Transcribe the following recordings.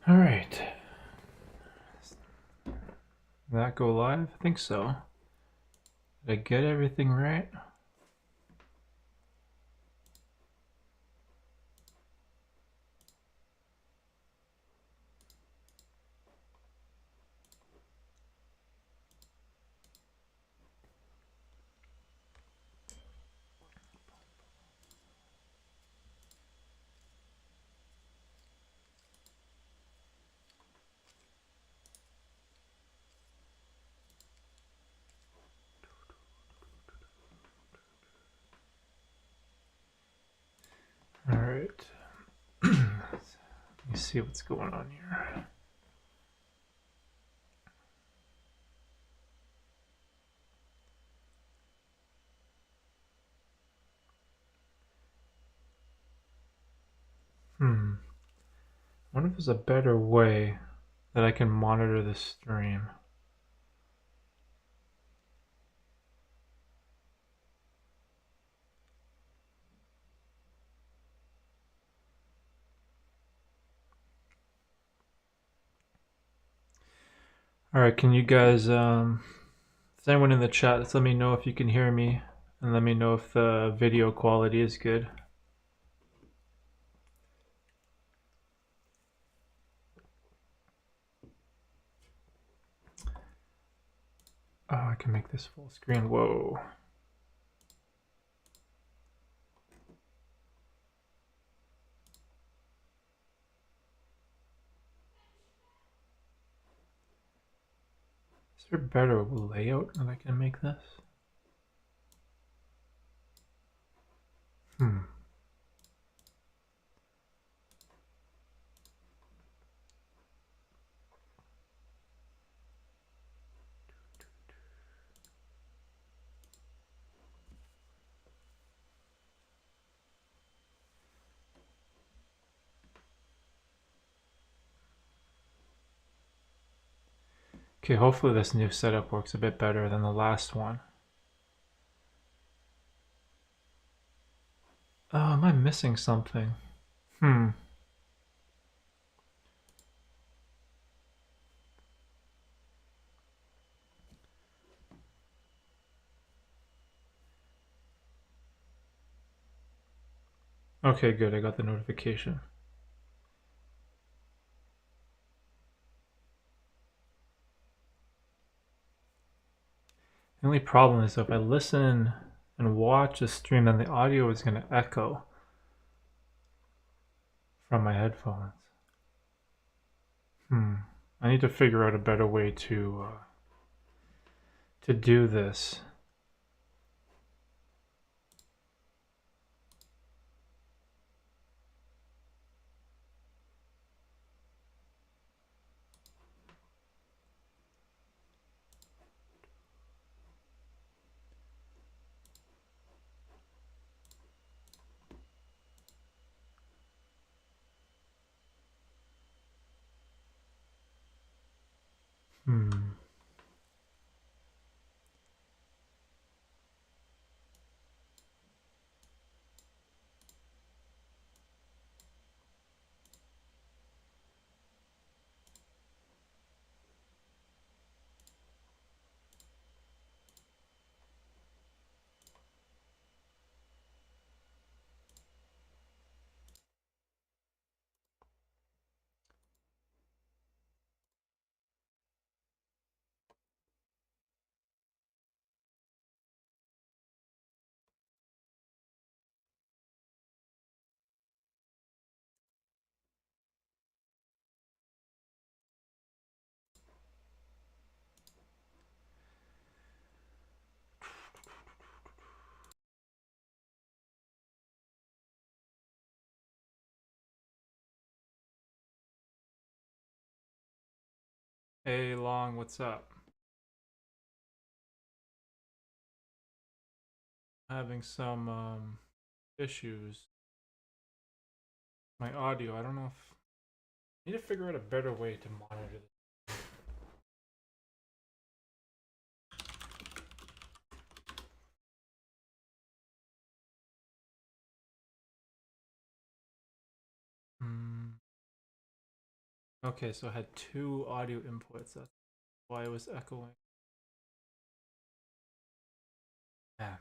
All right. Did that go live? I think so. Did I get everything right? All right. Let me see what's going on here. I wonder if there's a better way that I can monitor the stream. All right, can you guys, is anyone in the chat, just let me know if you can hear me, and let me know if the video quality is good. Oh, I can make this full screen. Whoa. Is there a better layout that I can make this? Okay, hopefully this new setup works a bit better than the last one. Oh, am I missing something? Okay, good. I got the notification. The only problem is if I listen and watch a stream, then the audio is going to echo from my headphones. I need to figure out a better way to do this. Hmm. Hey, Long, what's up? Having some issues. My audio, I don't know if I need to figure out a better way to monitor this. Okay, so I had two audio inputs. That's why it was echoing. Yeah.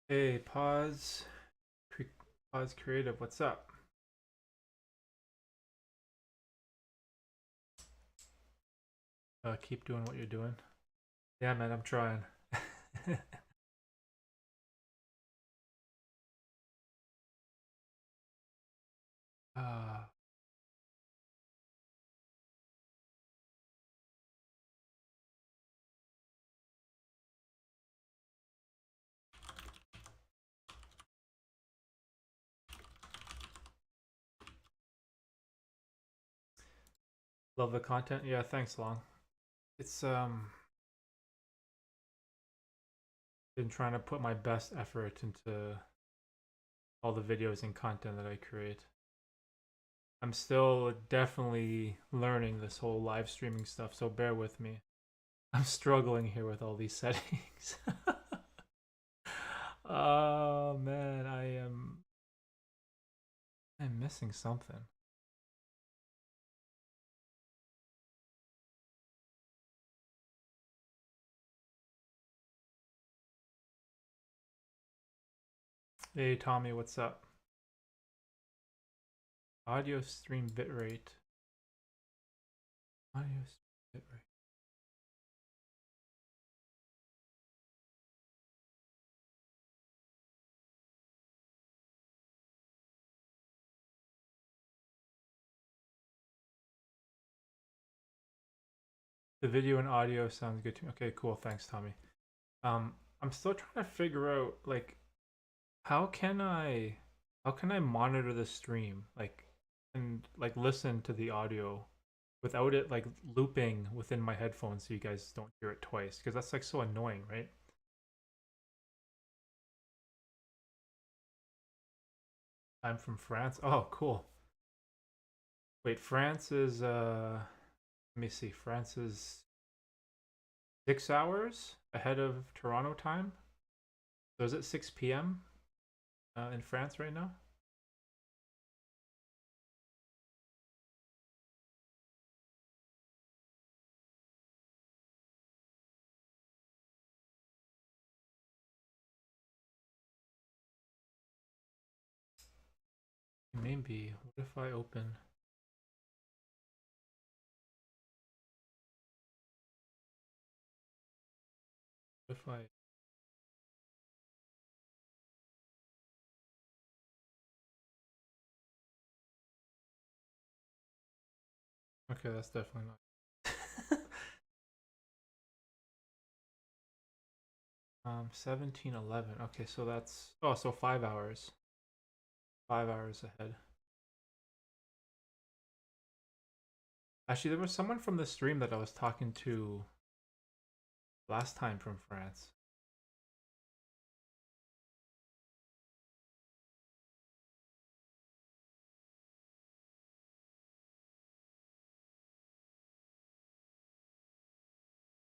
Hey, pause creative. What's up? Keep doing what you're doing. Yeah, man, I'm trying. uh, love the content. Yeah, thanks, Long. It's been trying to put my best effort into all the videos and content that I create. I'm still definitely learning this whole live streaming stuff, so bear with me. I'm struggling here with all these settings. Oh man, I'm missing something. Hey Tommy, what's up? Audio stream bitrate. Audio stream bitrate. The video and audio sounds good to me. Okay, cool. Thanks, Tommy. I'm still trying to figure out like how can I how can I monitor the stream and like listen to the audio without it like looping within my headphones so you guys don't hear it twice because that's like so annoying, right? I'm from France. Oh, cool. Wait, France is let me see. France is 6 hours ahead of Toronto time. So is it 6 p.m. In France right now? Maybe. What if I open? What if I? Okay, that's definitely not. 17:11. Okay, so that's so 5 hours. 5 hours ahead. Actually, there was someone from the stream that I was talking to last time from France.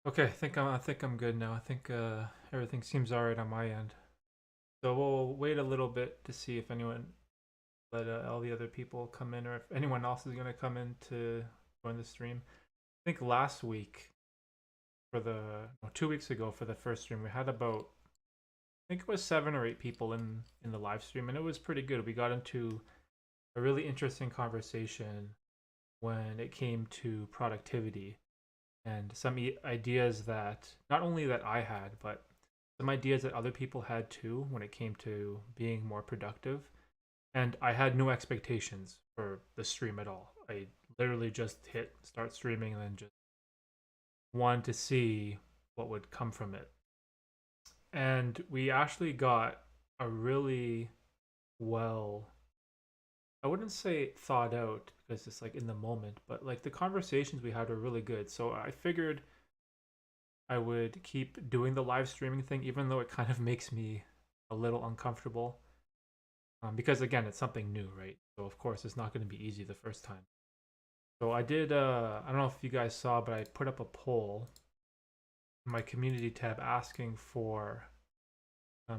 Okay, I think I'm good now. I think everything seems alright on my end. So we'll wait a little bit to see if anyone let all the other people come in, or if anyone else is gonna come in to join the stream. I think last week for the no, 2 weeks ago for the first stream, we had about I think it was 7 or 8 people in the live stream, and it was pretty good. We got into a really interesting conversation when it came to productivity and some ideas that not only that I had, but some ideas that other people had too when it came to being more productive. and I had no expectations for the stream at all. I literally just hit start streaming and then just wanted to see what would come from it. And we actually got a really well, I wouldn't say thought out because it's like in the moment, but like the conversations we had were really good. So I figured I would keep doing the live streaming thing, even though it kind of makes me a little uncomfortable. Because again, it's something new, right? So of course, it's not going to be easy the first time. So I did. I don't know if you guys saw, but I put up a poll in my community tab asking for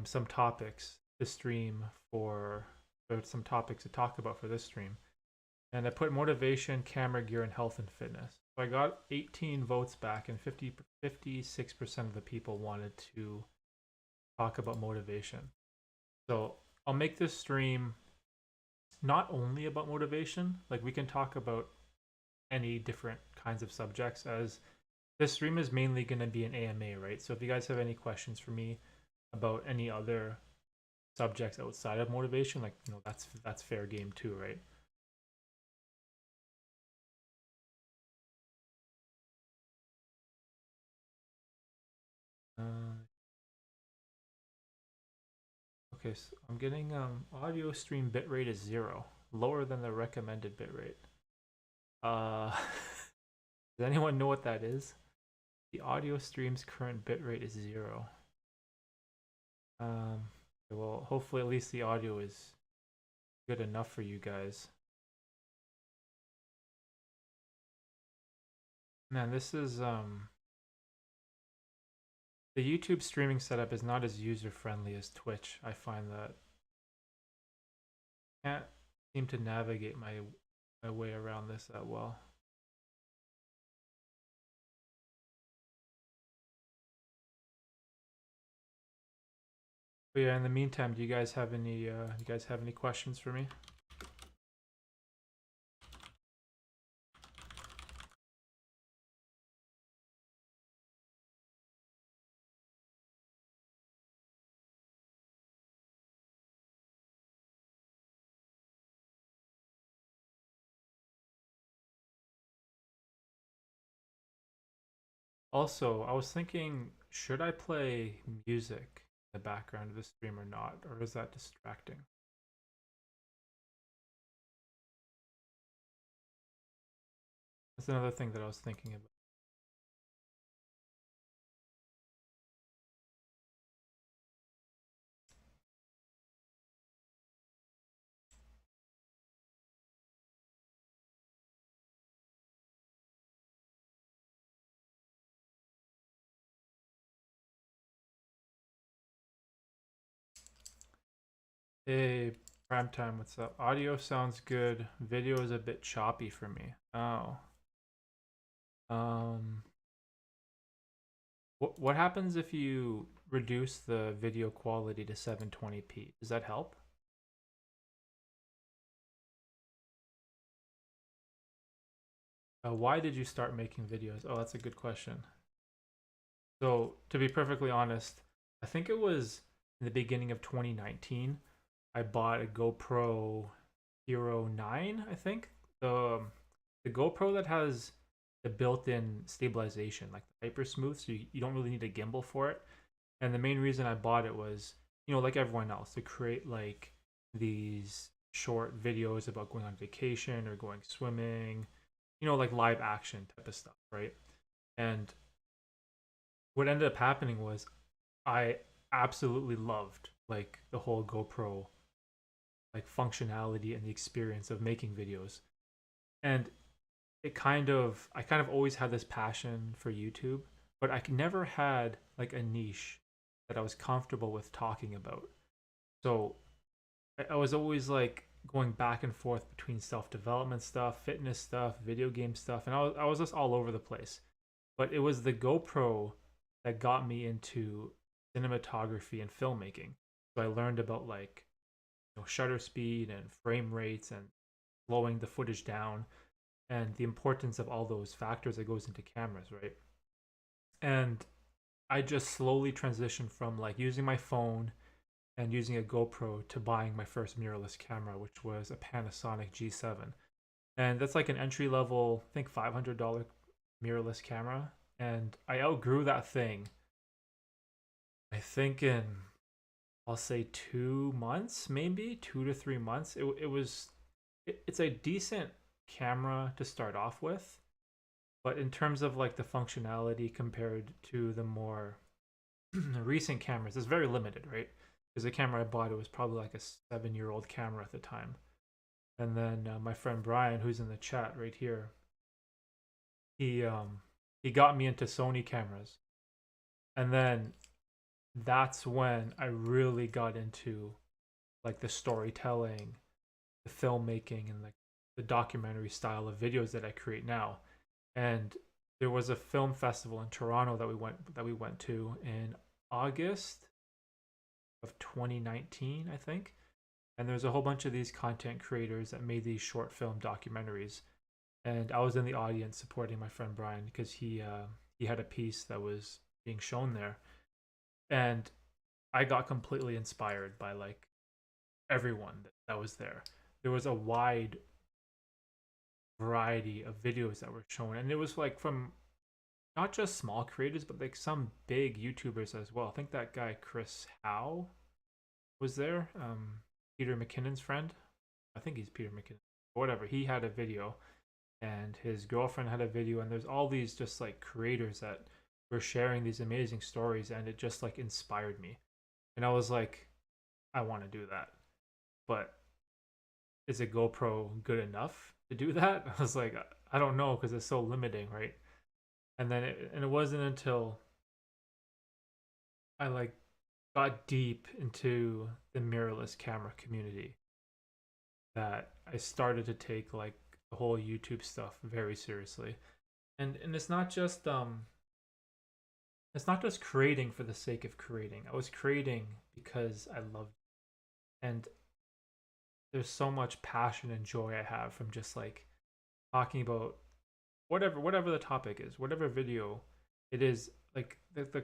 some topics to stream for, or some topics to talk about for this stream. And I put motivation, camera gear, and health and fitness. So I got 18 votes back, and 56% of the people wanted to talk about motivation. So I'll make this stream not only about motivation, like we can talk about any different kinds of subjects, as this stream is mainly going to be an AMA, right? So if you guys have any questions for me about any other subjects outside of motivation, like, that's fair game too, right? Uh, okay, so I'm getting audio stream bitrate is 0, lower than the recommended bitrate. Does anyone know what that is? The audio stream's current bitrate is 0. Um, well, hopefully at least the audio is good enough for you guys. Man, this is the YouTube streaming setup is not as user friendly as Twitch. I find that I can't seem to navigate my way around this that well. But yeah, in the meantime, do you guys have any questions for me? Also, I was thinking, should I play music in the background of the stream or not, or is that distracting? That's another thing that I was thinking about. Hey, Primetime, what's up? Audio sounds good. Video is a bit choppy for me. Oh. Um, what happens if you reduce the video quality to 720p? Does that help? Why did you start making videos? Oh, that's a good question. So, to be perfectly honest, I think it was in the beginning of 2019. I bought a GoPro Hero 9, I think. The GoPro that has the built-in stabilization, like the hyper smooth, so you don't really need a gimbal for it. And the main reason I bought it was, like everyone else, to create like these short videos about going on vacation or going swimming, like live action type of stuff, right? And what ended up happening was I absolutely loved like the whole GoPro like functionality and the experience of making videos. And I kind of always had this passion for YouTube, but I never had like a niche that I was comfortable with talking about. So I was always like going back and forth between self-development stuff, fitness stuff, video game stuff, and I was just all over the place. But it was the GoPro that got me into cinematography and filmmaking. So I learned about like shutter speed and frame rates and slowing the footage down and the importance of all those factors that goes into cameras, right? And I just slowly transitioned from like using my phone and using a GoPro to buying my first mirrorless camera, which was a Panasonic G7. And that's like an entry level, I think $500 mirrorless camera. And I outgrew that thing, I think in, I'll say 2 months, maybe 2 to 3 months. It's a decent camera to start off with, but in terms of like the functionality compared to the more recent cameras, it's very limited, right? Because the camera I bought, it was probably like a 7-year-old camera at the time. And then my friend Brian, who's in the chat right here, he um he got me into Sony cameras, and then that's when I really got into like the storytelling, the filmmaking, and like the documentary style of videos that I create now. And there was a film festival in Toronto that we went to in August of 2019, I think. And there's a whole bunch of these content creators that made these short film documentaries. And I was in the audience supporting my friend Brian because he had a piece that was being shown there. And I got completely inspired by like everyone that was there. There was a wide variety of videos that were shown, and it was like from not just small creators, but like some big YouTubers as well. I think that guy Chris Howe was there. Peter McKinnon's friend. I think he's Peter McKinnon. Whatever. He had a video, and his girlfriend had a video, and there's all these just like creators that were sharing these amazing stories, and it just like inspired me. And I was like, I want to do that, but is a GoPro good enough to do that? I was like, I don't know because it's so limiting, right? And it wasn't until I like got deep into the mirrorless camera community that I started to take like the whole YouTube stuff very seriously. And it's not just creating for the sake of creating. I was creating because I loved it. And there's so much passion and joy I have from just like talking about whatever the topic is, whatever video it is, like the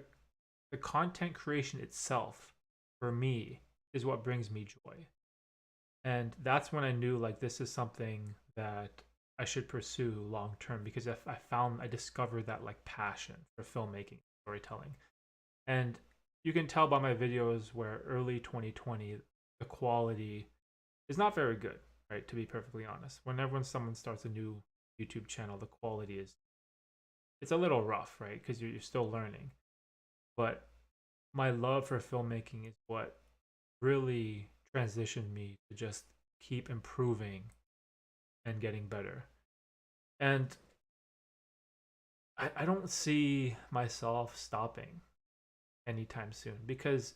content creation itself for me is what brings me joy. And that's when I knew like this is something that I should pursue long term, because I discovered that like passion for filmmaking, storytelling. And you can tell by my videos where early 2020 the quality is not very good, right? To be perfectly honest, whenever someone starts a new YouTube channel, the quality is, it's a little rough, right? Because you're still learning. But my love for filmmaking is what really transitioned me to just keep improving and getting better. And I don't see myself stopping anytime soon, because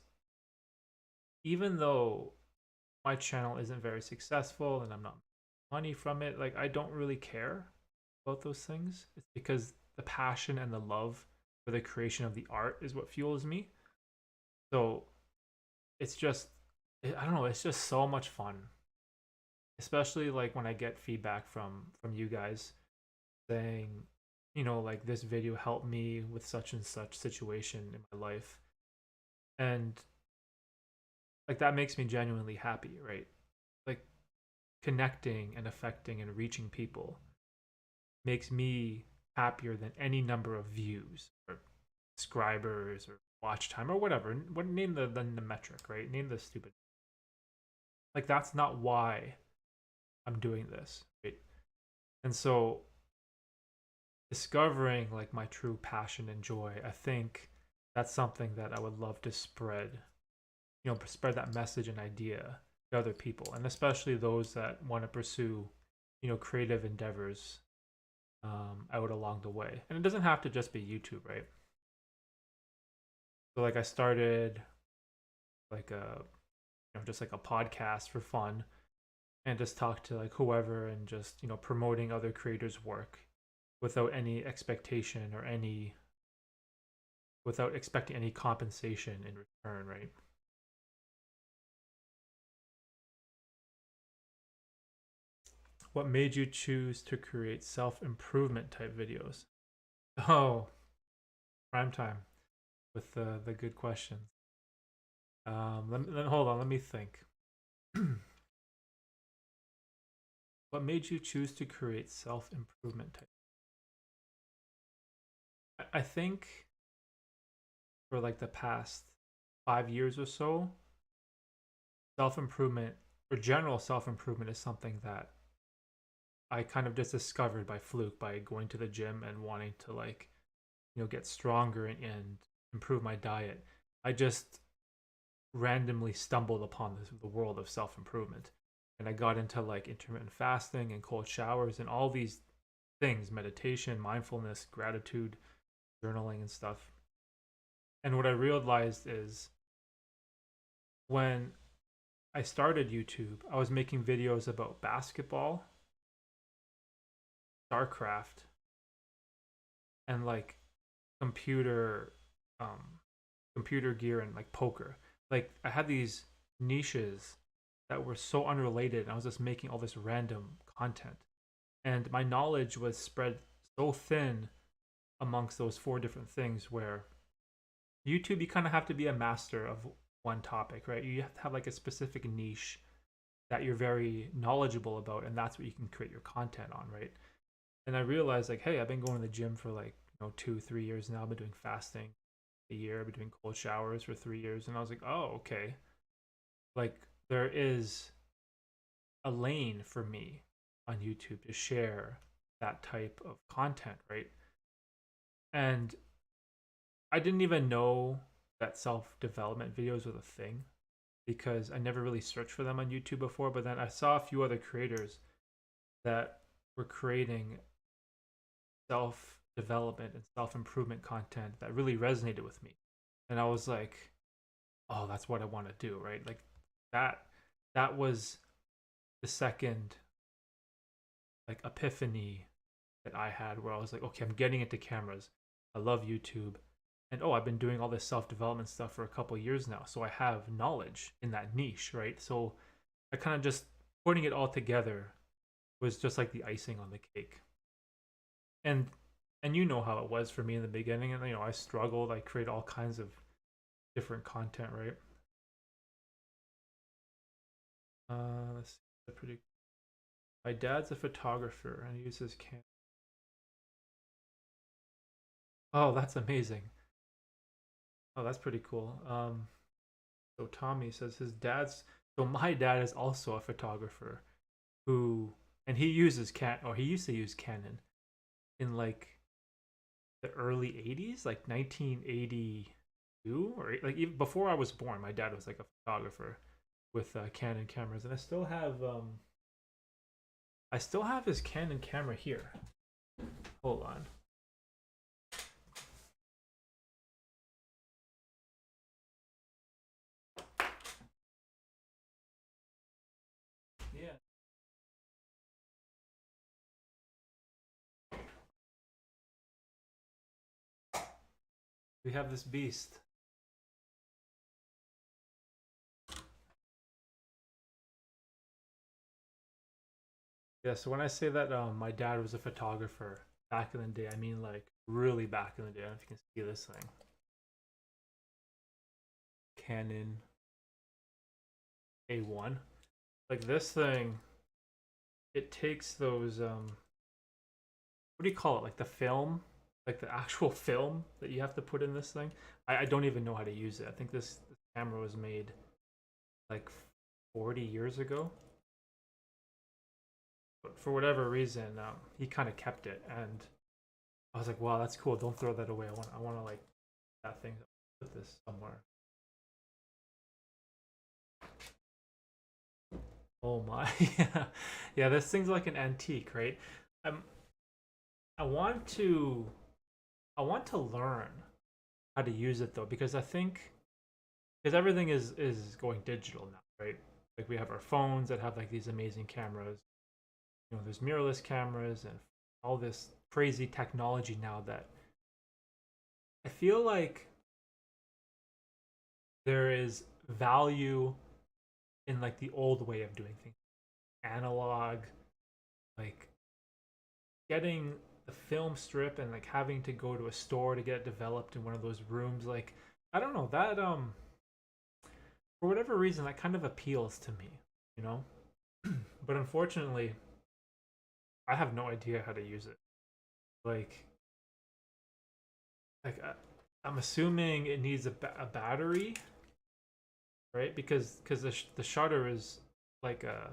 even though my channel isn't very successful and I'm not making money from it, like I don't really care about those things. It's because the passion and the love for the creation of the art is what fuels me. So it's just, I don't know, it's just so much fun, especially like when I get feedback from you guys saying, like this video helped me with such and such situation in my life. And like that makes me genuinely happy, right? Like connecting and affecting and reaching people makes me happier than any number of views or subscribers or watch time or whatever. What, name the metric, right? Name the stupid. Like that's not why I'm doing this, right? And so discovering like my true passion and joy, I think that's something that I would love to spread, spread that message and idea to other people, and especially those that want to pursue, creative endeavors out along the way. And it doesn't have to just be YouTube, right? So like I started like a, just like a podcast for fun, and just talk to like whoever, and just promoting other creators' work without any expectation or any without expecting any compensation in return, right? What made you choose to create self-improvement type videos? Oh, prime time with the good questions. Hold on, let me think. What made you choose to create self improvement type? I think for like the past 5 years or so, self improvement or general self improvement is something that I kind of just discovered by fluke by going to the gym and wanting to like, get stronger and improve my diet. I just randomly stumbled upon the world of self improvement. And I got into like intermittent fasting and cold showers and all these things, meditation, mindfulness, gratitude, journaling, and stuff. And what I realized is when I started YouTube, I was making videos about basketball, StarCraft, and like computer um computer gear and like poker. Like I had these niches that were so unrelated and I was just making all this random content. And my knowledge was spread so thin amongst those four different things where YouTube you kind of have to be a master of one topic, right? You have to have like a specific niche that you're very knowledgeable about and that's what you can create your content on, right? And I realized like, hey, I've been going to the gym for like, 2, 3 years now. I've been doing fasting a year. I've been doing cold showers for 3 years. And I was like, oh, okay. Like there is a lane for me on YouTube to share that type of content, right? And I didn't even know that self development videos was a thing because I never really searched for them on YouTube before. But then I saw a few other creators that were creating self development and self improvement content that really resonated with me. And I was like, oh, that's what I want to do, right? Like that that was the second like epiphany that I had where I was like, okay, I'm getting into cameras. I love YouTube. And oh, I've been doing all this self-development stuff for a couple years now. So I have knowledge in that niche, right? So I kind of just putting it all together was just like the icing on the cake. And and you know how it was for me in the beginning and I struggled. I create all kinds of different content, right? Let's see. Pretty My dad's a photographer and he uses cam. Oh, that's amazing. Oh, that's pretty cool. So Tommy says his dad's. So my dad is also a photographer, who and he uses he used to use Canon in like the early '80s, like 1982, or like even before I was born. My dad was like a photographer with Canon cameras, and I still have his Canon camera here. Hold on. Yeah. We have this beast. Yeah, so when I say that my dad was a photographer back in the day, I mean like really back in the day. I don't know if you can see this thing. Canon A1. Like this thing, it takes those what do you call it? Like the film, like the actual film that you have to put in this thing. I don't even know how to use it. I think this camera was made like 40 years ago. But for whatever reason, he kind of kept it, and I was like, "Wow, that's cool. Don't throw that away. I want to like that thing. Put this somewhere." Oh my, yeah, yeah. This thing's like an antique, right? I'm. I want to. I want to learn how to use it though, because I think because everything is going digital now, right? Like we have our phones that have like these amazing cameras. There's mirrorless cameras and all this crazy technology now that I feel like there is value in like the old way of doing things, analog, like getting the film strip and like having to go to a store to get it developed in one of those rooms. Like I don't know that for whatever reason that kind of appeals to me, you know. But unfortunately, I have no idea how to use it. Like, like I'm assuming it needs a battery, right? Because the shutter is like a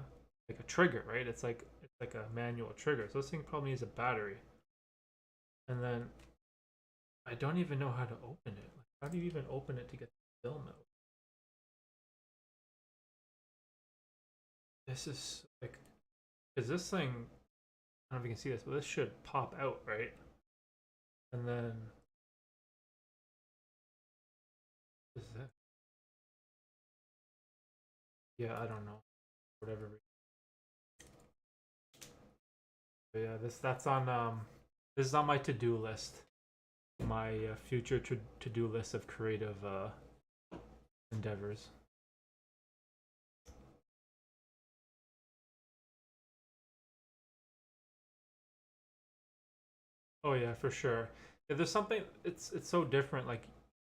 trigger, right? It's like a manual trigger. So this thing probably needs a battery. And then I don't even know how to open it. Like, how do you even open it to get the film out? This is like, because this thing, I don't know if you can see this, but this should pop out, right? And then, what is that? Yeah, I don't know. Whatever. But yeah, that's on this is on my to-do list. My future to-do list of creative endeavors. Oh yeah, for sure. Yeah, there's something. It's so different, like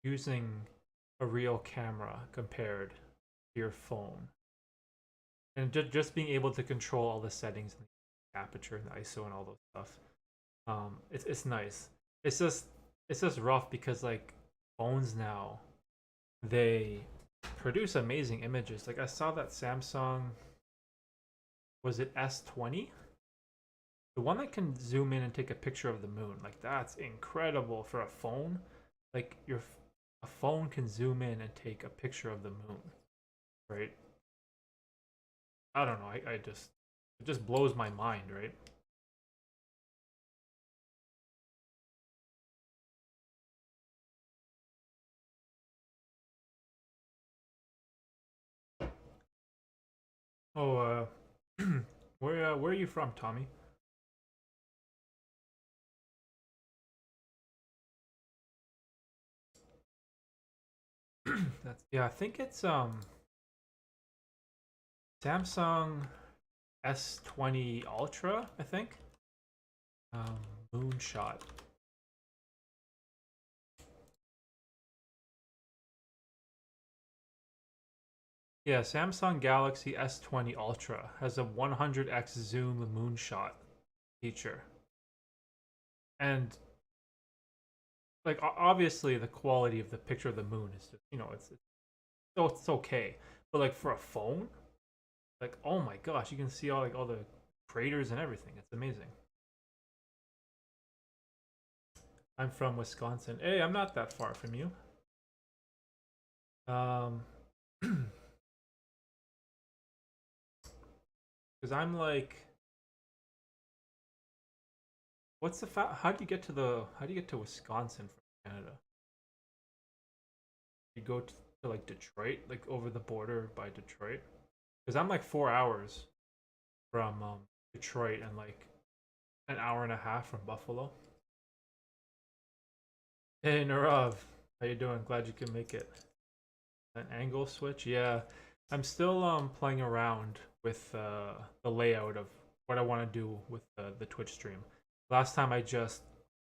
using a real camera compared to your phone, and just being able to control all the settings, and the aperture, and the ISO, and all those stuff. It's nice. It's just it's just rough because like phones now they produce amazing images. Like I saw that Samsung, was it S20? The one that can zoom in and take a picture of the moon. Like that's incredible for a phone. Like a phone can zoom in and take a picture of the moon, right? I don't know. I just it just blows my mind, right? Oh, where are you from, Tommy? That's yeah. I think it's Samsung S20 Ultra. I think um moonshot. Yeah, Samsung Galaxy S20 Ultra has a 100x zoom moonshot feature. And like obviously the quality of the picture of the moon is just, it's okay. But like for a phone, like oh my gosh, you can see all the craters and everything. It's amazing. I'm from Wisconsin. Hey, I'm not that far from you. Um cuz I'm like how do you get to Wisconsin from Canada? You go to like Detroit, like over the border by Detroit, because I'm like 4 hours from Detroit and like an hour and a half from Buffalo. Hey Narav, how you doing? Glad you can make it. An angle switch, yeah. I'm still playing around with the layout of what I want to do with the Twitch stream. Last time I just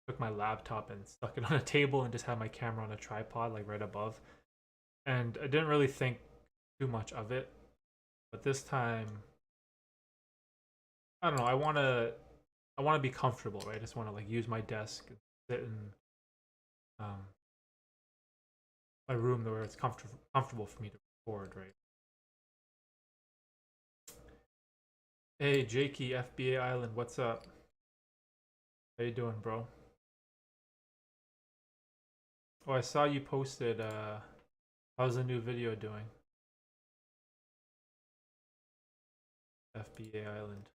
took my laptop and stuck it on a table and just had my camera on a tripod like right above, and I didn't really think too much of it. But this time, I don't know. I want to be comfortable, right? I just want to like use my desk and sit in um, my room where it's comfortable for me to record, right? Hey, Jakey, FBA Island, what's up? How you doing, bro? Oh, I saw you posted. How's the new video doing? FBA Island.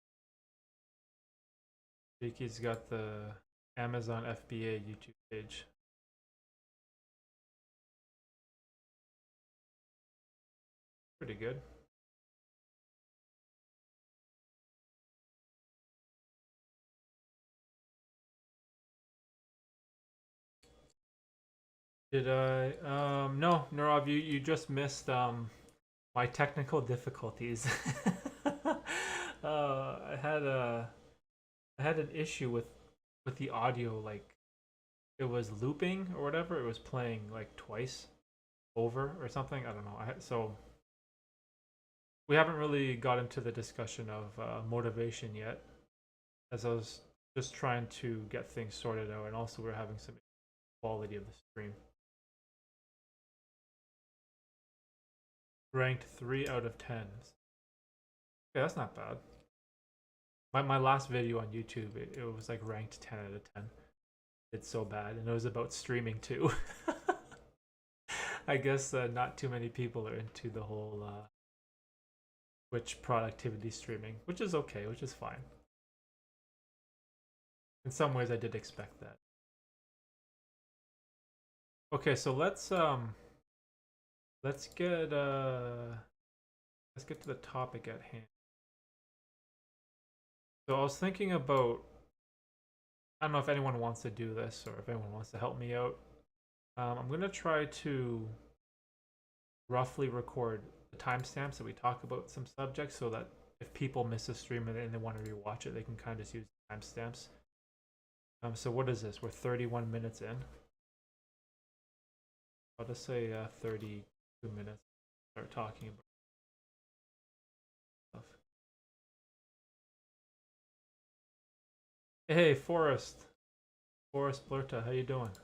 Jakey's got the Amazon FBA YouTube page. Pretty good. Did I? No, Nurav, you just missed my technical difficulties. I had an issue with the audio, like it was looping or whatever. It was playing like twice over or something. I don't know. we haven't really got into the discussion of motivation yet, as I was just trying to get things sorted out, and also we're having some quality of the stream. Ranked 3 out of 10. Okay, that's not bad. My last video on YouTube, it was like ranked 10 out of 10. It's so bad, and it was about streaming too. I guess not too many people are into the whole Twitch productivity streaming, which is okay, which is fine. In some ways, I did expect that. Okay, so let's get to the topic at hand. So I was thinking about, I don't know if anyone wants to do this or if anyone wants to help me out. I'm gonna try to roughly record the timestamps that we talk about some subjects, so that if people miss a stream and they want to rewatch it, they can kind of just use timestamps. So what is this? We're 31 minutes in. I'll just say 32 minutes. Start talking about stuff. Hey, Forrest Blurta, how you doing? What's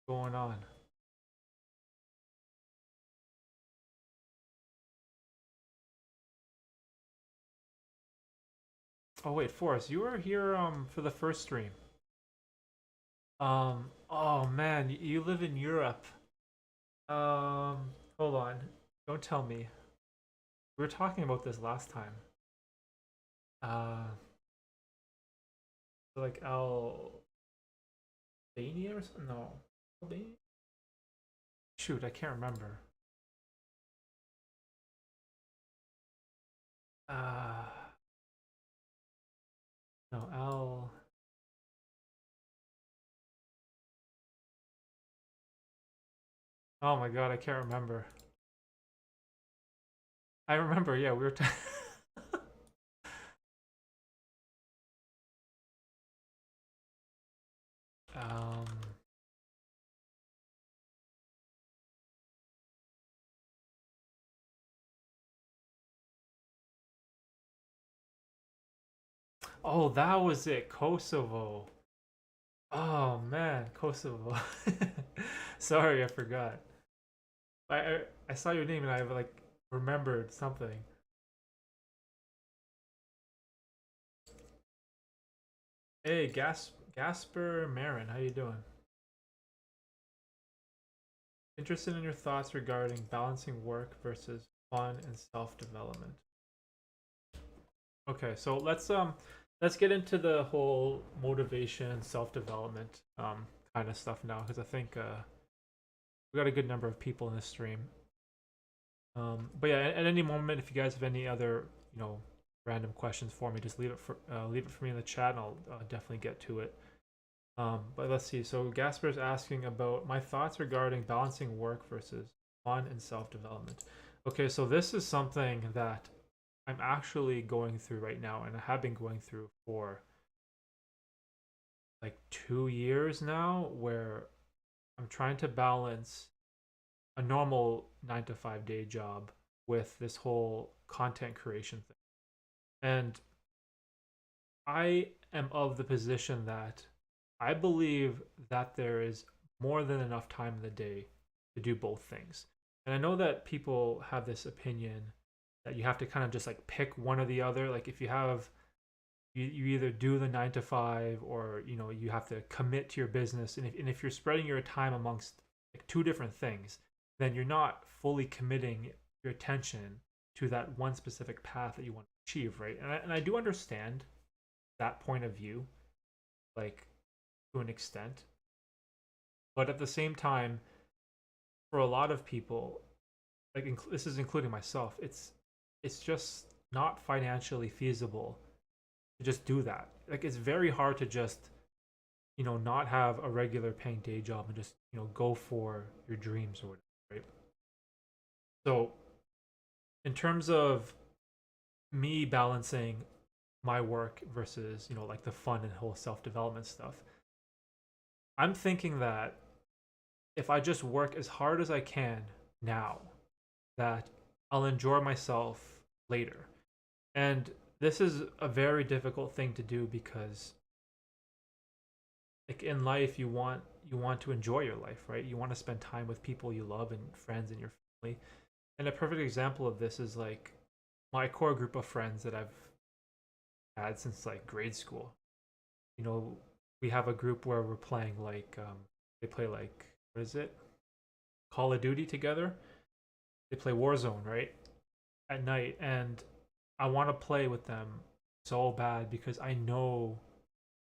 going on? Oh wait, Forrest, you were here for the first stream. Oh man, you live in Europe. Hold on. Don't tell me. We were talking about this last time. Uh, like Albania or something? No. Albania? Shoot, I can't remember. Uh, no, Oh my god, I can't remember. I remember, yeah, we were um Oh, that was it, Kosovo. Oh man, Kosovo. Sorry, I forgot. I saw your name and I like remembered something. Hey, Gasper Marin, how you doing? Interested in your thoughts regarding balancing work versus fun and self-development. Okay, so let's get into the whole motivation, self-development kind of stuff now, because I think we got a good number of people in this stream. But yeah, at any moment, if you guys have any other random questions for me, just leave it for me in the chat, and I'll definitely get to it. But let's see. So Gasper is asking about my thoughts regarding balancing work versus fun and self-development. Okay, so this is something that I'm actually going through right now, and I have been going through for like 2 years now, where I'm trying to balance a normal 9 to 5 day job with this whole content creation thing. And I am of the position that I believe that there is more than enough time in the day to do both things. And I know that people have this opinion that you have to kind of just like pick one or the other. Like if you have you either do the 9 to 5, or you have to commit to your business. And if you're spreading your time amongst like two different things, then you're not fully committing your attention to that one specific path that you want to achieve, right? And I do understand that point of view, like to an extent. But at the same time, for a lot of people, like this is including myself, it's just not financially feasible to just do that. Like it's very hard to just not have a regular paying day job and just go for your dreams or whatever, right? So in terms of me balancing my work versus like the fun and whole self-development stuff, I'm thinking that if I just work as hard as I can now, that I'll enjoy myself later. And this is a very difficult thing to do because like in life you want to enjoy your life, right? You want to spend time with people you love and friends and your family. And a perfect example of this is like my core group of friends that I've had since like grade school. You know, we have a group where we're playing like they play like what is it? Call of Duty together. They play Warzone, right? At night, and I want to play with them so bad because I know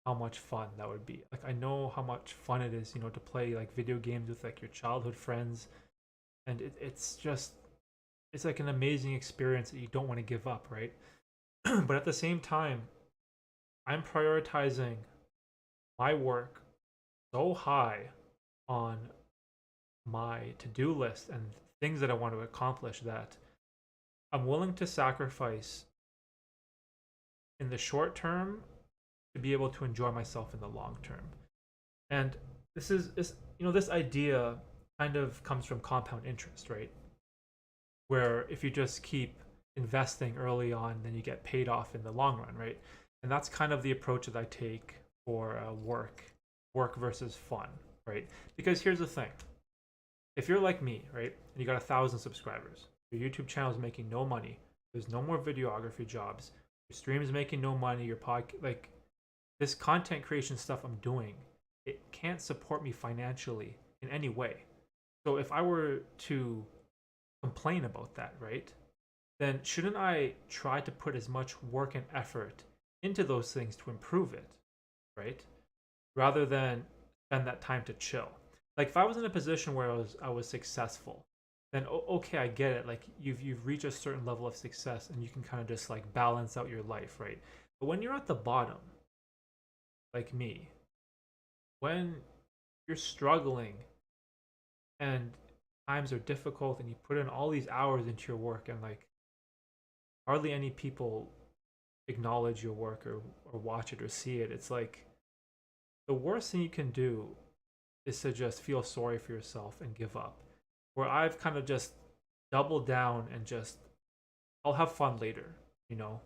how much fun that would be. Like I know how much fun it is, to play like video games with like your childhood friends, and it's just it's like an amazing experience that you don't want to give up, right? But at the same time, I'm prioritizing my work so high on my to-do list and things that I want to accomplish that I'm willing to sacrifice in the short term to be able to enjoy myself in the long term. And this idea kind of comes from compound interest, right? Where if you just keep investing early on, then you get paid off in the long run, right? And that's kind of the approach that I take for work versus fun, right? Because here's the thing: if you're like me, right, and you got 1,000 subscribers, your YouTube channel is making no money, there's no more videography jobs, your stream is making no money, your like this content creation stuff I'm doing, it can't support me financially in any way. So if I were to complain about that, right, then shouldn't I try to put as much work and effort into those things to improve it, right? Rather than spend that time to chill. Like if I was in a position where I was successful, then okay, I get it. Like you've reached a certain level of success and you can kind of just like balance out your life, right? But when you're at the bottom, like me, when you're struggling and times are difficult and you put in all these hours into your work and like hardly any people acknowledge your work or watch it or see it, it's like the worst thing you can do is to just feel sorry for yourself and give up. Where I've kind of just doubled down and just I'll have fun later.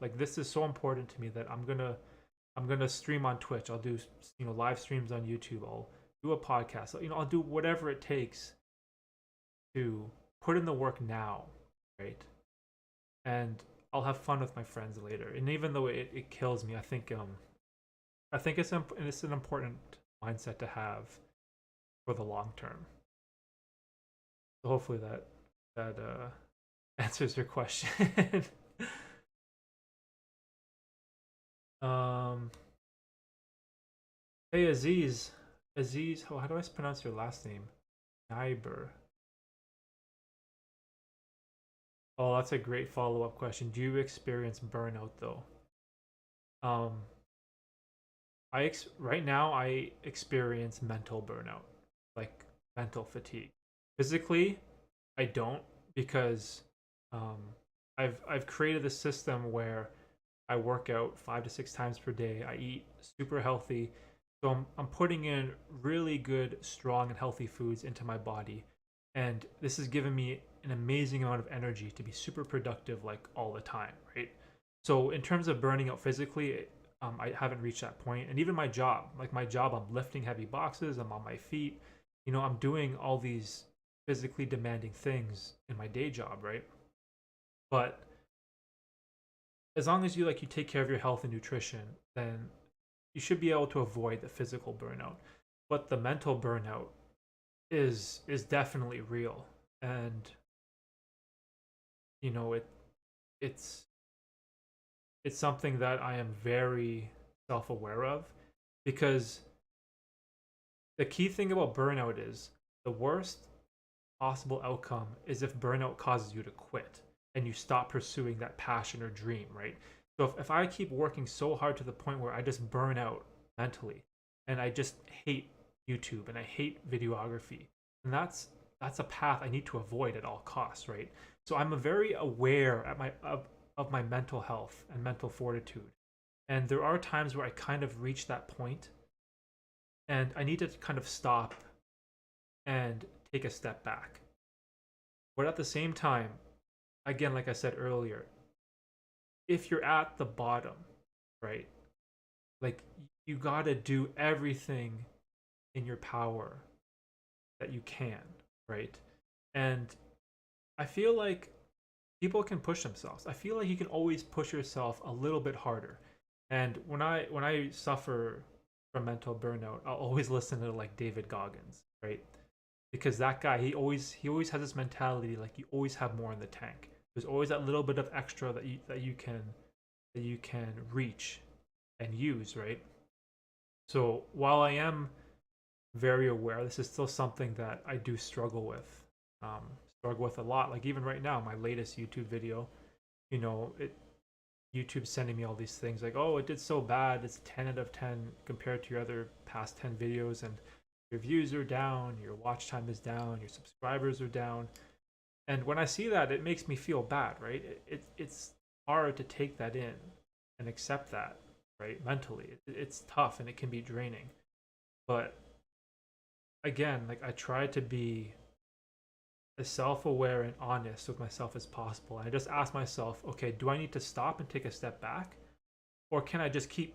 Like this is so important to me that I'm gonna stream on Twitch. I'll do live streams on YouTube. I'll do a podcast. I'll do whatever it takes to put in the work now, right? And I'll have fun with my friends later. And even though it kills me, I think it's an important mindset to have for the long term. So hopefully that answers your question. um, hey Aziz, how do I pronounce your last name? Nyber. Oh, that's a great follow-up question. Do you experience burnout though? Um, right now I experience mental burnout, like mental fatigue. Physically, I don't because um, I've created a system where I work out 5 to 6 times per day. I eat super healthy, so I'm putting in really good, strong, and healthy foods into my body, and this has given me an amazing amount of energy to be super productive like all the time, right? So in terms of burning out physically, I haven't reached that point, and even my job, like my job, I'm lifting heavy boxes, I'm on my feet, I'm doing all these physically demanding things in my day job, right? But as long as you take care of your health and nutrition, then you should be able to avoid the physical burnout. But the mental burnout is definitely real, and you know it it's it's something that I am very self-aware of because the key thing about burnout is the worst possible outcome is if burnout causes you to quit and you stop pursuing that passion or dream, right? So if I keep working so hard to the point where I just burn out mentally and I just hate YouTube and I hate videography, and that's a path I need to avoid at all costs, right? So I'm very aware of my mental health and mental fortitude. And there are times where I kind of reach that point and I need to kind of stop and take a step back. But at the same time, again, like I said earlier, if you're at the bottom, right? Like you got to do everything in your power that you can, right? And I feel like people can push themselves. I feel like you can always push yourself a little bit harder. And when I suffer from mental burnout, I'll always listen to like David Goggins, right? Because that guy, he always has this mentality like you always have more in the tank. There's always that little bit of extra that you can reach and use, right? So while I am very aware, this is still something that I do um, struggle with a lot. Like even right now, my latest YouTube video, you know, YouTube's sending me all these things like, oh, it did so bad. It's 10 out of 10 compared to your other past 10 videos, and your views are down, your watch time is down, your subscribers are down. And when I see that, it makes me feel bad, right? It's hard to take that in and accept that, right? Mentally, it's tough and it can be draining. But again, like I try to be as self-aware and honest with myself as possible. And I just ask myself, okay, do I need to stop and take a step back, or can I just keep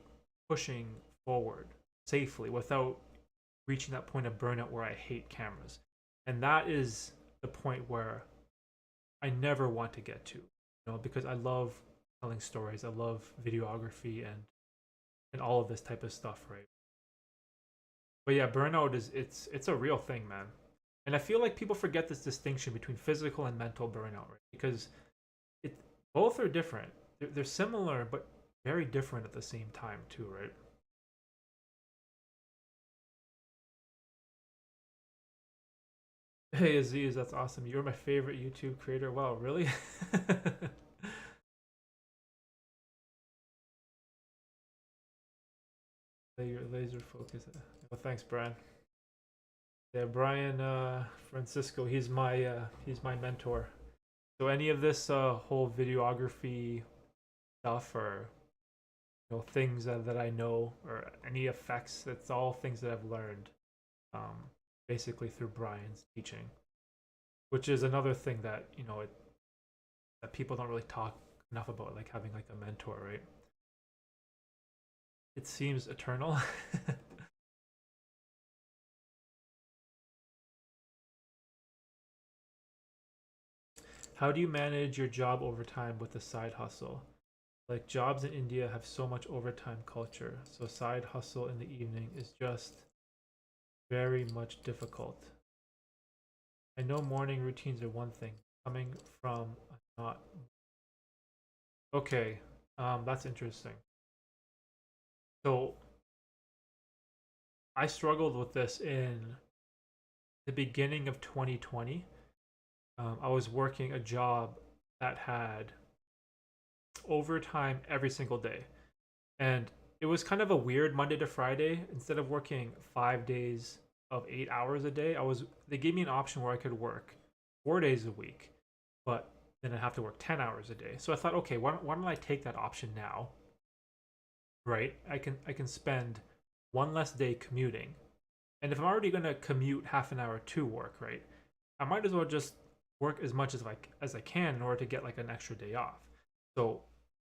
pushing forward safely without reaching that point of burnout where I hate cameras? And that is the point where I never want to get to, because I love telling stories, I love videography and all of this type of stuff, right? But yeah, burnout is it's a real thing, man. And I feel like people forget this distinction between physical and mental burnout, right? Because it both are different. They're similar, but very different at the same time, too, right? Hey Aziz, that's awesome. You're my favorite YouTube creator. Wow, really? Laser focus. Well, thanks, Brian. Yeah, Brian Francisco. He's my mentor. So any of this whole videography stuff, or things that I know, or any effects, it's all things that I've learned, um, basically through Brian's teaching, which is another thing that that people don't really talk enough about, like having like a mentor, right? It seems eternal. How do you manage your job overtime with a side hustle? Like jobs in India have so much overtime culture, so side hustle in the evening is just very much difficult. I know morning routines are one thing. Coming from a not okay, that's interesting. So I struggled with this in the beginning of 2020. I was working a job that had overtime every single day, and it was kind of a weird Monday to Friday. Instead of working 5 days of 8 hours a day, they gave me an option where I could work 4 days a week, but then I'd have to work 10 hours a day. So I thought, okay, why don't I take that option now? Right? I can spend one less day commuting, and if I'm already gonna commute half an hour to work, right, I might as well just work as much as I can in order to get like an extra day off. So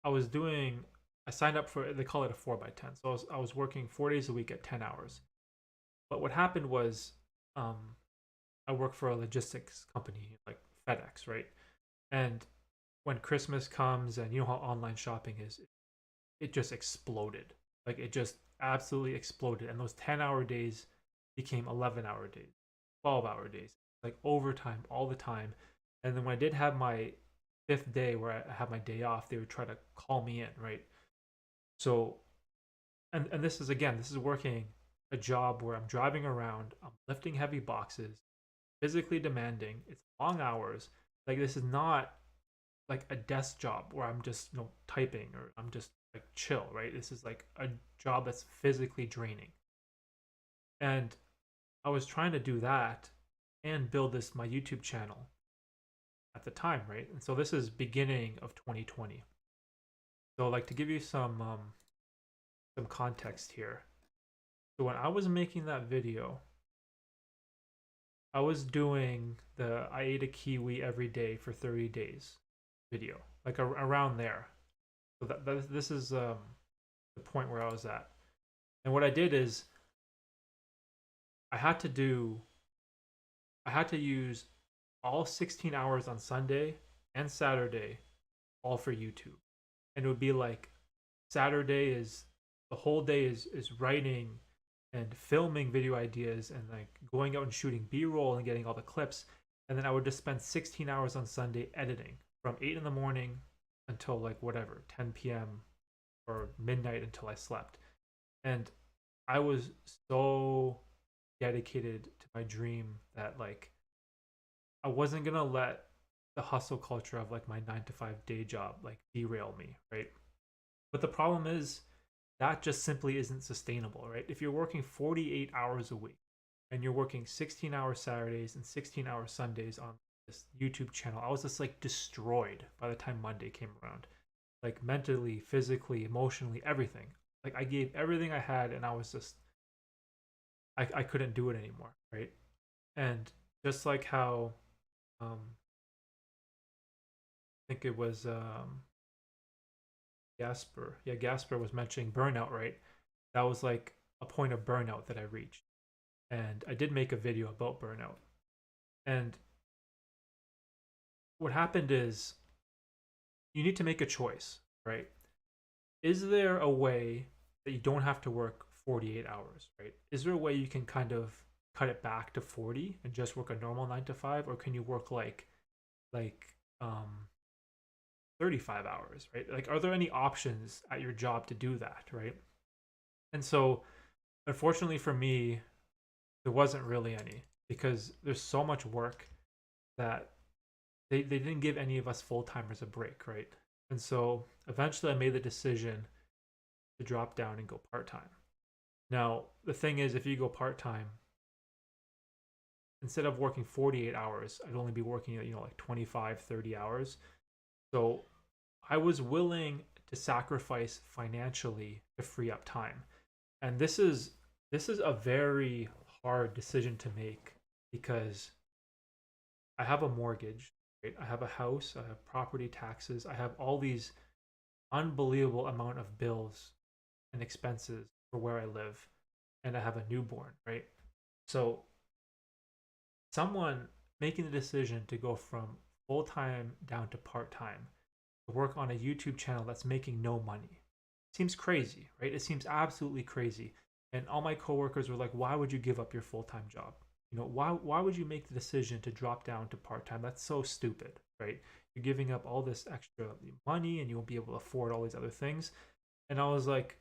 I was doing I signed up for, they call it a 4 by 10. So I was working 4 days a week at 10 hours. But what happened was, um, I work for a logistics company like FedEx, right? And when Christmas comes, and you know how online shopping is, it just exploded. Like it just absolutely exploded. And those 10-hour days became 11-hour days, 12-hour days, like overtime all the time. And then when I did have my fifth day where I had my day off, they would try to call me in, right? So, and this is, again, this is working a job where I'm driving around, I'm lifting heavy boxes, physically demanding. It's long hours. Like this is not like a desk job where I'm just typing, or I'm just like chill, right? This is like a job that's physically draining. And I was trying to do that and build this my YouTube channel at the time, right? And so this is beginning of 2020. So like to give you some context here. So when I was making that video, I was doing the I ate a kiwi every day for 30 days video, like around there. So this is the point where I was at. And what I did is I had to do I had to use all 16 hours on Sunday and Saturday all for YouTube. And it would be like Saturday is the whole day is writing and filming video ideas and like going out and shooting B-roll and getting all the clips. And then I would just spend 16 hours on Sunday editing from 8 in the morning until like whatever, 10 p.m. or midnight until I slept. And I was so dedicated to my dream that like I wasn't gonna let the hustle culture of like my 9 to 5 day job like derail me, right? But the problem is that just simply isn't sustainable, right? If you're working 48 hours a week and you're working 16-hour Saturdays and 16-hour Sundays on this YouTube channel, I was just like destroyed by the time Monday came around. Like mentally, physically, emotionally, everything. Like I gave everything I had and I was just I couldn't do it anymore, right? And just like how I think it was Gasper. Yeah, Gasper was mentioning burnout, right? That was like a point of burnout that I reached. And I did make a video about burnout. And what happened is you need to make a choice, right? Is there a way that you don't have to work 48 hours, right? Is there a way you can kind of cut it back to 40 and just work a normal 9 to 5, or can you work like um 35 hours, right? Like, are there any options at your job to do that, right? And so, unfortunately for me, there wasn't really any because there's so much work that they didn't give any of us full timers a break, right? And so, eventually, I made the decision to drop down and go part time. Now, the thing is, if you go part time, instead of working 48 hours, I'd only be working, like 25, 30 hours. So I was willing to sacrifice financially to free up time. And this is a very hard decision to make because I have a mortgage, right? I have a house, I have property taxes, I have all these unbelievable amount of bills and expenses for where I live, and I have a newborn, right? So someone making the decision to go from full time down to part time to work on a YouTube channel that's making no money seems crazy, right? It seems absolutely crazy. And all my coworkers were like, "Why would you give up your full time job? Why would you make the decision to drop down to part time? That's so stupid, right? You're giving up all this extra money, and you won't be able to afford all these other things." And I was like,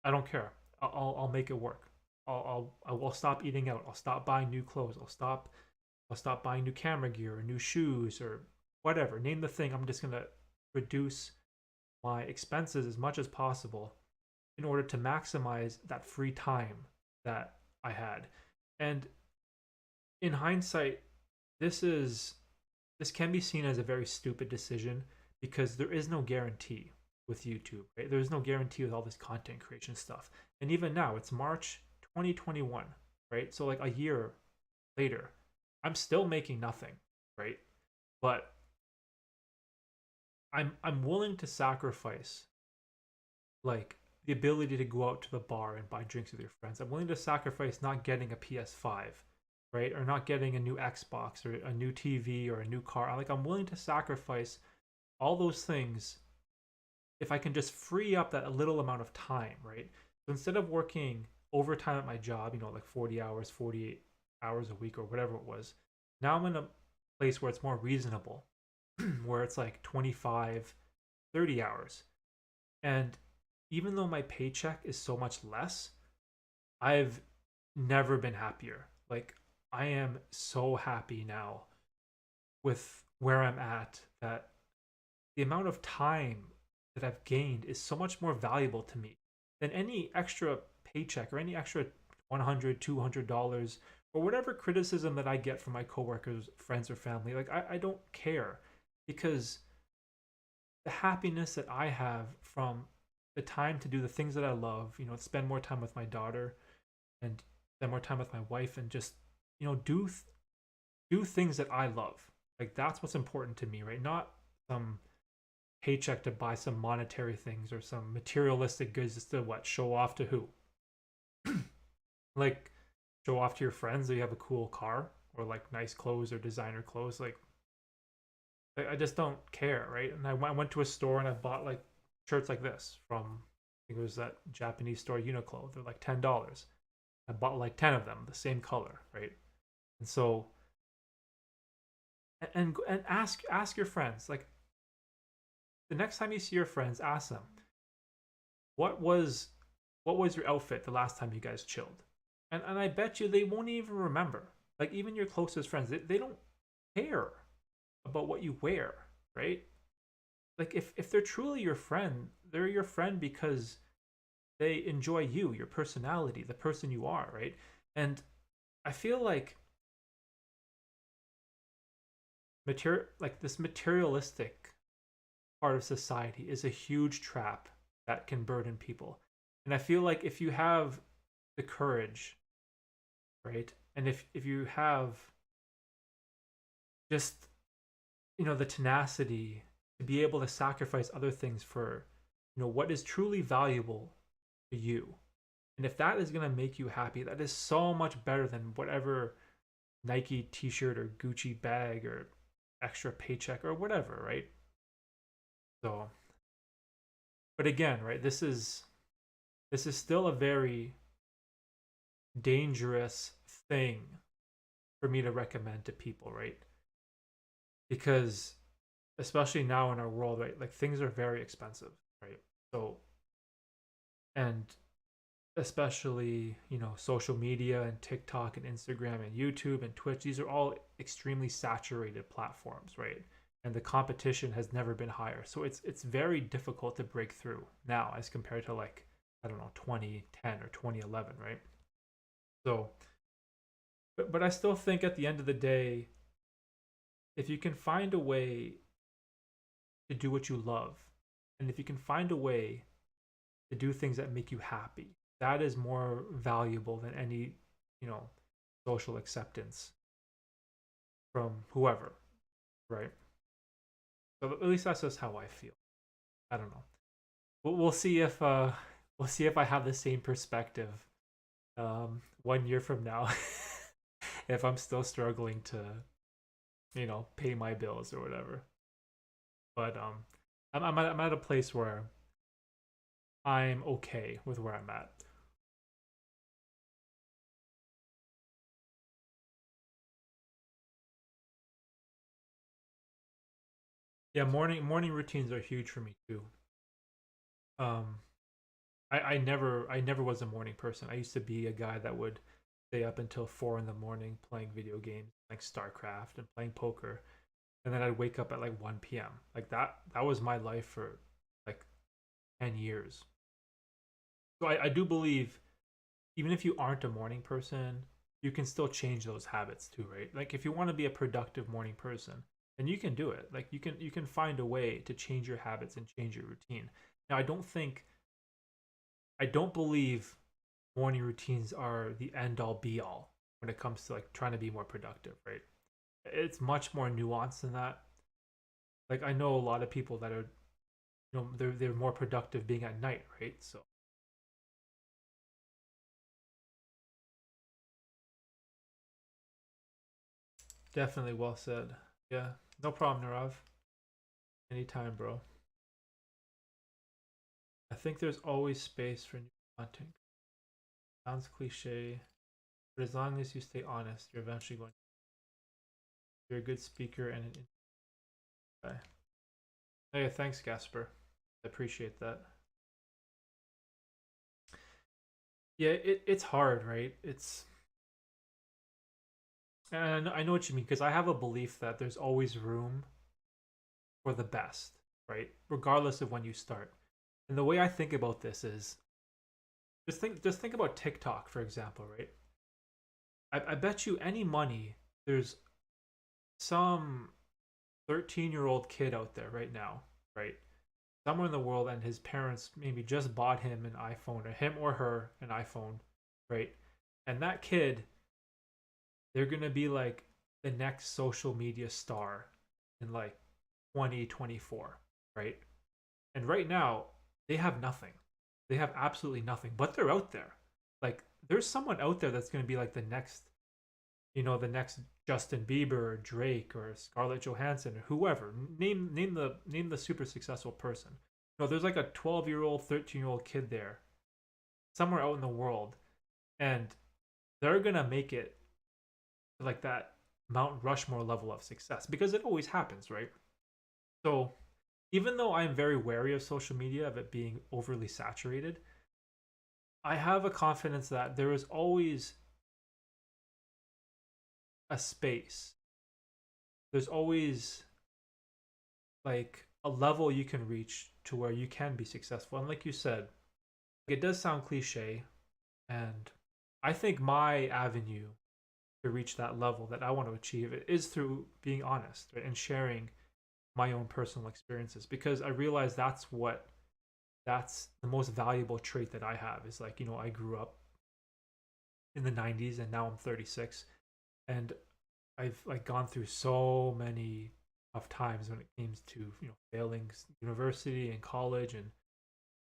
"I don't care. I'll make it work. I'll stop eating out. I'll stop buying new clothes. I'll stop buying new camera gear or new shoes or whatever. Name the thing. I'm just gonna reduce my expenses as much as possible in order to maximize that free time that I had." And in hindsight, this is this can be seen as a very stupid decision because there is no guarantee with YouTube, right? There's no guarantee with all this content creation stuff. And even now, it's March 2021, right? So like a year later, I'm still making nothing, right? But I'm willing to sacrifice like the ability to go out to the bar and buy drinks with your friends. I'm willing to sacrifice not getting a PS5, right? Or not getting a new Xbox or a new TV or a new car. I'm willing to sacrifice all those things if I can just free up that little amount of time, right? So instead of working overtime at my job, like 40 hours, 48 hours a week or whatever it was, now I'm in a place where it's more reasonable, where it's like 25, 30 hours. And even though my paycheck is so much less, I've never been happier. Like, I am so happy now with where I'm at that the amount of time that I've gained is so much more valuable to me than any extra paycheck or any extra $100, $200 or whatever criticism that I get from my coworkers, friends, or family. Like, I don't care because the happiness that I have from the time to do the things that I love, spend more time with my daughter and spend more time with my wife and just, do things that I love. Like, that's what's important to me, right? Not some paycheck to buy some monetary things or some materialistic goods just to what? Show off to who? Like show off to your friends that you have a cool car or like nice clothes or designer clothes. Like I just don't care, right? And I went to a store and I bought like shirts like this from I think it was that Japanese store Uniqlo. They're like $10. I bought like 10 of them, the same color, right? And so and ask your friends like the next time you see your friends, ask them what was your outfit the last time you guys chilled, and I bet you they won't even remember. Like even your closest friends, they don't care about what you wear, right? Like if they're truly your friend, they're your friend because they enjoy you, your personality, the person you are, right? And I feel like this materialistic part of society is a huge trap that can burden people. And I feel like if you have the courage, right? And if you have just the tenacity to be able to sacrifice other things for what is truly valuable to you. And if that is going to make you happy, that is so much better than whatever Nike t-shirt or Gucci bag or extra paycheck or whatever, right? So, but again, right, this is still a very dangerous thing for me to recommend to people, right? Because especially now in our world, right, like things are very expensive, right? So, and especially, social media and TikTok and Instagram and YouTube and Twitch, these are all extremely saturated platforms, right? And the competition has never been higher. So it's very difficult to break through now as compared to like, I don't know, 2010 or 2011, right? So, but I still think at the end of the day, if you can find a way to do what you love, and if you can find a way to do things that make you happy, that is more valuable than any, you know, social acceptance from whoever, right? So at least that's just how I feel. I don't know. We'll see if we'll see if I have the same perspective 1 year from now, if I'm still struggling to pay my bills or whatever. But I'm at a place where I'm okay with where I'm at. Yeah, morning routines are huge for me too. Um, I never was a morning person. I used to be a guy that would stay up until 4 in the morning playing video games like StarCraft and playing poker, and then I'd wake up at like 1 p.m. Like that was my life for like 10 years. So I do believe even if you aren't a morning person, you can still change those habits too, right? Like if you want to be a productive morning person, then you can do it. Like you can find a way to change your habits and change your routine. Now I don't believe morning routines are the end all be all when it comes to like trying to be more productive, right? It's much more nuanced than that. Like I know a lot of people that are they're more productive being at night, right? So definitely well said. Yeah, no problem, Narav. Anytime, bro. I think there's always space for new content. Sounds cliche, but as long as you stay honest, you're eventually going. You're a good speaker and an guy. Hey, thanks, Gasper. I appreciate that. Yeah, it's hard, right? And I know what you mean because I have a belief that there's always room for the best, right? Regardless of when you start. And the way I think about this is just think about TikTok, for example, right? I bet you any money there's some 13-year-old kid out there right now, right? Somewhere in the world, and his parents maybe just bought him an iPhone, or him or her an iPhone, right? And that kid, they're gonna be like the next social media star in like 2024, right? And right now, they have nothing. They have absolutely nothing, but they're out there. Like there's someone out there that's going to be like the next, the next Justin Bieber or Drake or Scarlett Johansson or whoever. Name the super successful person. There's like a 12-year-old, 13-year-old kid there somewhere out in the world, and they're going to make it like that Mount Rushmore level of success because it always happens, right? So even though I'm very wary of social media, of it being overly saturated, I have a confidence that there is always a space. There's always like a level you can reach to where you can be successful. And like you said, it does sound cliche. And I think my avenue to reach that level that I want to achieve is through being honest, right? And sharing my own personal experiences because I realize that's the most valuable trait that I have is like, I grew up in the 90s and now I'm 36 and I've like gone through so many tough times when it comes to, failing university and college and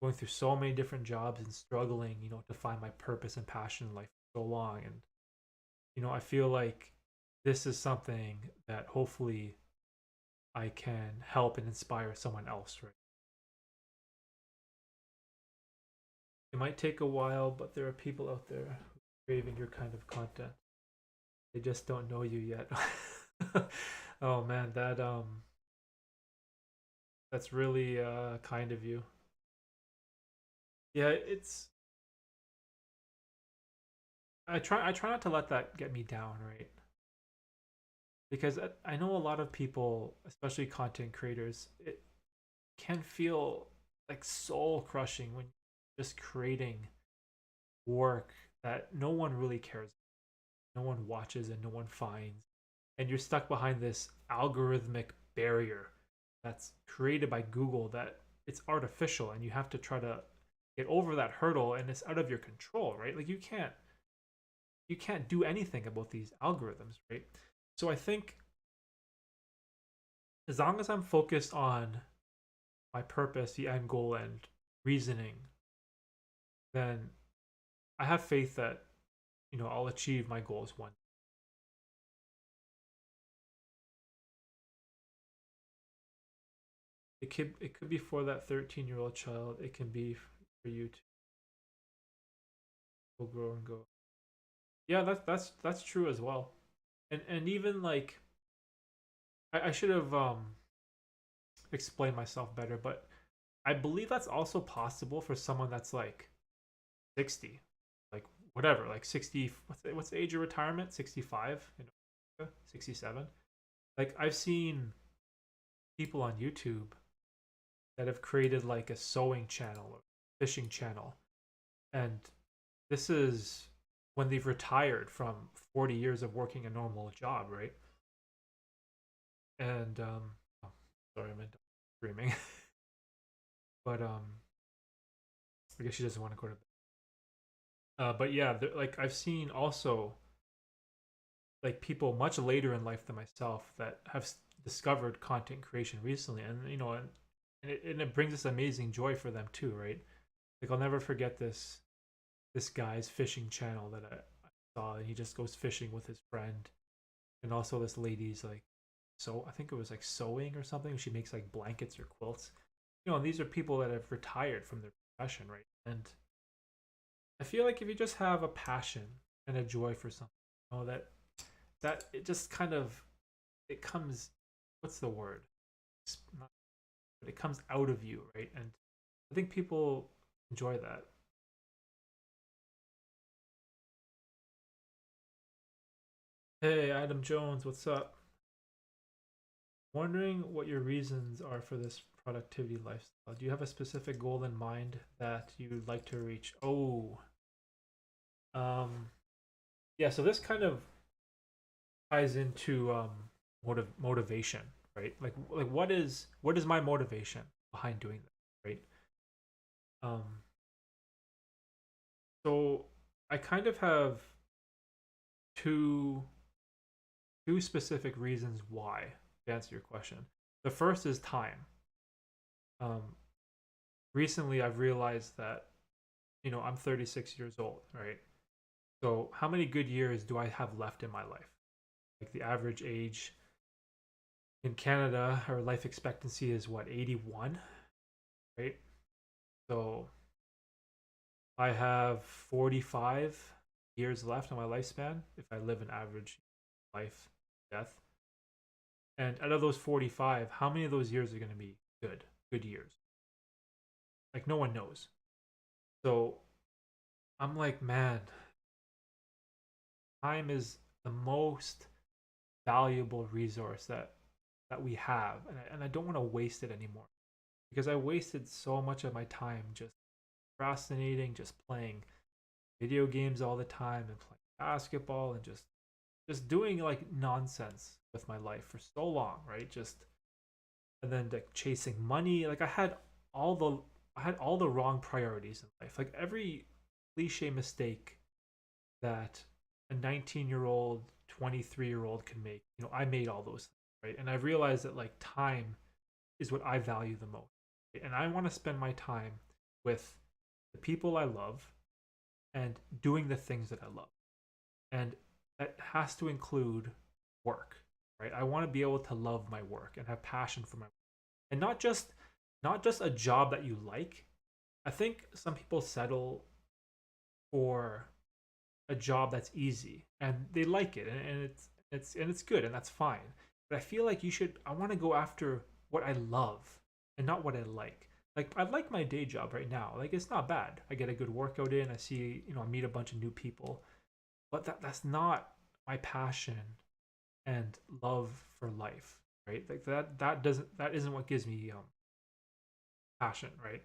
going through so many different jobs and struggling, to find my purpose and passion in life for so long. And, I feel like this is something that hopefully I can help and inspire someone else, right? It might take a while, but there are people out there craving your kind of content. They just don't know you yet. Oh man, that's really kind of you. Yeah, it's I try not to let that get me down, right? Because I know a lot of people, especially content creators, it can feel like soul crushing when you're just creating work that no one really cares, no one watches and no one finds, and you're stuck behind this algorithmic barrier that's created by Google that it's artificial and you have to try to get over that hurdle and it's out of your control, right? Like you can't do anything about these algorithms, right? So I think as long as I'm focused on my purpose, the end goal, and reasoning, then I have faith that I'll achieve my goals one. It could be for that 13-year-old child. It can be for you to go grow and go. Yeah, that's true as well. And even like I should have explained myself better, but I believe that's also possible for someone that's like 60, like whatever, like 60. What's the age of retirement? 65 in America? 67. Like I've seen people on YouTube that have created like a sewing channel or fishing channel, and this is when they've retired from 40 years of working a normal job, right? And oh, sorry, I meant screaming, but I guess she doesn't want to go to bed. But yeah, like I've seen also like people much later in life than myself that have discovered content creation recently, and and it brings this amazing joy for them too, right? Like I'll never forget this guy's fishing channel that I saw, and he just goes fishing with his friend, and also this lady's like, so I think it was like sewing or something. She makes like blankets or quilts, and these are people that have retired from their profession, right? And I feel like if you just have a passion and a joy for something, that it just kind of it comes. What's the word? Not, but it comes out of you, right? And I think people enjoy that. Hey, Adam Jones, what's up? Wondering what your reasons are for this productivity lifestyle. Do you have a specific goal in mind that you'd like to reach? Oh, um, yeah. So this kind of ties into motivation, right? Like what is my motivation behind doing that, right? Um, so I kind of have two two specific reasons why to answer your question. The first is time. Um, recently I've realized that, I'm 36 years old, right? So how many good years do I have left in my life? Like the average age in Canada, our life expectancy is what, 81, right? So I have 45 years left on my lifespan if I live an average life, death. And out of those 45, how many of those years are going to be good years? Like no one knows. So I'm like, man, time is the most valuable resource that we have, and I don't want to waste it anymore because I wasted so much of my time just procrastinating, just playing video games all the time and playing basketball and just doing like nonsense with my life for so long, right? Just and then like chasing money. Like I had all the wrong priorities in life. Like every cliche mistake that a 19-year-old, 23-year-old can make, I made all those things, right? And I've realized that like time is what I value the most. Right? And I want to spend my time with the people I love and doing the things that I love. And that has to include work, right? I want to be able to love my work and have passion for my work. And not just a job that you like. I think some people settle for a job that's easy and they like it, and it's good, and that's fine. But I feel like I want to go after what I love and not what I like. Like I like my day job right now. Like it's not bad. I get a good workout in. I see, I meet a bunch of new people. But that's not my passion and love for life, right? Like that isn't what gives me passion, right?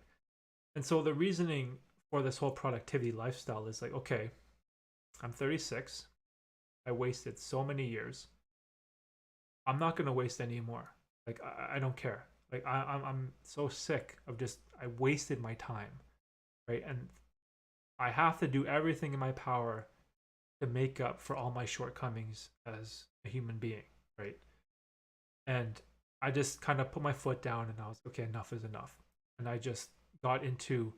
And so the reasoning for this whole productivity lifestyle is like, okay, I'm 36. I wasted so many years. I'm not gonna waste any more. Like I don't care. Like I'm so sick of just I wasted my time, right? And I have to do everything in my power to make up for all my shortcomings as a human being, right? And I just kind of put my foot down and I was okay, enough is enough. And I just got into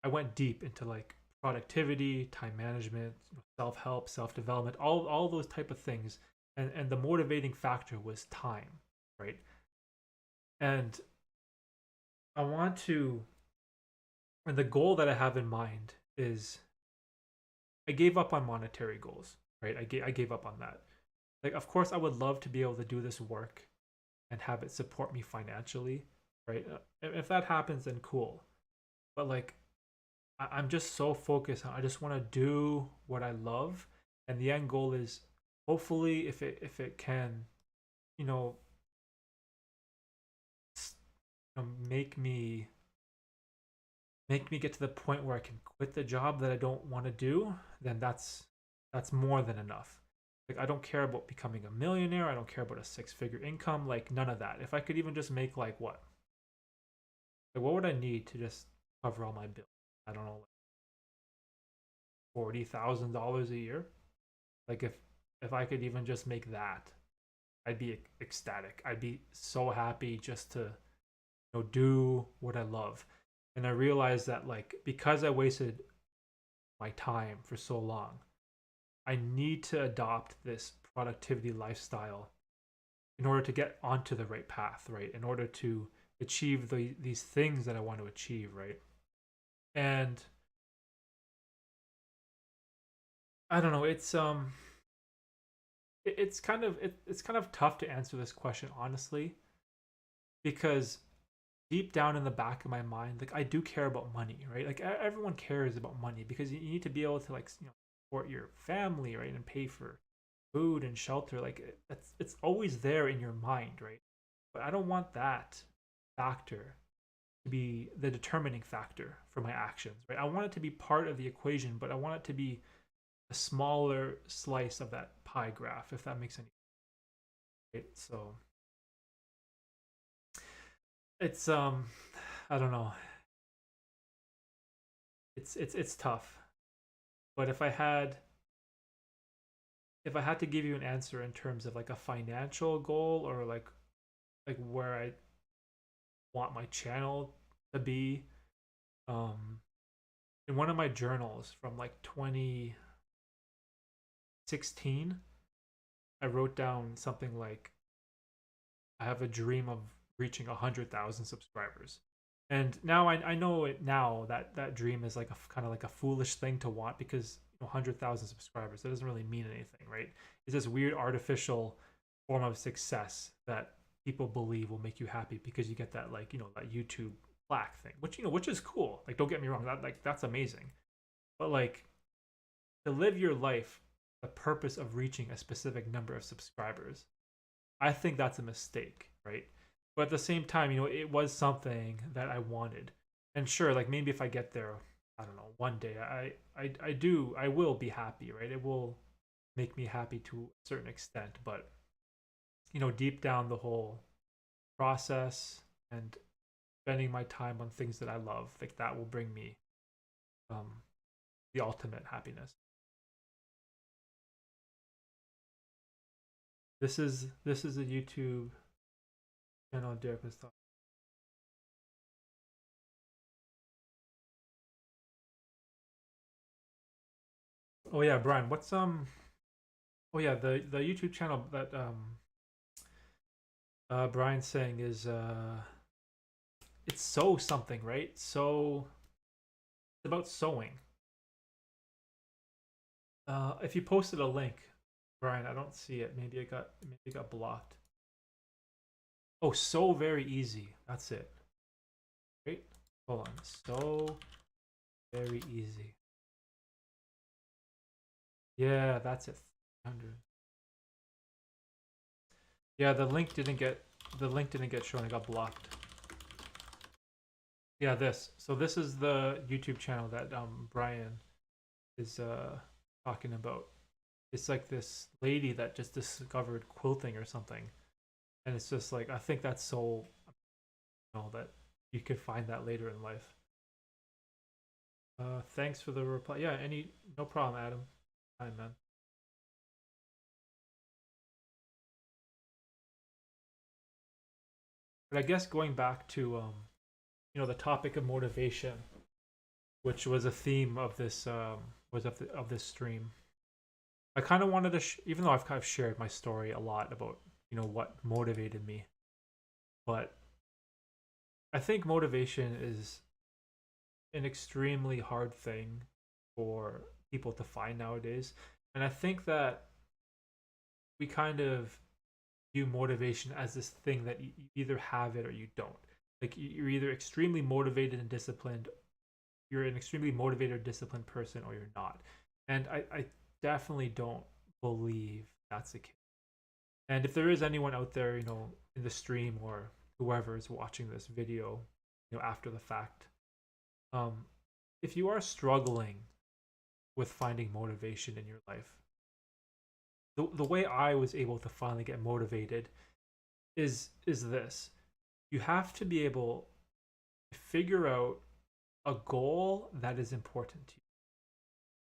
I went deep into like productivity, time management, self-help, self-development, all those type of things. And the motivating factor was time, right? And I want to and the goal that I have in mind is I gave up on monetary goals, right? I gave up on that. Like of course I would love to be able to do this work and have it support me financially, right? If that happens then cool. But like I'm just so focused on I just want to do what I love, and the end goal is hopefully if it can, you know, make me get to the point where I can quit the job that I don't want to do, then that's more than enough. Like I don't care about becoming a millionaire, I don't care about a six-figure income, like none of that. If I could even just make like what would I need to just cover all my bills? I don't know, like $40,000 a year. Like if I could even just make that, I'd be ecstatic. I'd be so happy just to do what I love. And I realized that like because I wasted my time for so long, I need to adopt this productivity lifestyle in order to get onto the right path, right? In order to achieve these things that I want to achieve, right? And I don't know, it's kind of tough to answer this question honestly because deep down in the back of my mind, like I do care about money, right? Like everyone cares about money because you need to be able to like support your family, right, and pay for food and shelter. Like it's always there in your mind, right? But I don't want that factor to be the determining factor for my actions, right? I want it to be part of the equation, but I want it to be a smaller slice of that pie graph, if that makes any sense. Right? So it's I don't know. It's tough. But if I had to give you an answer in terms of like a financial goal or like where I want my channel to be. Um, in one of my journals from like 2016, I wrote down something like, I have a dream of reaching 100,000 subscribers. And now I know it now that that dream is like a kind of like a foolish thing to want, because 100,000 subscribers, that doesn't really mean anything, right? It's this weird artificial form of success that people believe will make you happy because you get that, like, that YouTube plaque thing, which which is cool. Like, don't get me wrong, that, like, that's amazing. But like, to live your life the purpose of reaching a specific number of subscribers, I think that's a mistake, right? But at the same time, it was something that I wanted. And sure, like, maybe if I get there, I don't know, one day, I will be happy, right? It will make me happy to a certain extent, but deep down, the whole process and spending my time on things that I love, like, that will bring me um the ultimate happiness. This is a YouTube channel Derek was talking. Oh yeah, Brian, what's oh yeah, the YouTube channel that Brian's saying is it's sew something, right? So it's about sewing. If you posted a link, Brian, I don't see it. Maybe it got blocked. Oh, so very easy. That's it. Right? Hold on. So very easy. Yeah, that's it. 100. Yeah, the link didn't get shown. It got blocked. Yeah, this. So this is the YouTube channel that Brian is talking about. It's like this lady that just discovered quilting or something, and it's just like, I think that's so, that you could find that later in life. Thanks for the reply. Yeah, no problem, Adam. Hi, man. But I guess going back to the topic of motivation, which was a theme of this of this stream. I kind of wanted to, even though I've kind of shared my story a lot about what motivated me, but I think motivation is an extremely hard thing for people to find nowadays, and I think that we kind of view motivation as this thing that you either have it or you don't. Like, you're either extremely motivated and disciplined, you're an extremely motivated or disciplined person, or you're not. And I definitely don't believe that's the case. And if there is anyone out there, in the stream, or whoever is watching this video, after the fact, um, if you are struggling with finding motivation in your life, the way I was able to finally get motivated is this: you have to be able to figure out a goal that is important to you.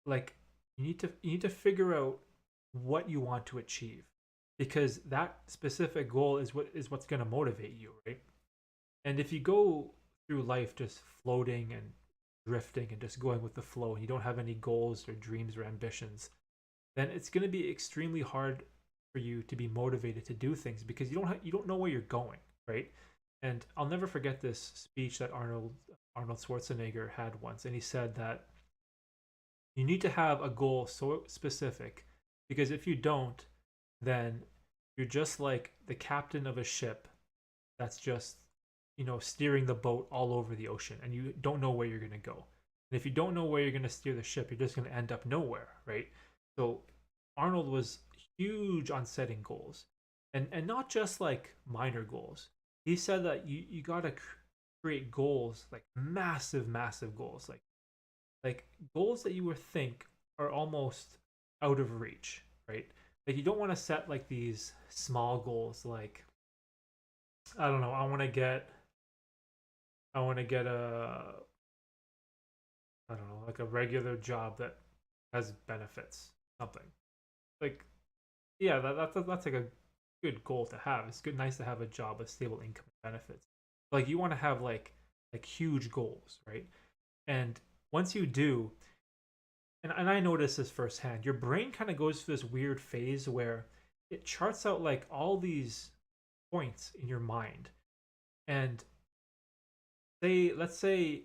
Like, you need to figure out what you want to achieve, because that specific goal is what's going to motivate you, right? And if you go through life just floating and drifting and just going with the flow, and you don't have any goals or dreams or ambitions, then it's going to be extremely hard for you to be motivated to do things, because you don't know where you're going, right? And I'll never forget this speech that Arnold Schwarzenegger had once, and he said that you need to have a goal so specific, because if you don't, then you're just like the captain of a ship that's just steering the boat all over the ocean, and you don't know where you're going to go. And if you don't know where you're going to steer the ship, you're just going to end up nowhere, right? So Arnold was huge on setting goals, and not just like minor goals. He said that you got to create goals, like massive goals, like goals that you would think are almost out of reach, right? Like, you don't want to set like these small goals, like, I don't know, I want to get a, I don't know, like a regular job that has benefits, something. Like, yeah, that's like a good goal to have. It's nice to have a job with stable income and benefits. Like, you want to have like like huge goals, right? And once you do, and I noticed this firsthand, your brain kind of goes through this weird phase where it charts out like all these points in your mind. And let's say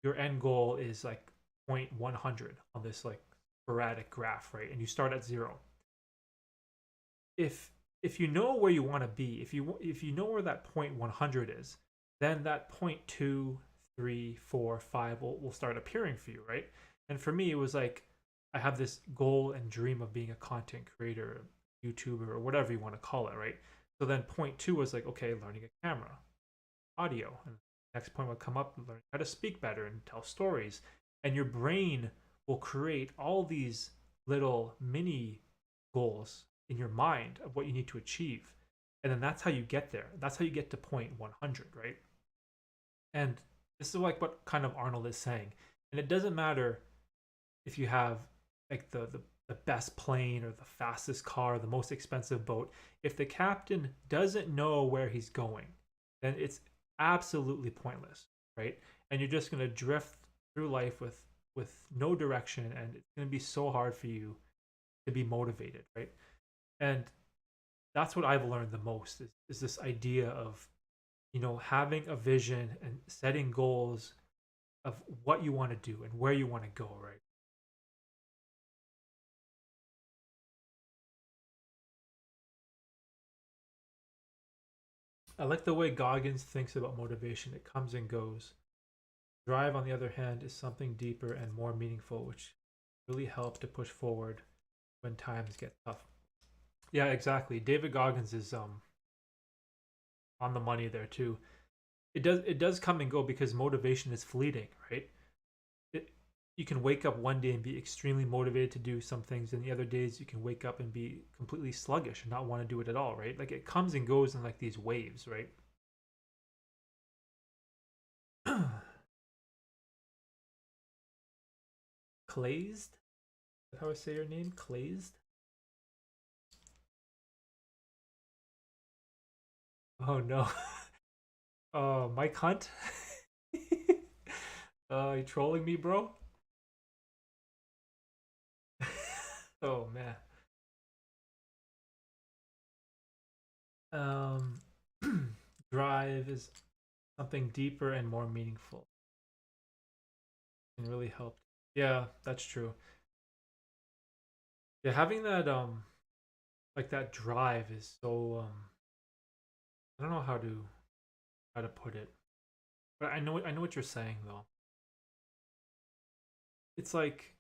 your end goal is like point 100 on this like sporadic graph, right? And you start at zero. If you know where you want to be, if you know where that point 100 is, then that point 2, 3, 4, 5 will start appearing for you, right? And for me, it was like I have this goal and dream of being a content creator, YouTuber, or whatever you want to call it, right? So then point 2 was like, okay, learning a camera, audio, and next point would come up, learning how to speak better and tell stories. And your brain will create all these little mini goals in your mind of what you need to achieve. And then that's how you get there. That's how you get to point 100, right? And this is like what kind of Arnold is saying. And it doesn't matter if you have like the best plane or the fastest car, the most expensive boat. If the captain doesn't know where he's going, then it's absolutely pointless, right? And you're just going to drift through life with no direction, and it's going to be so hard for you to be motivated, right? And that's what I've learned the most is this idea of, having a vision and setting goals of what you want to do and where you want to go, right? I like the way Goggins thinks about motivation. It comes and goes. Drive, on the other hand, is something deeper and more meaningful, which really helps to push forward when times get tough. Yeah, exactly. David Goggins is on the money there too. It does come and go because motivation is fleeting, right? It, you can wake up one day and be extremely motivated to do some things, and the other days you can wake up and be completely sluggish and not want to do it at all, right? Like it comes and goes in like these waves, right? Clazed? Is that how I say your name? Clazed? Oh no. Mike Hunt? You trolling me, bro? Oh man. Um, drive is something deeper and more meaningful. Can really help. Yeah, that's true. Yeah, having that like that drive is so I don't know how to put it. But I know what you're saying though. It's like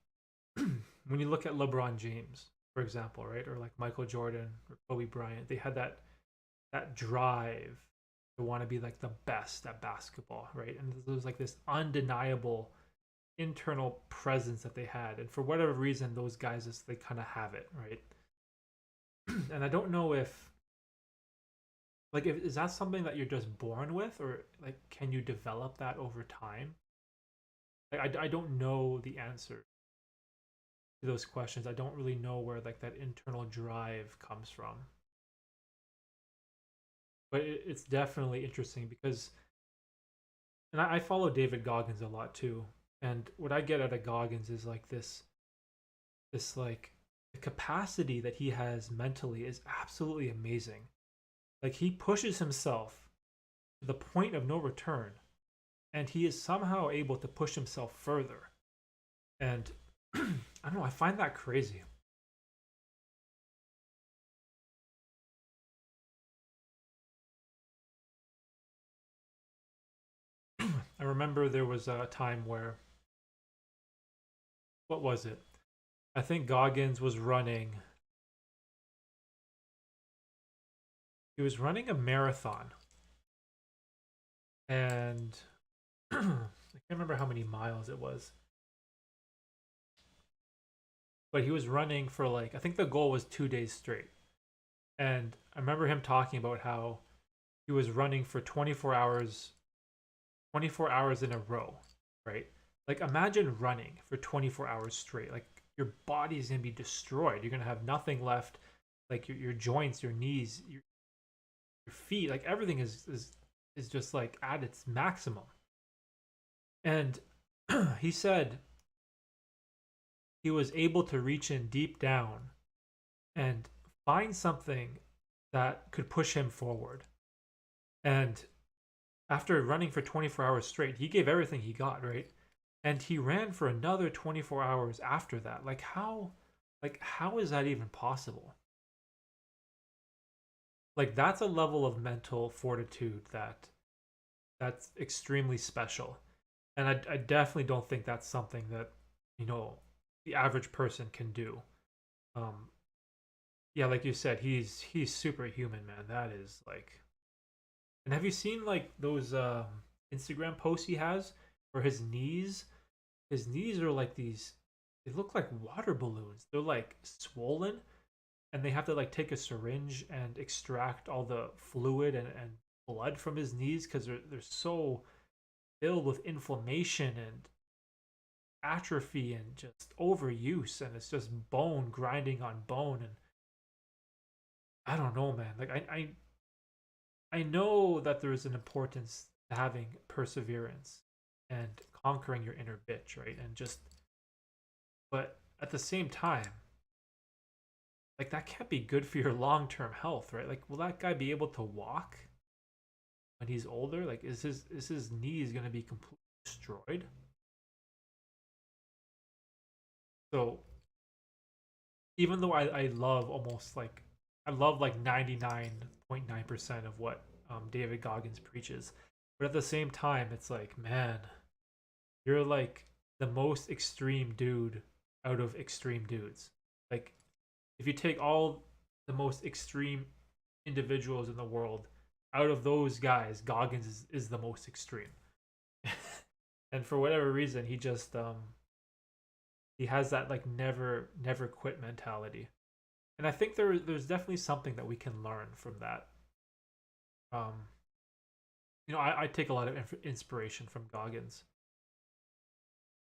when you look at LeBron James, for example, right? Or like Michael Jordan or Kobe Bryant, they had that drive to want to be like the best at basketball, right? And there was like this undeniable internal presence that they had. And for whatever reason, those guys just they kind of have it, right? And I don't know if like if is that something that you're just born with, or like can you develop that over time? Like I don't know the answer to those questions. I don't really know where like that internal drive comes from. But it's definitely interesting because, and I follow David Goggins a lot too. And what I get out of Goggins is like this like the capacity that he has mentally is absolutely amazing. Like he pushes himself to the point of no return, and he is somehow able to push himself further. And I don't know, I find that crazy. I remember there was a time where, what was it? I think Goggins was running, he was running a marathon, and I can't remember how many miles it was, but he was running for like, I think the goal was 2 days straight. And I remember him talking about how he was running for 24 hours, 24 hours in a row, right? Like imagine running for 24 hours straight. Like your body is going to be destroyed. You're going to have nothing left. Like your joints, your knees, your feet, like everything is just like at its maximum. And he said he was able to reach in deep down and find something that could push him forward. And after running for 24 hours straight, he gave everything he got, right? And he ran for another 24 hours after that. Like how is that even possible? Like that's a level of mental fortitude that's extremely special. And I definitely don't think that's something that, you know, the average person can do. Um yeah, like you said, he's superhuman, man. That is like. And have you seen like those Instagram posts he has where his knees are like these, they look like water balloons. They're like swollen, and they have to like take a syringe and extract all the fluid and blood from his knees because they're so filled with inflammation and atrophy and just overuse, and it's just bone grinding on bone. And I don't know, man. Like I know that there is an importance to having perseverance and conquering your inner bitch, right? And just, but at the same time, like that can't be good for your long-term health, right? Like will that guy be able to walk when he's older? Like is his knees going to be completely destroyed? So even though I love almost like, I love like 99.9% of what David Goggins preaches, but at the same time it's like, man, you're like the most extreme dude out of extreme dudes. Like if you take all the most extreme individuals in the world, out of those guys, Goggins is the most extreme. And for whatever reason, he has that like never quit mentality. And I think there's definitely something that we can learn from that. Um, I take a lot of inspiration from Goggins,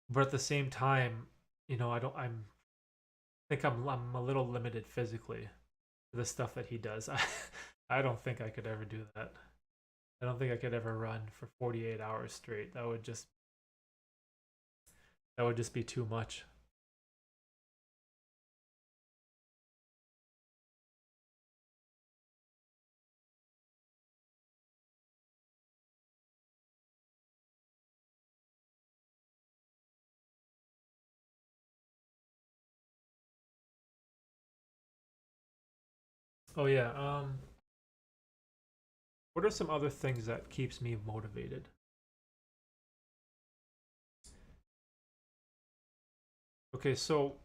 but at the same time, I don't. I'm a little limited physically to the stuff that he does. I don't think I could ever do that. I don't think I could ever run for 48 hours straight. That would just be too much. Oh yeah. What are some other things that keeps me motivated? Okay, so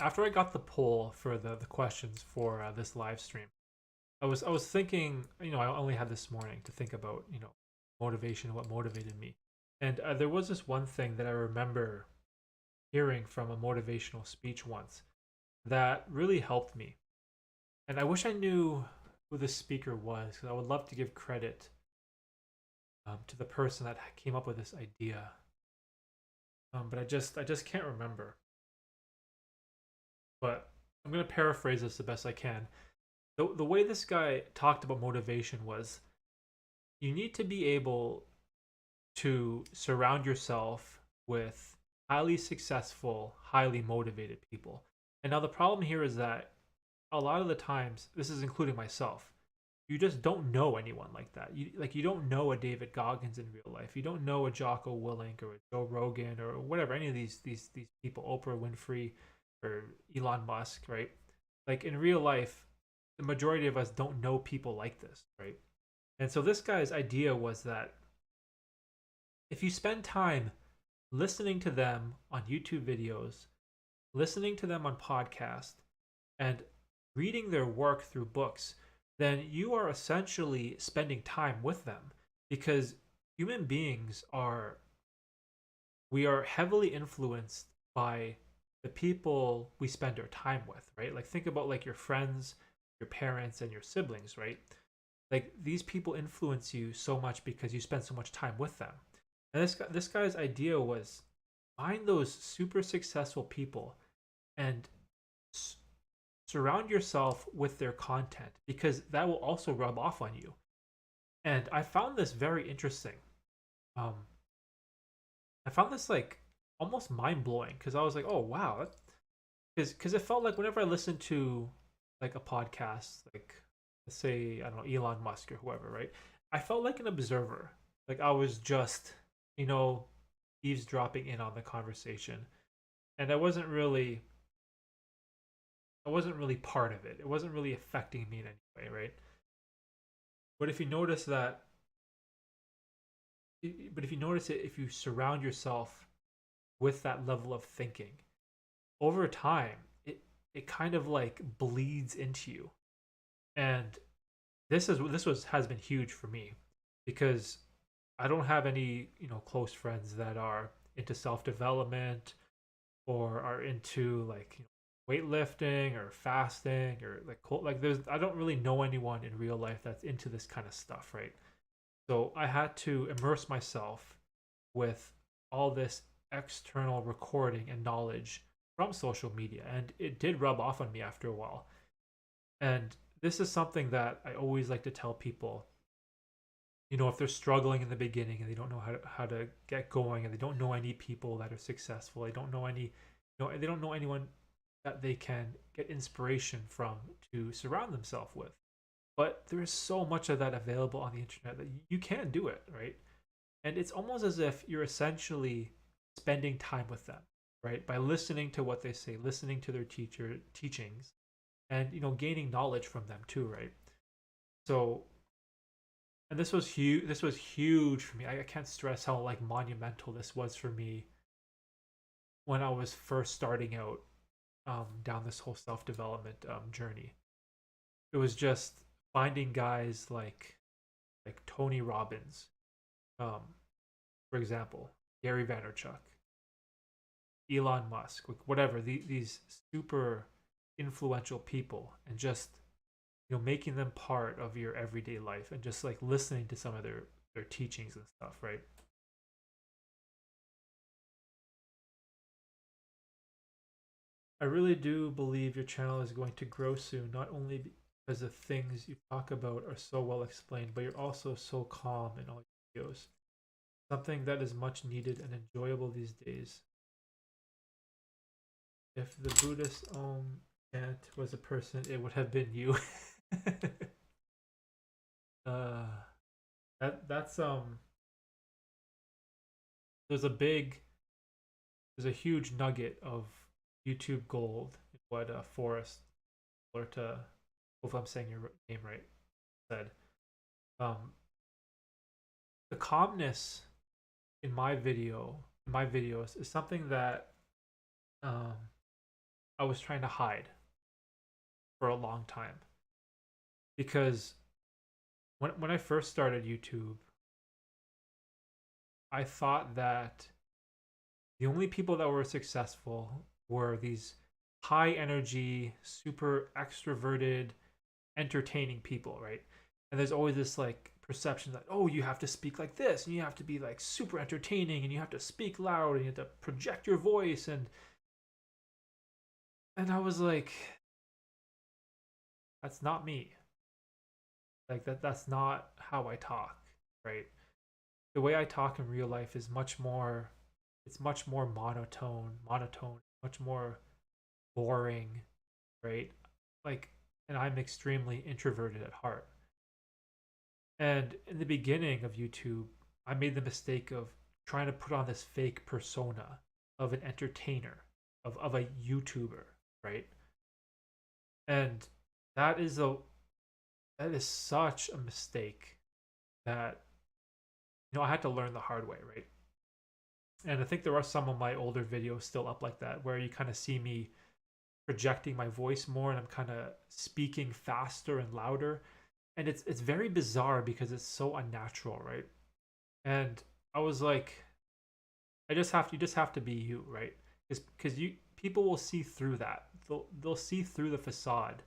after I got the poll for the questions for this live stream, I was thinking, I only had this morning to think about, motivation, what motivated me. And there was this one thing that I remember hearing from a motivational speech once that really helped me. And I wish I knew who the speaker was, because I would love to give credit to the person that came up with this idea. But I just can't remember. But I'm gonna paraphrase this the best I can. The way this guy talked about motivation was, you need to be able to surround yourself with highly successful, highly motivated people. And now the problem here is that a lot of the times, this is including myself, you just don't know anyone like that. You don't know a David Goggins in real life. You don't know a Jocko Willink or a Joe Rogan or whatever, any of these people, Oprah Winfrey or Elon Musk, right? Like in real life, the majority of us don't know people like this, right? And so this guy's idea was that if you spend time listening to them on YouTube videos, listening to them on podcasts, and reading their work through books, then you are essentially spending time with them, because human beings are, we are heavily influenced by the people we spend our time with, right? Like think about like your friends, your parents, and your siblings, right? Like these people influence you so much because you spend so much time with them. And this guy's idea was, find those super successful people and s- surround yourself with their content, because that will also rub off on you. And I found this very interesting. um I found this like almost mind blowing because I was like, oh wow, because it felt like whenever I listened to like a podcast, like let's say I don't know Elon Musk or whoever, right? I felt like an observer, like I was just you know eavesdropping in on the conversation, and I wasn't really part of it. It wasn't really affecting me in any way, right? But if you notice that, but if you notice it, if you surround yourself with that level of thinking over time, it kind of like bleeds into you. And this was has been huge for me because I don't have any, close friends that are into self-development or are into like weightlifting or fasting or like there's I don't really know anyone in real life that's into this kind of stuff, right? So I had to immerse myself with all this external recording and knowledge from social media, and it did rub off on me after a while. And this is something that I always like to tell people, if they're struggling in the beginning and they don't know how to get going and they don't know any people that are successful, they don't know they don't know anyone that they can get inspiration from to surround themselves with. But there is so much of that available on the internet that you can do it, right? And it's almost as if you're essentially spending time with them, right? By listening to what they say, listening to their teachings, and gaining knowledge from them too, right? So, and this was huge. This was huge for me. I can't stress how like monumental this was for me when I was first starting out down this whole self development journey. It was just finding guys like Tony Robbins, um, for example, Gary Vaynerchuk, Elon Musk, like whatever these super influential people, and just making them part of your everyday life and just like listening to some of their teachings and stuff, right? I really do believe your channel is going to grow soon, not only because the things you talk about are so well explained, but you're also so calm in all your videos. Something that is much needed and enjoyable these days. If the Buddhist chant was a person, it would have been you. uh, that's there's a big there's a huge nugget of YouTube gold in what Forrest or to if I'm saying your name right said. Um, the calmness in my videos is something that um, I was trying to hide for a long time because when I first started YouTube, I thought that the only people that were successful were these high energy, super extroverted, entertaining people, right? And there's always this like perception that oh, you have to speak like this, and you have to be like super entertaining, and you have to speak loud, and you have to project your voice, and I was like, that's not me. Like that's not how I talk, right? The way I talk in real life is much more monotone, much more boring, right? Like, and I'm extremely introverted at heart. And in the beginning of YouTube, I made the mistake of trying to put on this fake persona of an entertainer, of a YouTuber, right? And that is a that is such a mistake that I had to learn the hard way, right? And I think there are some of my older videos still up like that where you kind of see me projecting my voice more and I'm kind of speaking faster and louder. And it's very bizarre because it's so unnatural, right? And I was like, you just have to be you, right? Because you people will see through that. They'll see through the facade,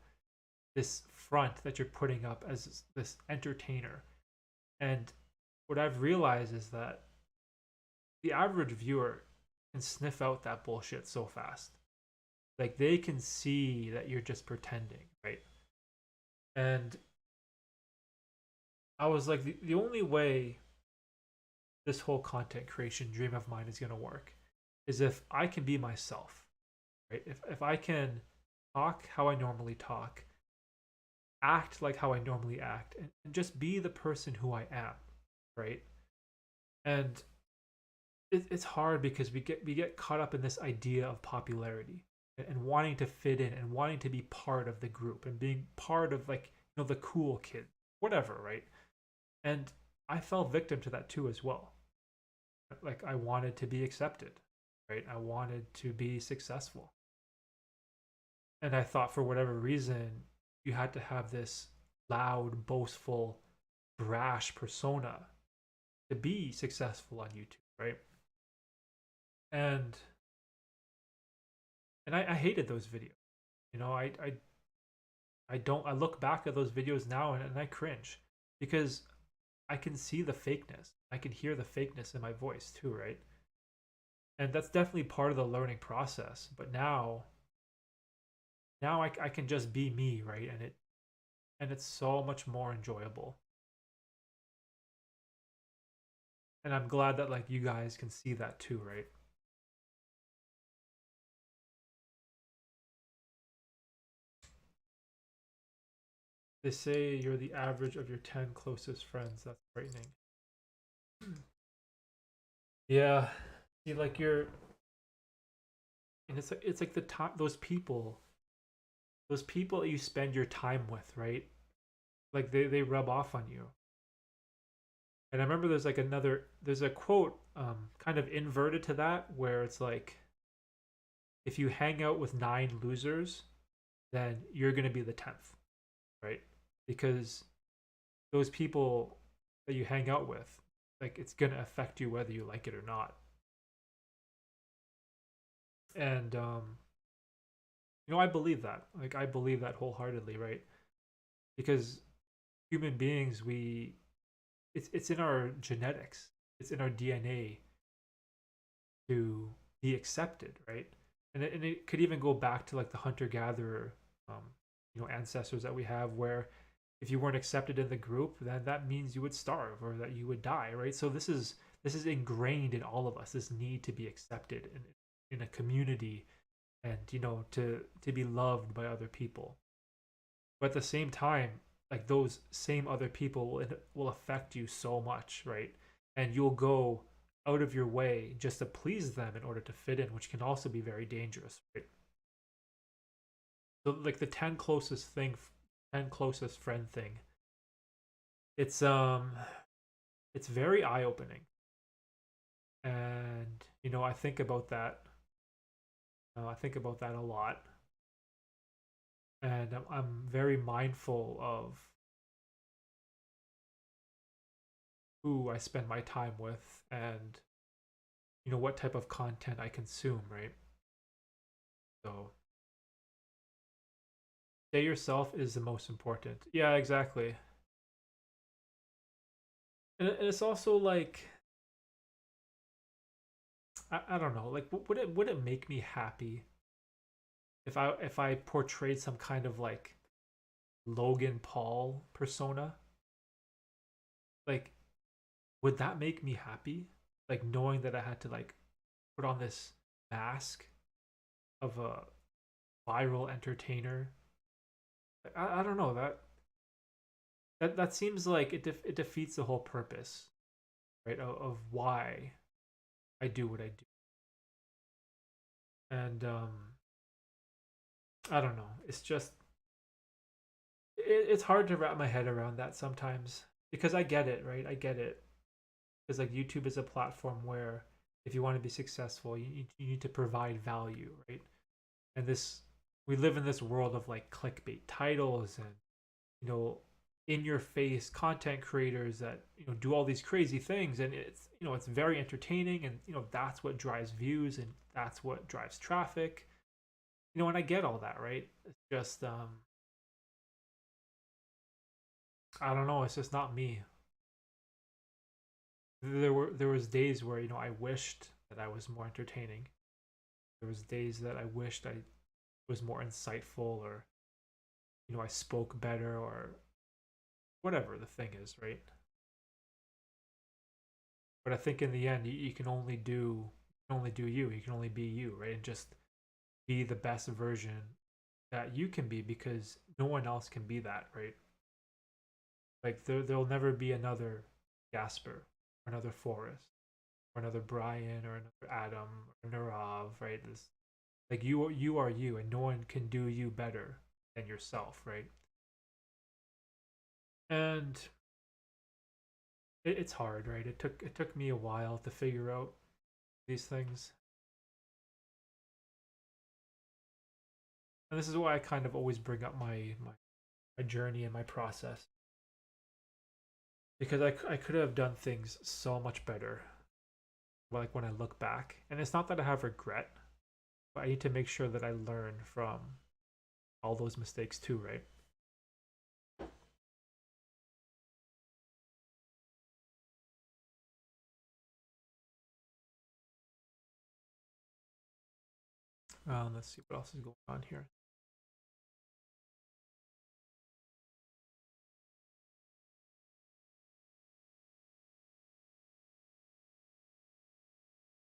this front that you're putting up as this entertainer. And what I've realized is that the average viewer can sniff out that bullshit so fast. Like they can see that you're just pretending, right? And I was like, the only way this whole content creation dream of mine is going to work is if I can be myself, right? If I can talk how I normally talk, act like how I normally act, and just be the person who I am, right? And it's hard because we get caught up in this idea of popularity and wanting to fit in and wanting to be part of the group and being part of, like, the cool kid, whatever, right? And I fell victim to that too as well. Like, I wanted to be accepted, right? I wanted to be successful. And I thought for whatever reason, you had to have this loud, boastful, brash persona to be successful on YouTube, right? And I hated those videos. You know, I don't I look back at those videos now and I cringe because I can see the fakeness. I can hear the fakeness in my voice too, right? And that's definitely part of the learning process. But now I can just be me, right? And it's so much more enjoyable. And I'm glad that, like, you guys can see that too, right? They say you're the average of your 10 closest friends. That's frightening. Yeah. See, like, and it's like the time, those people that you spend your time with, right? Like, they rub off on you. And I remember there's a quote kind of inverted to that where it's like, if you hang out with 9 losers, then you're going to be the 10th, right? Because those people that you hang out with, like, it's going to affect you whether you like it or not. And I believe that. Like, I believe that wholeheartedly, right? Because human beings, it's in our genetics, it's in our DNA to be accepted, right? And it could even go back to, like, the hunter gatherer, um, ancestors that we have, where if you weren't accepted in the group, then that means you would starve or that you would die, right? So this is ingrained in all of us. This need to be accepted in a community, and to be loved by other people. But at the same time, like, those same other people will affect you so much, right? And you'll go out of your way just to please them in order to fit in, which can also be very dangerous, right? So, like, the 10 closest friend thing, it's it's very eye opening, and I think about that. I think about that a lot, and I'm very mindful of who I spend my time with, and what type of content I consume, right? So, stay yourself is the most important. Yeah, exactly. And it's also like, I don't know, like, would it make me happy if I portrayed some kind of, like, Logan Paul persona? Like, would that make me happy? Like, knowing that I had to, like, put on this mask of a viral entertainer. Like, I don't know, that seems like it defeats the whole purpose, right? Of why I do what I do. And I don't know. It's just it's hard to wrap my head around that sometimes, because I get it, right? I get it, because, like, YouTube is a platform where if you want to be successful, you need to provide value, right? And this we live in this world of, like, clickbait titles and you know in your face content creators that do all these crazy things, and it's very entertaining, and that's what drives views and that's what drives traffic. And I get all that, right? It's just I don't know, it's just not me. There was days where I wished that I was more entertaining. There was days that I wished I was more insightful, or I spoke better, or whatever the thing is, right? But I think in the end, you can only do you. You can only be you, right? And just be the best version that you can be, because no one else can be that, right? Like there'll never be another Jasper, or another Forrest, or another Brian, or another Adam, or Narav, right? This, like you are you, and no one can do you better than yourself, right? And it's hard, right? It took me a while to figure out these things, and this is why I kind of always bring up my journey and my process, because I could have done things so much better. Like when I look back, and it's not that I have regret, but I need to make sure that I learn from all those mistakes too, right? Let's see what else is going on here.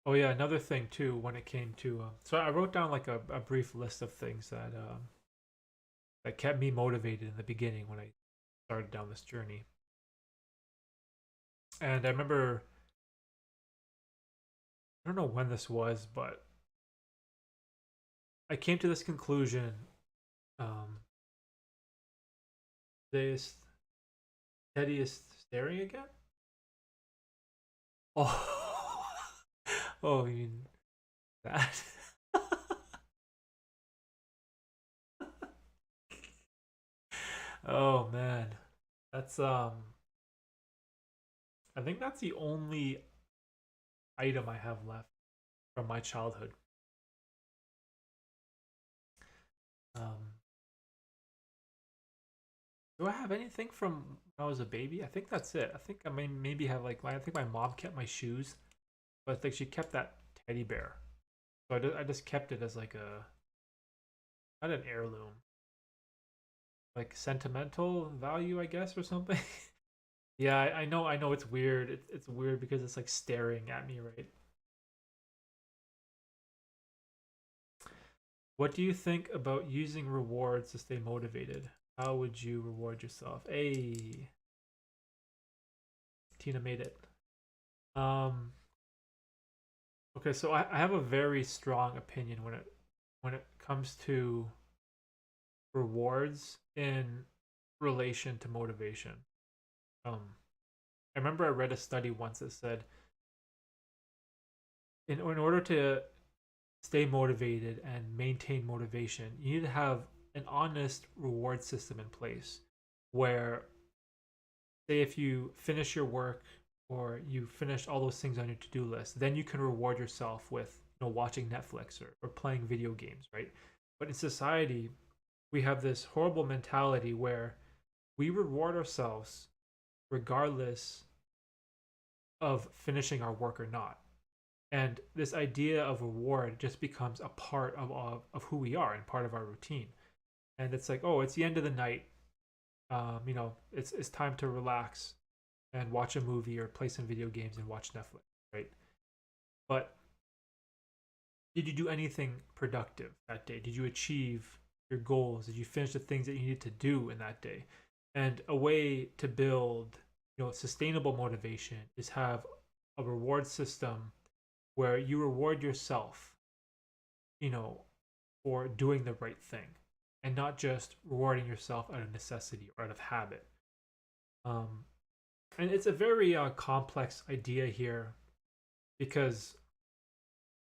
Oh yeah, another thing too when it came to so I wrote down like a brief list of things that kept me motivated in the beginning when I started down this journey. And I remember, I don't know when this was, but I came to this conclusion. Um, this Teddy is staring again. Oh, oh, you mean that? Oh man, that's I think that's the only item I have left from my childhood. Um, do I have anything from when I was a baby? I think that's it. I think I may maybe have like I think my mom kept my shoes, but I think she kept that teddy bear. So I just kept it as like a, not an heirloom, like sentimental value, I guess, or something. Yeah, I know it's weird. It's weird because it's like staring at me, right? What do you think about using rewards to stay motivated? How would you reward yourself? Hey, Tina made it. Um, okay, so I have a very strong opinion when it comes to rewards in relation to motivation. Um, I remember I read a study once that said in order to stay motivated and maintain motivation, you need to have an honest reward system in place where, say, if you finish your work or you finish all those things on your to-do list, then you can reward yourself with, watching Netflix or playing video games, right? But in society, we have this horrible mentality where we reward ourselves regardless of finishing our work or not. And this idea of reward just becomes a part of who we are and part of our routine. And it's like, oh, it's the end of the night. It's time to relax and watch a movie or play some video games and watch Netflix, right? But did you do anything productive that day? Did you achieve your goals? Did you finish the things that you needed to do in that day? And a way to build, sustainable motivation is have a reward system where you reward yourself, you know, for doing the right thing, and not just rewarding yourself out of necessity or out of habit. Um, and it's a very complex idea here because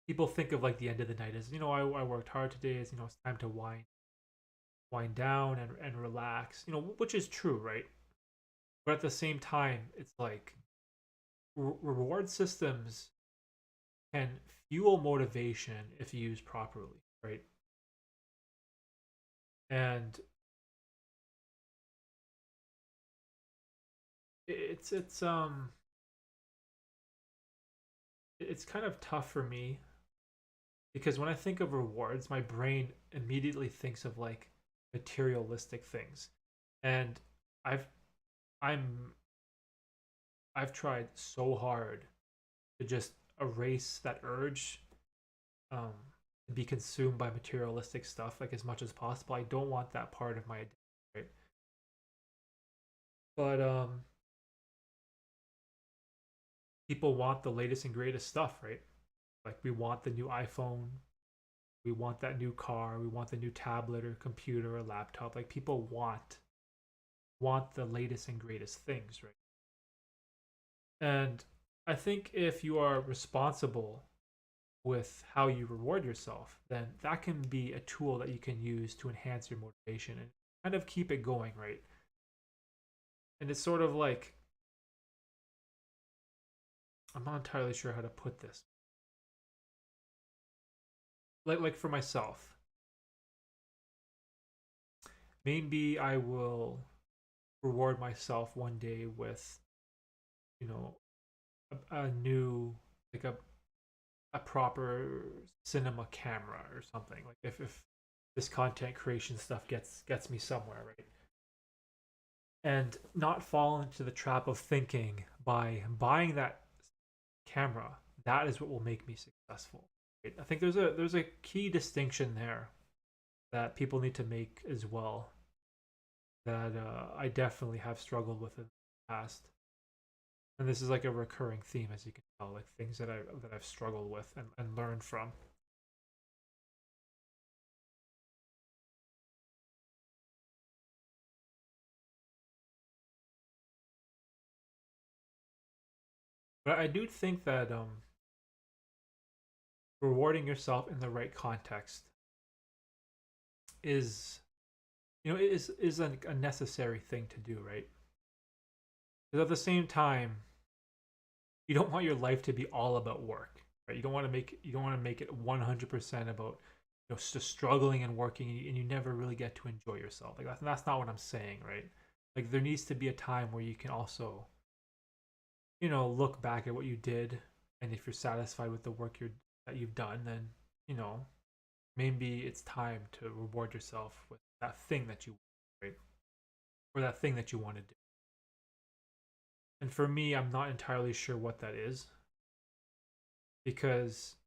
people think of like the end of the night as, I worked hard today, as it's time to wind down and relax, which is true, right? But at the same time, it's like reward systems can fuel motivation if used properly, right? And it's it's kind of tough for me because when I think of rewards, my brain immediately thinks of like materialistic things. And I've I'm I've tried so hard to just erase that urge um, to be consumed by materialistic stuff like as much as possible. I don't want that part of my identity, right? But people want the latest and greatest stuff, right? Like we want the new iPhone, we want that new car, we want the new tablet or computer or laptop. Like people want the latest and greatest things, right? And I think if you are responsible with how you reward yourself, then that can be a tool that you can use to enhance your motivation and kind of keep it going, right? And it's sort of like, I'm not entirely sure how to put this. Like for myself, maybe I will reward myself one day with, you know, a new, like a proper cinema camera or something. Like if this content creation stuff gets me somewhere, right? And not fall into the trap of thinking by buying that camera, that is what will make me successful. Right? I think there's a key distinction there that people need to make as well, that I definitely have struggled with in the past. And this is like a recurring theme, as you can tell, like things that I've struggled with and learned from. But I do think that rewarding yourself in the right context is, is a necessary thing to do, right? Because at the same time, you don't want your life to be all about work, right? You don't want to make it 100% about just struggling and working, and you never really get to enjoy yourself. Like that's not what I'm saying, right? Like there needs to be a time where you can also, look back at what you did, and if you're satisfied with the work that you've done, then you know maybe it's time to reward yourself with that thing that you want, right? Or that thing that you want to do. And for me, I'm not entirely sure what that is, because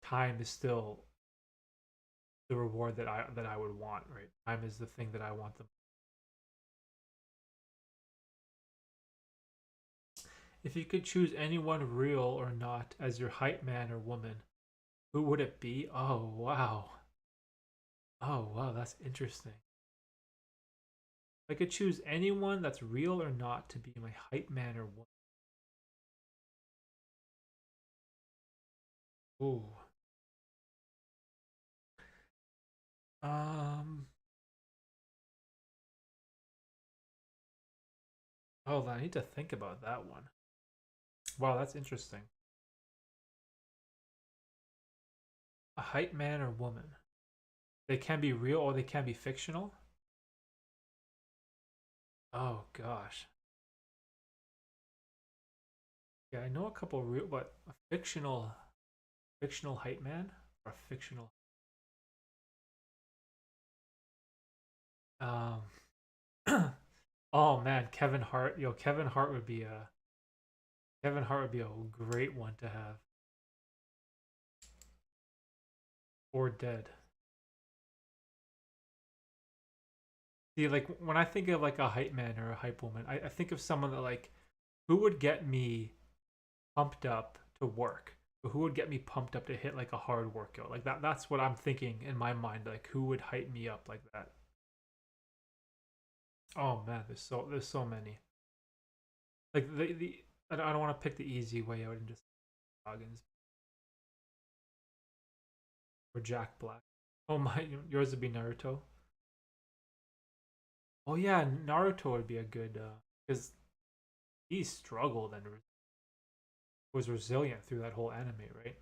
time is still the reward that I would want, right? Time is the thing that I want them. If you could choose anyone, real or not, as your hype man or woman, who would it be? Oh wow. Oh wow, that's interesting. If I could choose anyone that's real or not to be my hype man or woman. Ooh. Um oh, I need to think about that one. Wow, that's interesting. A hype man or woman. They can be real or they can be fictional. Oh gosh. Yeah, I know a couple real, but a fictional hype man or a fictional. Um. Oh man, Kevin Hart. Kevin Hart would be a great one to have. Or dead. See, like when I think of like a hype man or a hype woman, I think of someone that like who would get me pumped up to work. Who would get me pumped up to hit like a hard workout? Like that's what I'm thinking in my mind. Like who would hype me up like that? Oh man, there's so many. Like the I don't want to pick the easy way out and just Goggins or Jack Black. Oh my, yours would be Naruto. Oh yeah, Naruto would be a good because he struggled and was resilient through that whole anime, right?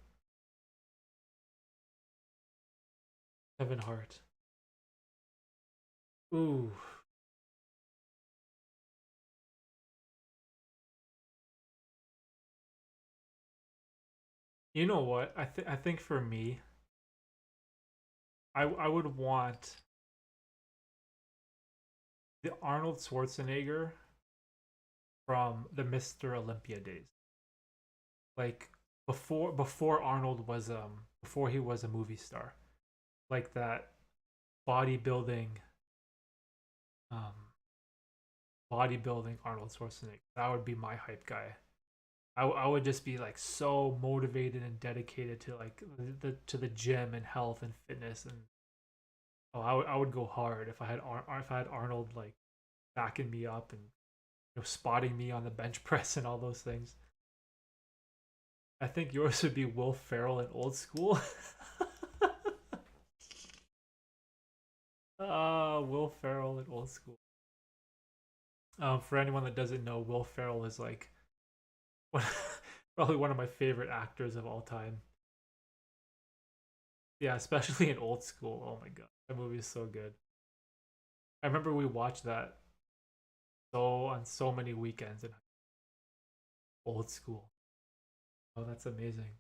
Kevin Hart. Ooh, you know what? I think for me, I would want the Arnold Schwarzenegger from the Mr. Olympia days. like before Arnold was before he was a movie star, like that bodybuilding um bodybuilding Arnold Schwarzenegger. That would be my hype guy. I would just be like so motivated and dedicated to like to the gym and health and fitness and oh I would go hard if if I had Arnold like backing me up and spotting me on the bench press and all those things. I think yours would be Will Ferrell in Old School. Will Ferrell in Old School. For anyone that doesn't know, Will Ferrell is like one, probably one of my favorite actors of all time. Yeah, especially in Old School. Oh my god, that movie is so good. I remember we watched that on so many weekends in Old School. Oh, that's amazing.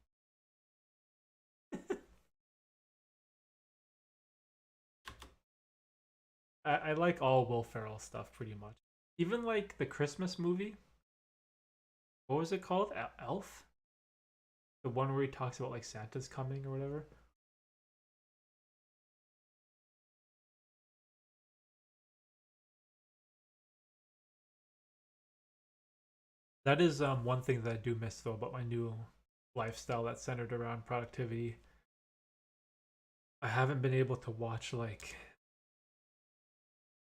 I like all Will Ferrell stuff pretty much. Even like the Christmas movie. What was it called? Elf? The one where he talks about like Santa's coming or whatever. That is one thing that I do miss though about my new lifestyle that's centered around productivity. I haven't been able to watch like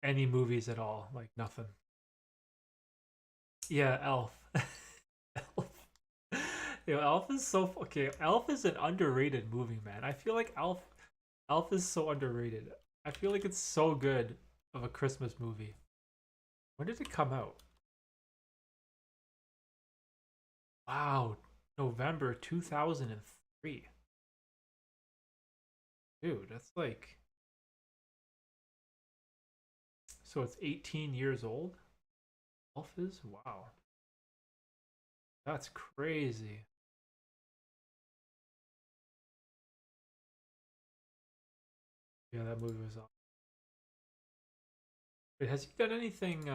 any movies at all, like nothing. Yeah, Elf. Elf. Elf is so okay. Elf is an underrated movie, man. I feel like Elf is so underrated. I feel like it's so good of a Christmas movie. When did it come out? Wow, November 2003. Dude, that's like so it's 18 years old. Elf is wow. That's crazy. Yeah, that movie was awesome. Wait, has he done anything?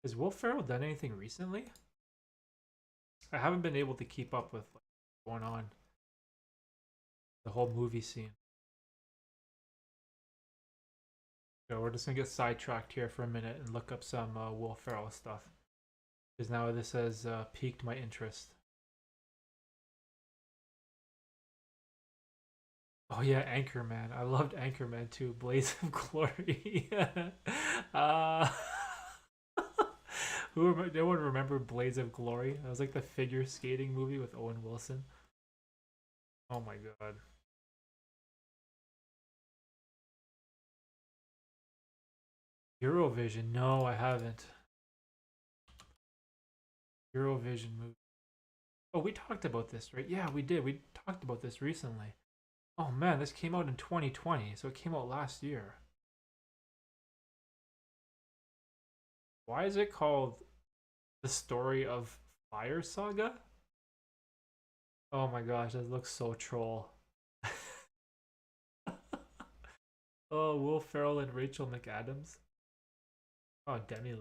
Has Will Ferrell done anything recently? I haven't been able to keep up with like, what's going on the whole movie scene. So we're just gonna get sidetracked here for a minute and look up some Will Ferrell stuff because now this has piqued my interest. Oh yeah, Anchorman. I loved Anchorman too. Blaze of Glory. uh, no one remember Blaze of Glory? That was like the figure skating movie with Owen Wilson. Oh my god. Eurovision. No, I haven't. Eurovision movie. Oh, we talked about this, right? Yeah, we did. We talked about this recently. Oh man, this came out in 2020, so it came out last year. Why is it called The Story of Fire Saga? Oh my gosh, that looks so troll. Oh, Will Ferrell and Rachel McAdams. Oh, Demi.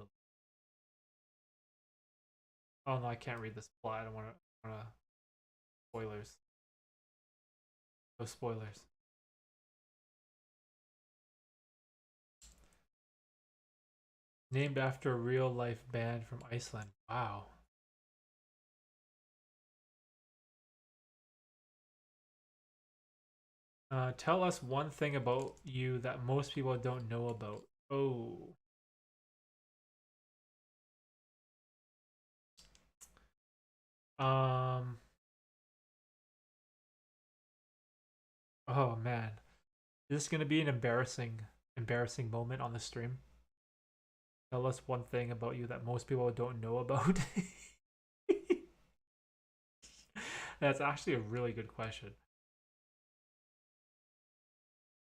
Oh no, I can't read this plot. I don't want to. Spoilers. No spoilers. Named after a real life band from Iceland. Wow. Tell us one thing about you that most people don't know about. Oh. Um. Oh man. Is this gonna be an embarrassing moment on the stream? Tell us one thing about you that most people don't know about. That's actually a really good question.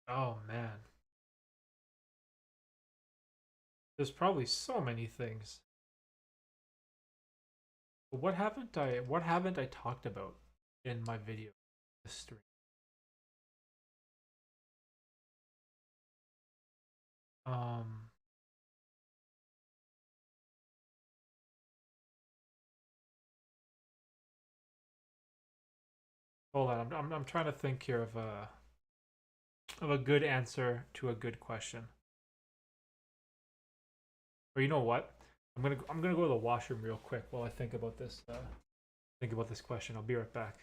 Oh man. There's probably so many things. But what haven't I talked about in my video this stream? Um Hold on, I'm trying to think here of a good answer to a good question. Or you know what? I'm gonna go to the washroom real quick while I think about this question. I'll be right back.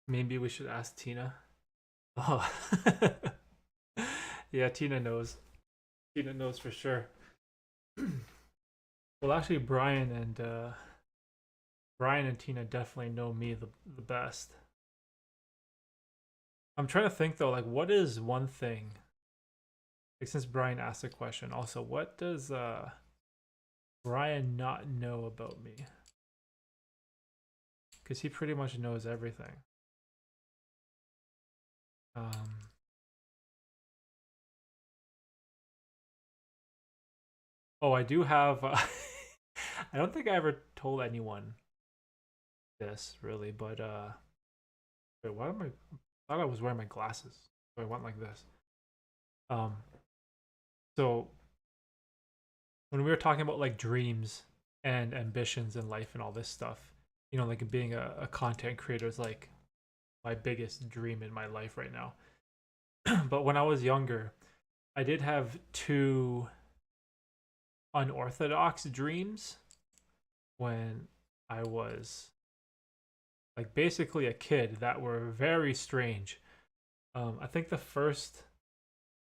Maybe we should ask Tina. Oh, yeah, Tina knows. Tina knows for sure. Well, actually, Brian and Tina definitely know me the best. I'm trying to think though, like, what is one thing? Like, since Brian asked a question, also, what does Brian not know about me? Because he pretty much knows everything. Um, oh, I do have. I don't think I ever told anyone this really, but wait, why am I? I thought I was wearing my glasses, so I went like this. Um, so when we were talking about like dreams and ambitions in life and all this stuff, like being a content creator is like my biggest dream in my life right now. But when I was younger, I did have two unorthodox dreams when I was like basically a kid that were very strange. I think the first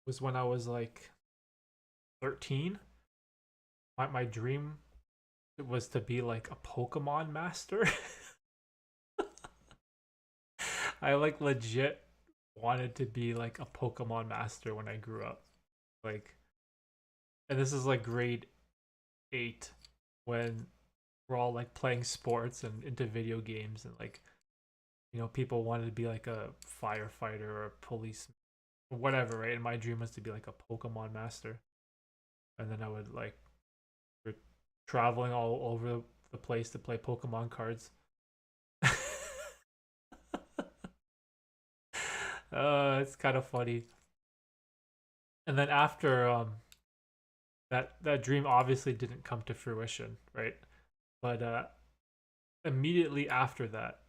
was when I was like 13. My dream was to be like a Pokemon master. I like legit wanted to be like a Pokemon master when I grew up. Like, and this is like grade 8 when we're all like playing sports and into video games and like people wanted to be like a firefighter or a police or whatever, right? And my dream was to be like a Pokemon master. And then I would like we're traveling all over the place to play Pokemon cards. It's kind of funny. And then after that dream obviously didn't come to fruition, right? But immediately after that,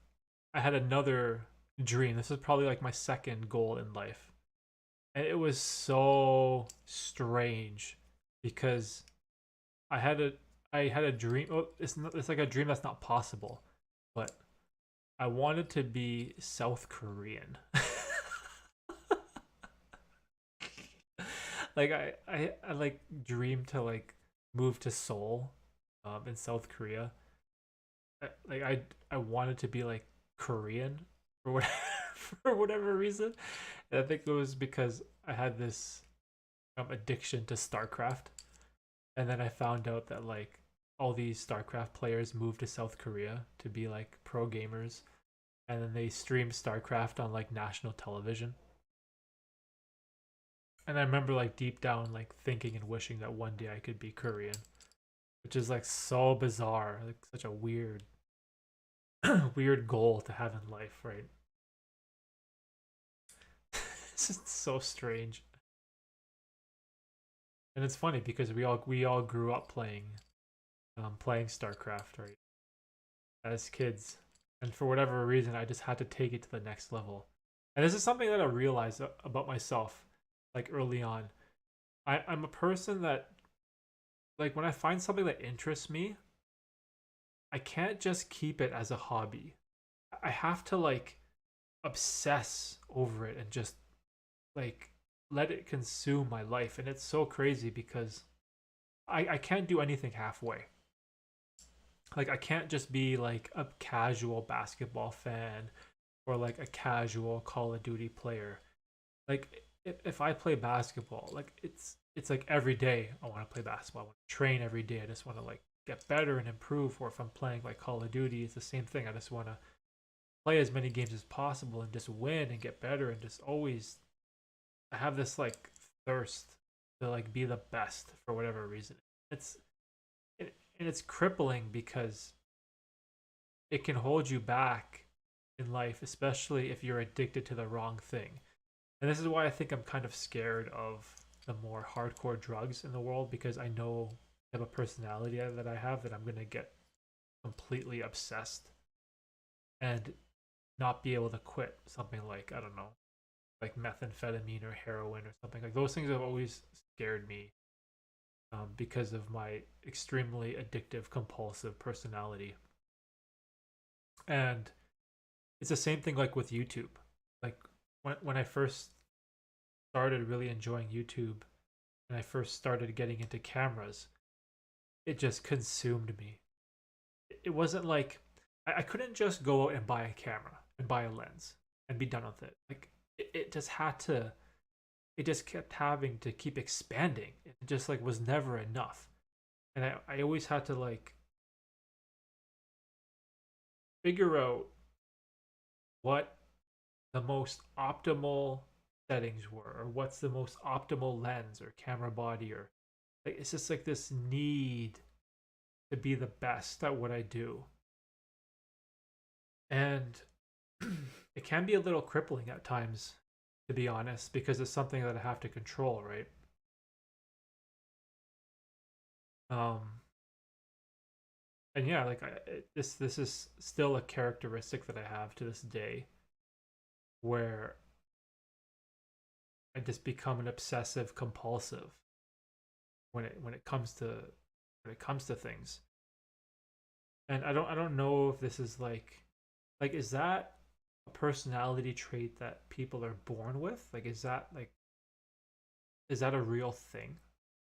I had another dream. This was probably like my second goal in life. And it was so strange because I had a I had a dream. Oh, it's like a dream that's not possible, but I wanted to be South Korean. Like I like dream to like move to Seoul, in South Korea. I wanted to be like Korean for whatever for whatever reason. And I think it was because I had this addiction to StarCraft, and then I found out that like all these StarCraft players moved to South Korea to be like pro gamers, and then they stream StarCraft on like national television. And I remember like deep down like thinking and wishing that one day I could be Korean. which is like so bizarre, like such a weird, weird goal to have in life, right? It's just so strange, and it's funny because we all grew up playing StarCraft, right, as kids, and for whatever reason, I just had to take it to the next level. And this is something that I realized about myself, like early on. I'm a person that, like, when I find something that interests me, I can't just keep it as a hobby. I have to like obsess over it and just like let it consume my life. And it's so crazy because I can't do anything halfway. Like I can't just be like a casual basketball fan or like a casual Call of Duty player. Like if I play basketball, like it's like every day I want to play basketball. I want to train every day. I just want to like get better and improve. Or if I'm playing like Call of Duty, it's the same thing. I just want to play as many games as possible and just win and get better and just always I have this like thirst to like be the best for whatever reason. It's and it's crippling because it can hold you back in life, especially if you're addicted to the wrong thing. And this is why I think I'm kind of scared of the more hardcore drugs in the world because I know I have a personality that I have that I'm gonna get completely obsessed and not be able to quit something like I don't know, like methamphetamine or heroin or something like those things have always scared me because of my extremely addictive, compulsive personality. And it's the same thing like with YouTube. Like when I first started really enjoying YouTube and I first started getting into cameras, it just consumed me. It wasn't like I couldn't just go out and buy a camera and buy a lens and be done with it. Like it just had to it just kept having to keep expanding. It just like was never enough. And I always had to like figure out what the most optimal settings were or what's the most optimal lens or camera body or like it's just like this need to be the best at what I do. And it can be a little crippling at times, to be honest, because it's something that I have to control, right? Um, and yeah, like this is still a characteristic that I have to this day, where I just become an obsessive compulsive when it comes to things. And I don't know if this is like is that a personality trait that people are born with? Like is that a real thing?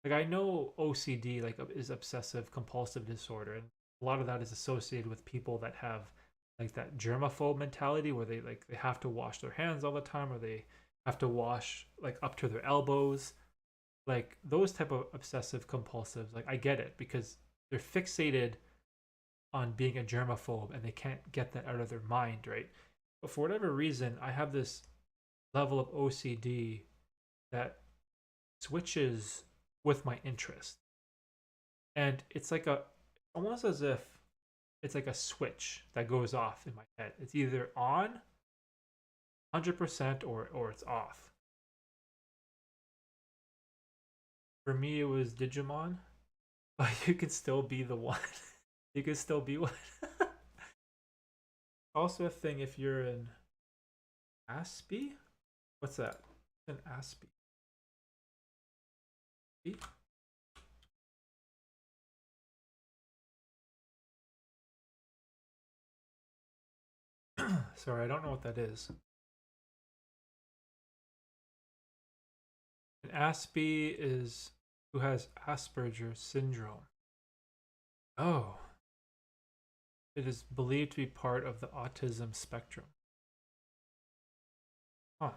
Like I know OCD like is obsessive compulsive disorder, and a lot of that is associated with people that have like that germaphobe mentality where they have to wash their hands all the time or they have to wash like up to their elbows. Like those type of obsessive compulsives, like I get it because they're fixated on being a germaphobe and they can't get that out of their mind, right? But for whatever reason, I have this level of OCD that switches with my interest. And it's like a almost as if it's like a switch that goes off in my head. It's either on 100% or it's off. For me, it was Digimon, but you can still be the one. You can still be one. Also, a thing if you're an Aspie. What's that? An Aspie. Sorry, I don't know what that is. An Aspie is who has Asperger's syndrome. Oh, it is believed to be part of the autism spectrum. Huh.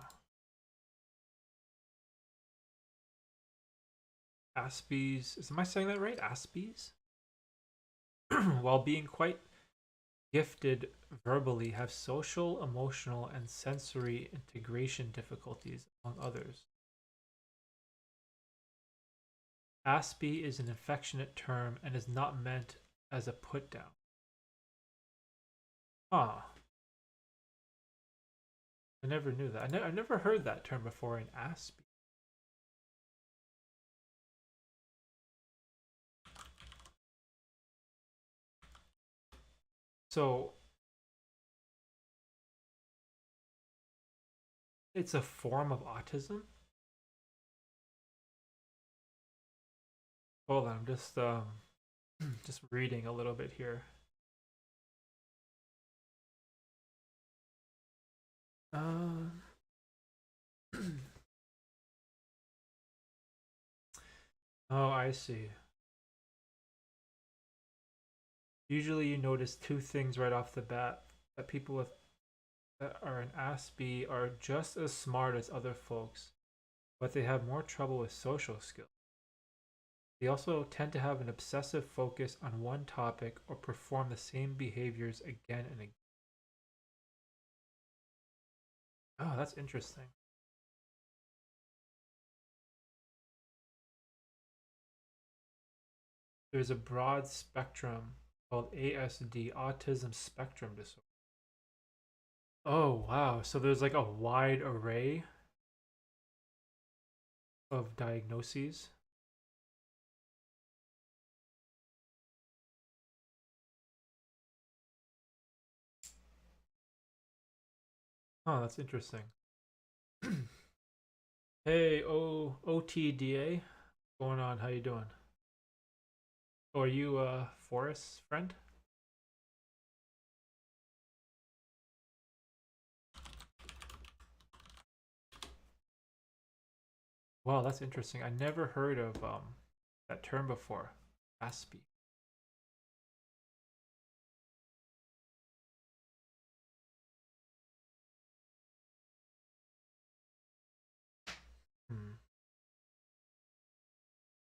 Aspies. Am I saying that right? Aspies? While being quite gifted verbally, have social, emotional, and sensory integration difficulties, among others. Aspie is an affectionate term and is not meant as a put down. Huh. I never knew that. I never heard that term before in Aspie. So it's a form of autism? Hold on, I'm just reading a little bit here. Um Oh, I see. Usually you notice two things right off the bat that people with that are an Aspie are just as smart as other folks, but they have more trouble with social skills. They also tend to have an obsessive focus on one topic or perform the same behaviors again and again. Oh, that's interesting. There's a broad spectrum called ASD, autism spectrum disorder. Oh, wow. So there's like a wide array of diagnoses. Oh, that's interesting. Hey, OTDA, going on? How you doing? Oh, are you Forrest's friend? Wow, that's interesting. I never heard of that term before. Aspie. Hmm.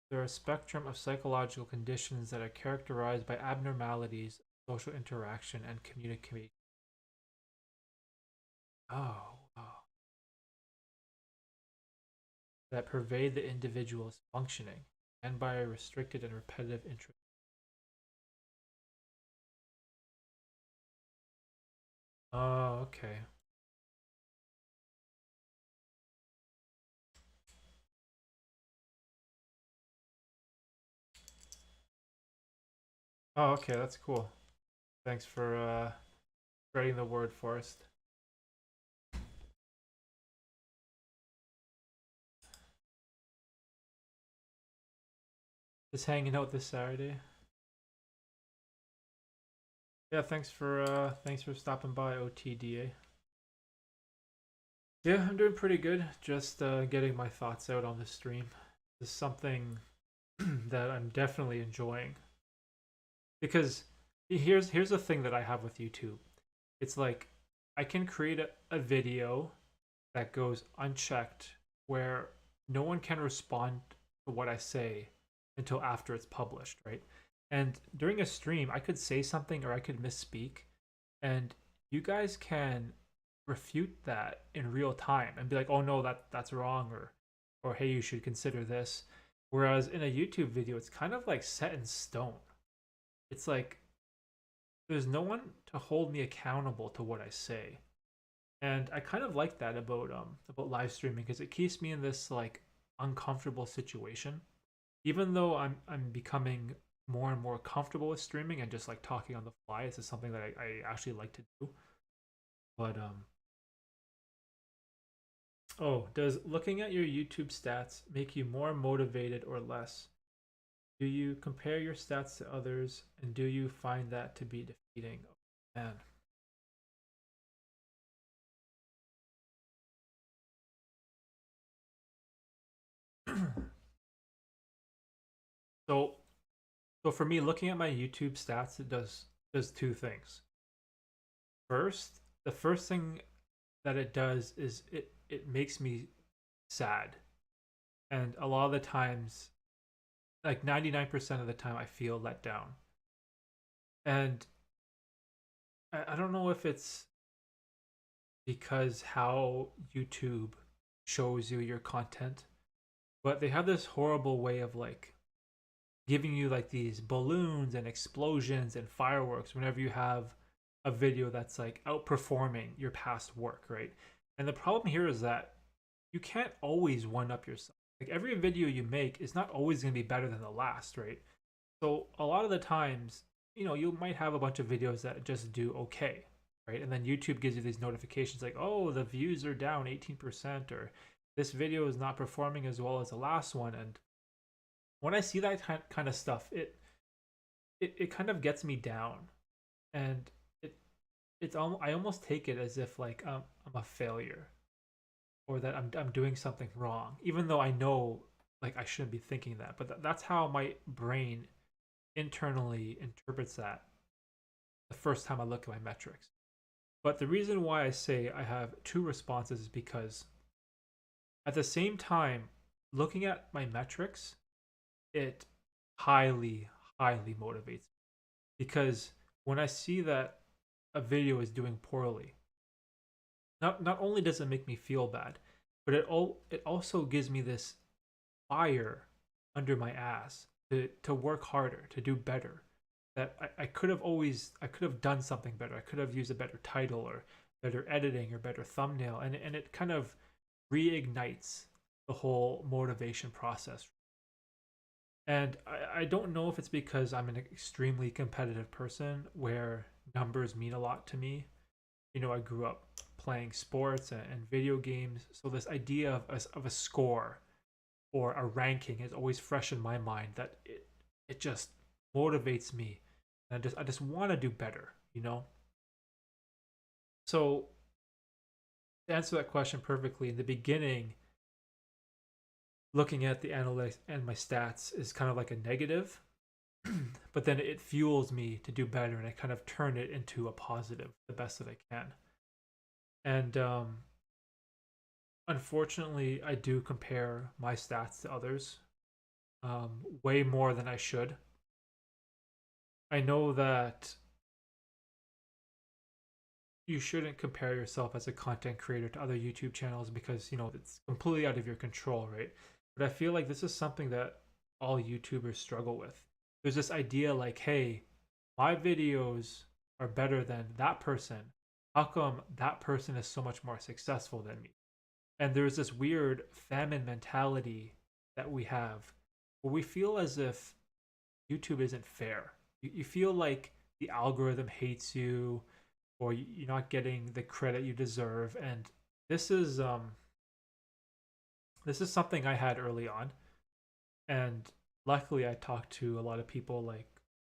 There are a spectrum of psychological conditions that are characterized by abnormalities, social interaction, and communication. Oh, wow. That pervade the individual's functioning and by a restricted and repetitive interest. Oh, okay. Oh, okay, that's cool. Thanks for spreading the word, Forrest. Just hanging out this Saturday. Yeah, thanks for stopping by, OTDA. Yeah, I'm doing pretty good. Just getting my thoughts out on the stream. This is something that I'm definitely enjoying because here's the thing that I have with YouTube. It's like I can create a video that goes unchecked where no one can respond to what I say until after it's published, right? And during a stream, I could say something or I could misspeak, and you guys can refute that in real time and be like, "Oh no, that's wrong," or "Hey, you should consider this." Whereas in a YouTube video, it's kind of like set in stone. It's like there's no one to hold me accountable to what I say. And I kind of like that about live streaming because it keeps me in this like uncomfortable situation. Even though I'm becoming more and more comfortable with streaming and just like talking on the fly, this is something that I actually like to do. But oh, does looking at your YouTube stats make you more motivated or less? Do you compare your stats to others and do you find that to be defeating? Oh, man. so so for me, looking at my YouTube stats, it does two things. First, the first thing that it does is it makes me sad, and a lot of the times, like 99% of the time, I feel let down, and I don't know if it's because how YouTube shows you your content, but they have this horrible way of like giving you like these balloons and explosions and fireworks whenever you have a video that's like outperforming your past work, right? And the problem here is that you can't always one up yourself. Like every video you make is not always going to be better than the last, right? So a lot of the times, you might have a bunch of videos that just do okay, right? And then YouTube gives you these notifications like, oh, the views are down 18%, or this video is not performing as well as the last one. And when I see that kind of stuff, it kind of gets me down, and I almost take it as if like I'm a failure, or that I'm doing something wrong, even though I know like I shouldn't be thinking that. But that's how my brain internally interprets that the first time I look at my metrics. But the reason why I say I have two responses is because at the same time, looking at my metrics, it highly, highly motivates me. Because when I see that a video is doing poorly, not only does it make me feel bad, but it also gives me this fire under my ass to work harder, to do better. That I could have done something better. I could have used a better title, or better editing, or better thumbnail, and it kind of reignites the whole motivation process. And I don't know if it's because I'm an extremely competitive person where numbers mean a lot to me. I grew up playing sports and video games, so this idea of a score or a ranking is always fresh in my mind, that it just motivates me. And I just want to do better. So to answer that question perfectly, in the beginning, looking at the analytics and my stats is kind of like a negative, but then it fuels me to do better, and I kind of turn it into a positive the best that I can. And unfortunately, I do compare my stats to others way more than I should. I know that you shouldn't compare yourself as a content creator to other YouTube channels, because it's completely out of your control, right? But I feel like this is something that all YouTubers struggle with. There's this idea like, hey, my videos are better than that person. How come that person is so much more successful than me? And there's this weird famine mentality that we have, where we feel as if YouTube isn't fair. You feel like the algorithm hates you, or you're not getting the credit you deserve. And this is something I had early on, and luckily I talked to a lot of people like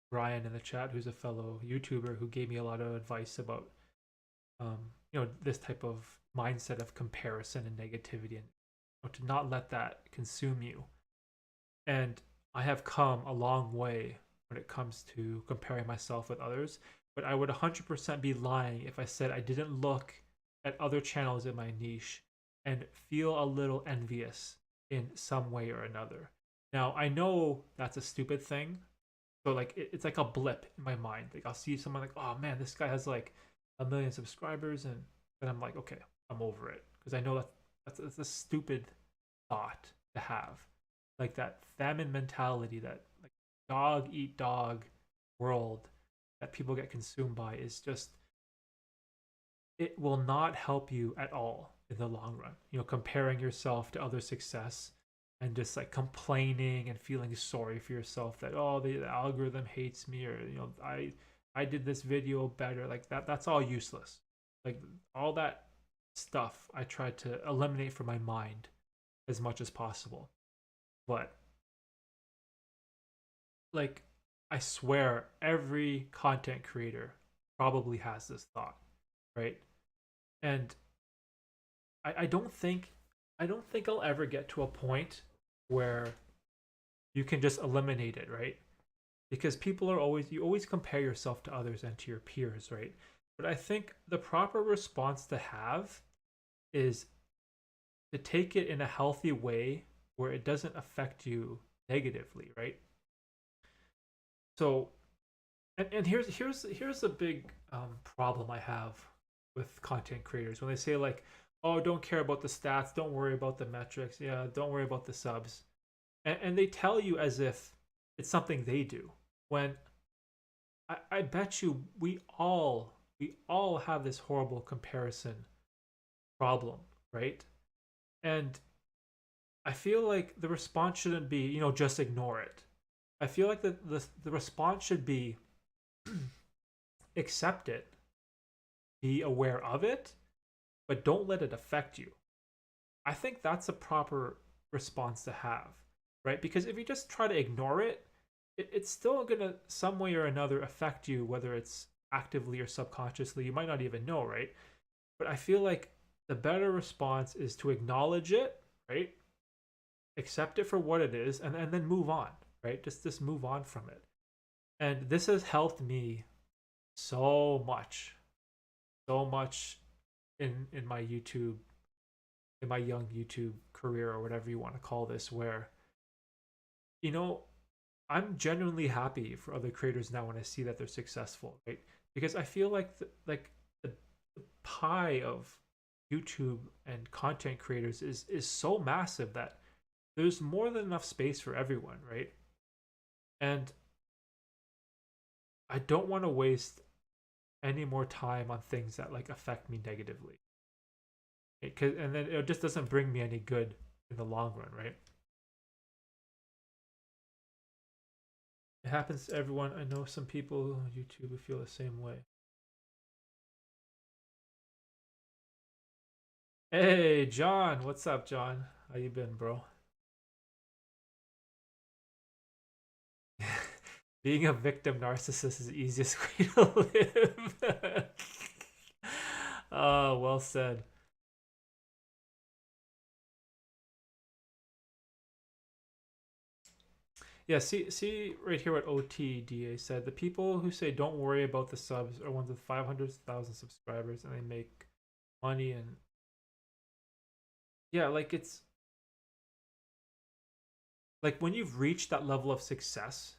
Brian in the chat, who's a fellow YouTuber, who gave me a lot of advice about this type of mindset of comparison and negativity, and to not let that consume you. And I have come a long way when it comes to comparing myself with others, but I would 100% be lying if I said I didn't look at other channels in my niche and feel a little envious in some way or another. Now, I know that's a stupid thing. So like it's like a blip in my mind. Like I'll see someone like, oh man, this guy has like 1 million subscribers, and then I'm like, okay, I'm over it, because I know that's a stupid thought to have. Like that famine mentality, that like dog eat dog world that people get consumed by, is just, it will not help you at all in the long run. Comparing yourself to other success and just like complaining and feeling sorry for yourself that, oh, the algorithm hates me, or I did this video better, like that's all useless. Like all that stuff I tried to eliminate from my mind as much as possible. But like I swear every content creator probably has this thought, right? And I don't think I'll ever get to a point where you can just eliminate it, right? Because you always compare yourself to others and to your peers, right? But I think the proper response to have is to take it in a healthy way where it doesn't affect you negatively, right? So, and here's a big problem I have with content creators when they say like, oh, don't care about the stats, don't worry about the metrics, yeah, don't worry about the subs, and they tell you as if it's something they do. When I bet you we all have this horrible comparison problem, right? And I feel like the response shouldn't be, just ignore it. I feel like the response should be accept it, be aware of it, but don't let it affect you. I think that's a proper response to have, right? Because if you just try to ignore it, it's still gonna some way or another affect you, whether it's actively or subconsciously. You might not even know, right? But I feel like the better response is to acknowledge it, right? Accept it for what it is, and then move on, right? Just move on from it. And this has helped me so much, so much in my YouTube, in my young YouTube career or whatever you want to call this, where you know I'm genuinely happy for other creators now when I see that they're successful, right? Because I feel like the pie of YouTube and content creators is so massive that there's more than enough space for everyone, right? And I don't want to waste any more time on things that like affect me negatively. And then it just doesn't bring me any good in the long run, right? It happens to everyone. I know some people on YouTube who feel the same way. Hey, John, what's up, John? How you been, bro? Being a victim narcissist is the easiest way to live. Oh, well said. Yeah, see right here what OTDA said. The people who say don't worry about the subs are ones with 500,000 subscribers and they make money and yeah, like it's like when you've reached that level of success,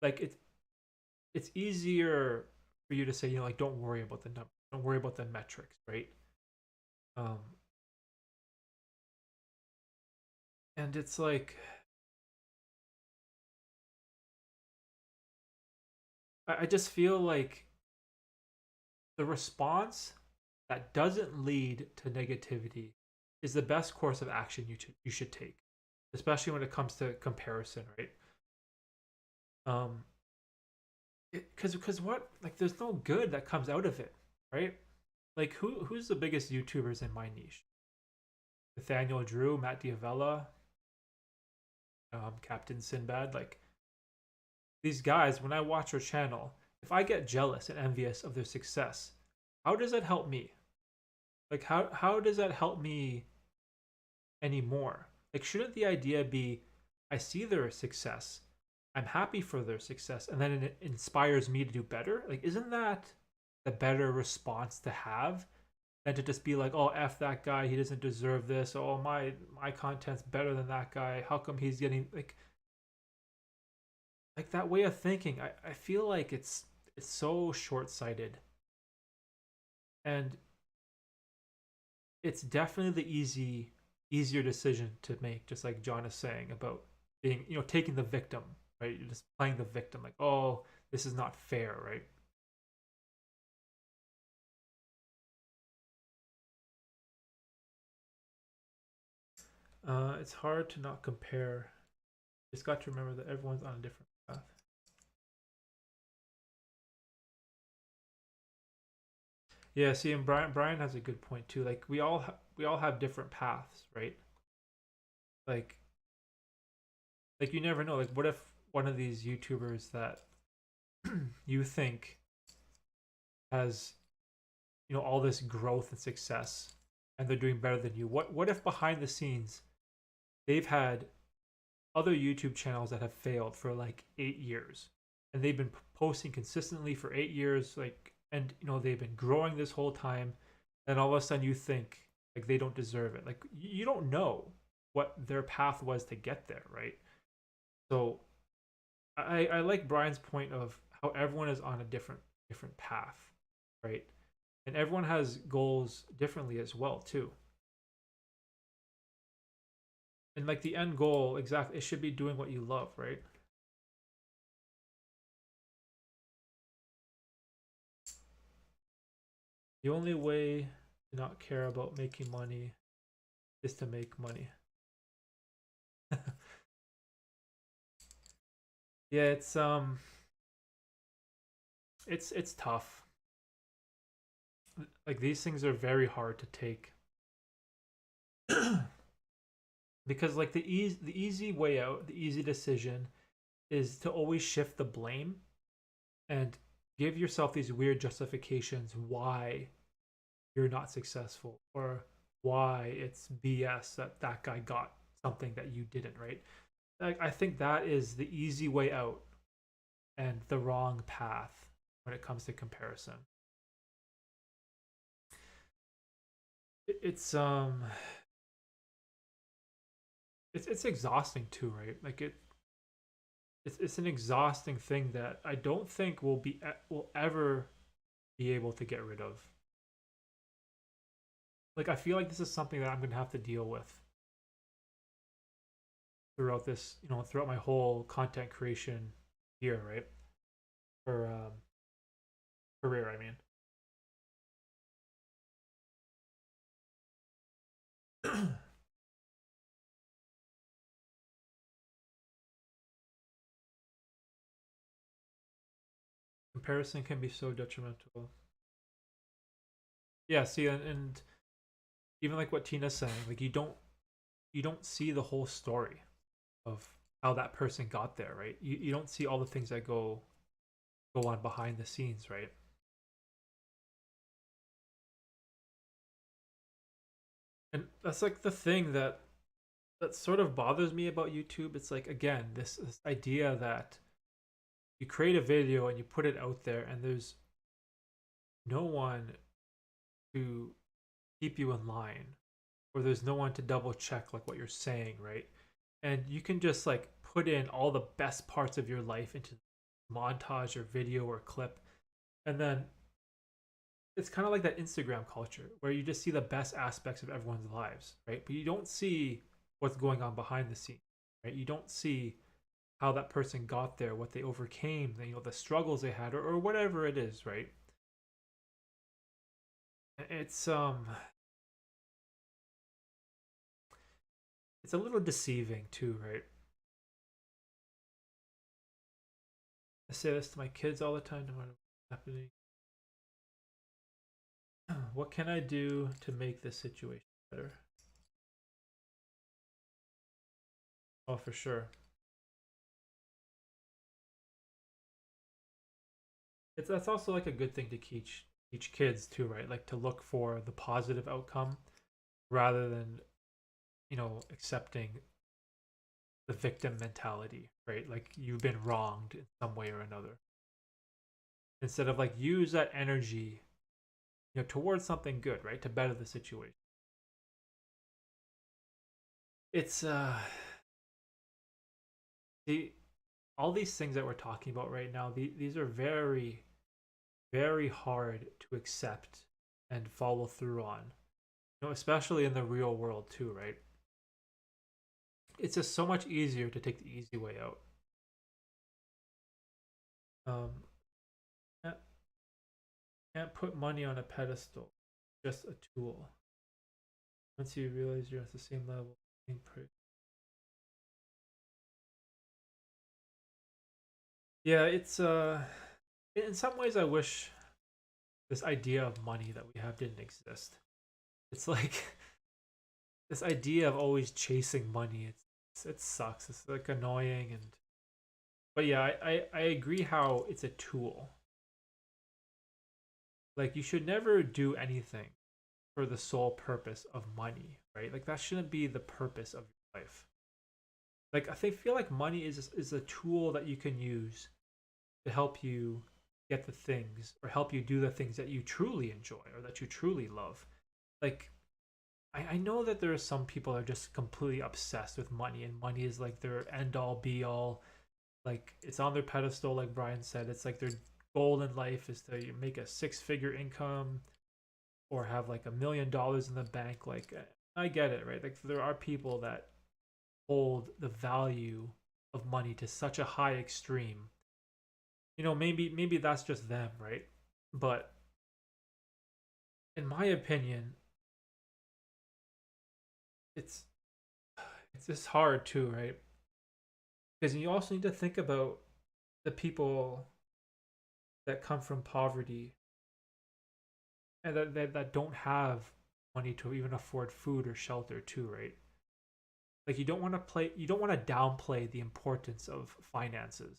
like it's easier for you to say, like don't worry about the number, don't worry about the metrics, right? Um and it's like I just feel like the response that doesn't lead to negativity is the best course of action you should take, especially when it comes to comparison, right? Um, because what like there's no good that comes out of it, right? Like who's the biggest YouTubers in my niche? Nathaniel Drew, Matt Diavella, Captain Sinbad. Like these guys, when I watch their channel, if I get jealous and envious of their success, how does that help me? Like how does that help me anymore? Like shouldn't the idea be I see their success, I'm happy for their success, and then it inspires me to do better? Like isn't that the better response to have than to just be like, oh F that guy, he doesn't deserve this, oh my content's better than that guy, how come he's getting like that way of thinking, I feel like it's so short sighted. And it's definitely the easier decision to make, just like John is saying about being, taking the victim, right? You're just playing the victim, like, oh, this is not fair, right? It's hard to not compare. Just got to remember that everyone's on a different path. Yeah, see, and Brian has a good point too. Like we all have different paths, right? Like you never know. Like what if one of these YouTubers that you think has all this growth and success and they're doing better than you, what if behind the scenes they've had other YouTube channels that have failed for like 8 years and they've been posting consistently for 8 years, like, and they've been growing this whole time, and all of a sudden you think like they don't deserve it. Like you don't know what their path was to get there, right? So I like Brian's point of how everyone is on a different path, right? And everyone has goals differently as well too. And like the end goal, exactly, it should be doing what you love, right? The only way to not care about making money is to make money. Yeah, it's tough. Like these things are very hard to take because like the easy way out, the easy decision is to always shift the blame and give yourself these weird justifications why you're not successful or why it's BS that that guy got something that you didn't, right? Like I think that is the easy way out and the wrong path when it comes to comparison. It's it's exhausting too, right? Like it's an exhausting thing that I don't think will ever be able to get rid of. Like I feel like this is something that I'm gonna have to deal with throughout this, throughout my whole content creation year, right? Or career, I mean. Comparison can be so detrimental. Yeah, see, and even like what Tina's saying, like you don't see the whole story of how that person got there, right? You don't see all the things that go on behind the scenes, right? And that's like the thing that sort of bothers me about YouTube. It's like again, this idea that you create a video and you put it out there and there's no one to keep you in line or there's no one to double check like what you're saying, right? And you can just like put in all the best parts of your life into montage or video or clip, and then it's kind of like that Instagram culture where you just see the best aspects of everyone's lives, right? But you don't see what's going on behind the scenes, right? You don't see how that person got there, what they overcame, the struggles they had, or whatever it is, right? It's it's a little deceiving too, right? I say this to my kids all the time, no matter what's happening. What can I do to make this situation better? Oh, for sure. That's also like a good thing to teach kids too, right? Like to look for the positive outcome rather than accepting the victim mentality, right? Like you've been wronged in some way or another. Instead of like use that energy, towards something good, right? To better the situation. It's the all these things that we're talking about right now. These are very very hard to accept and follow through on. Especially in the real world too, right? It's just so much easier to take the easy way out. Um, can't, can't put money on a pedestal, just a tool. Once you realize you're at the same level, yeah, it's in some ways I wish this idea of money that we have didn't exist. It's like this idea of always chasing money. It sucks. It's like annoying and but yeah, I agree how it's a tool. Like you should never do anything for the sole purpose of money, right? Like that shouldn't be the purpose of your life. Like feel like money is a tool that you can use to help you get the things or help you do the things that you truly enjoy or that you truly love. Like I know that there are some people that are just completely obsessed with money and money is like their end all be all. Like it's on their pedestal, like Brian said. It's like their goal in life is to make a six-figure income or have like $1 million in the bank. Like I get it, right? Like there are people that hold the value of money to such a high extreme. Maybe that's just them, right? But in my opinion, it's it's just hard too, right? Because you also need to think about the people that come from poverty and that don't have money to even afford food or shelter too, right? Like you don't want to downplay the importance of finances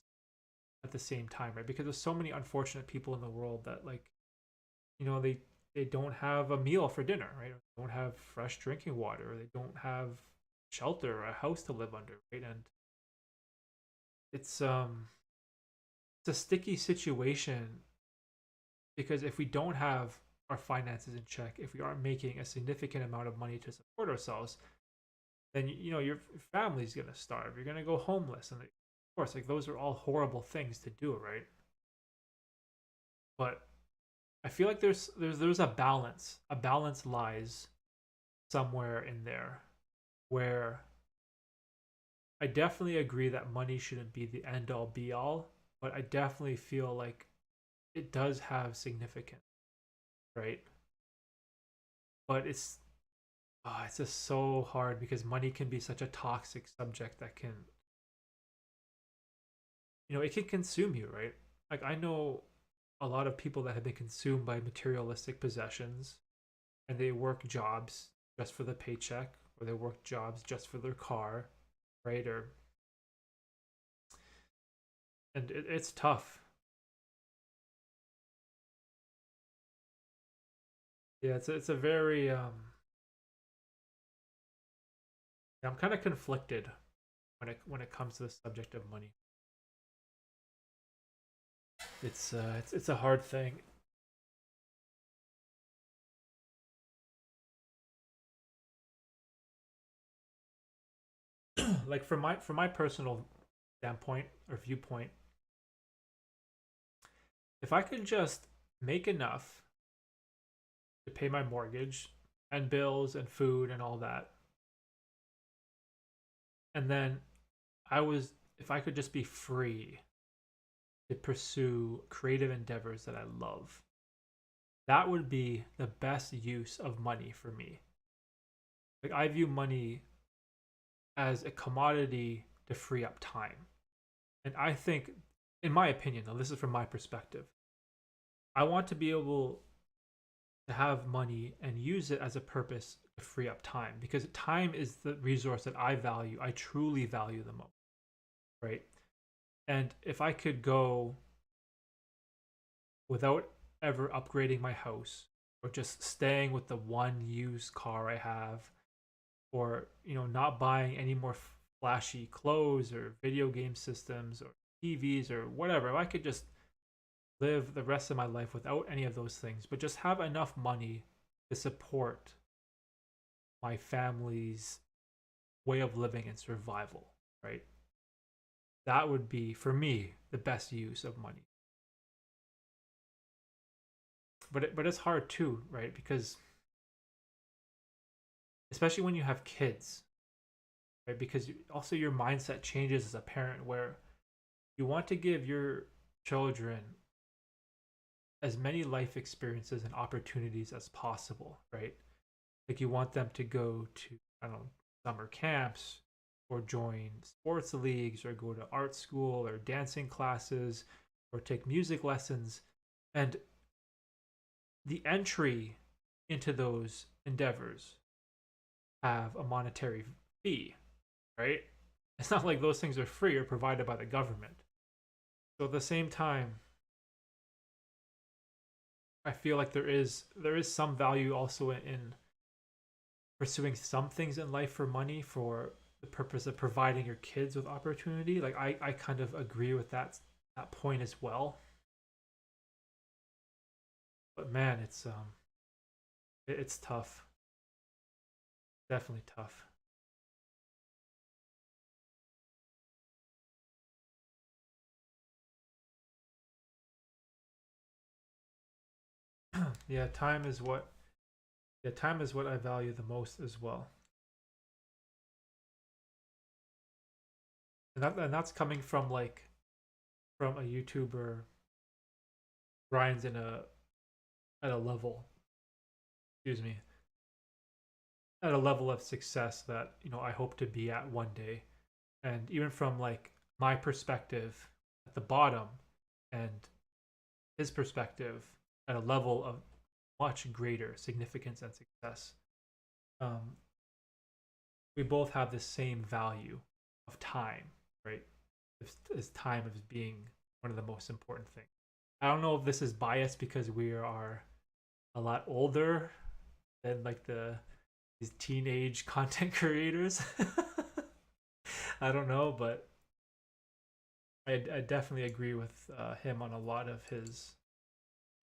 at the same time, right? Because there's so many unfortunate people in the world that like, they don't have a meal for dinner, right? They don't have fresh drinking water, or they don't have shelter or a house to live under, right? And it's um it's a sticky situation because if we don't have our finances in check, if we aren't making a significant amount of money to support ourselves, then your family's gonna starve. You're gonna go homeless, and of course, like those are all horrible things to do, right? But I feel like there's a balance. A balance lies somewhere in there where I definitely agree that money shouldn't be the end all be all, but I definitely feel like it does have significance, right? But it's just so hard because money can be such a toxic subject that can, it can consume you, right? Like I know a lot of people that have been consumed by materialistic possessions, and they work jobs just for the paycheck, or they work jobs just for their car, right? Or and it's tough. Yeah, it's a very I'm kind of conflicted when it comes to the subject of money. It's a hard thing. Like from my personal standpoint or viewpoint, if I could just make enough to pay my mortgage and bills and food and all that, and then if I could just be free to pursue creative endeavors that I love, that would be the best use of money for me. Like I view money as a commodity to free up time. And I think, in my opinion, though, this is from my perspective, I want to be able to have money and use it as a purpose to free up time because time is the resource that I truly value the most, right? And if I could go without ever upgrading my house or just staying with the one used car I have, or not buying any more flashy clothes or video game systems or TVs or whatever, if I could just live the rest of my life without any of those things, but just have enough money to support my family's way of living and survival, right? That would be, for me, the best use of money. But it's hard too, right? Because especially when you have kids, right? Because also your mindset changes as a parent, where you want to give your children as many life experiences and opportunities as possible, right? Like you want them to go to, I don't know, summer camps, or join sports leagues, or go to art school or dancing classes, or take music lessons. And the entry into those endeavors have a monetary fee, right? It's not like those things are free or provided by the government. So at the same time, I feel like there is some value also in pursuing some things in life for money, for the purpose of providing your kids with opportunity. Like I kind of agree with that point as well. But man, it's tough. Definitely tough. Yeah, time is what I value the most as well. And that's coming from from a YouTuber. Brian's in a at a level excuse me, at a level of success that, you know, I hope to be at one day. And even from like my perspective at the bottom and his perspective at a level of much greater significance and success, um, we both have the same value of time, right? As time as being one of the most important things. I don't know if this is biased because we are a lot older than like these teenage content creators. I don't know, but I definitely agree with him on a lot of his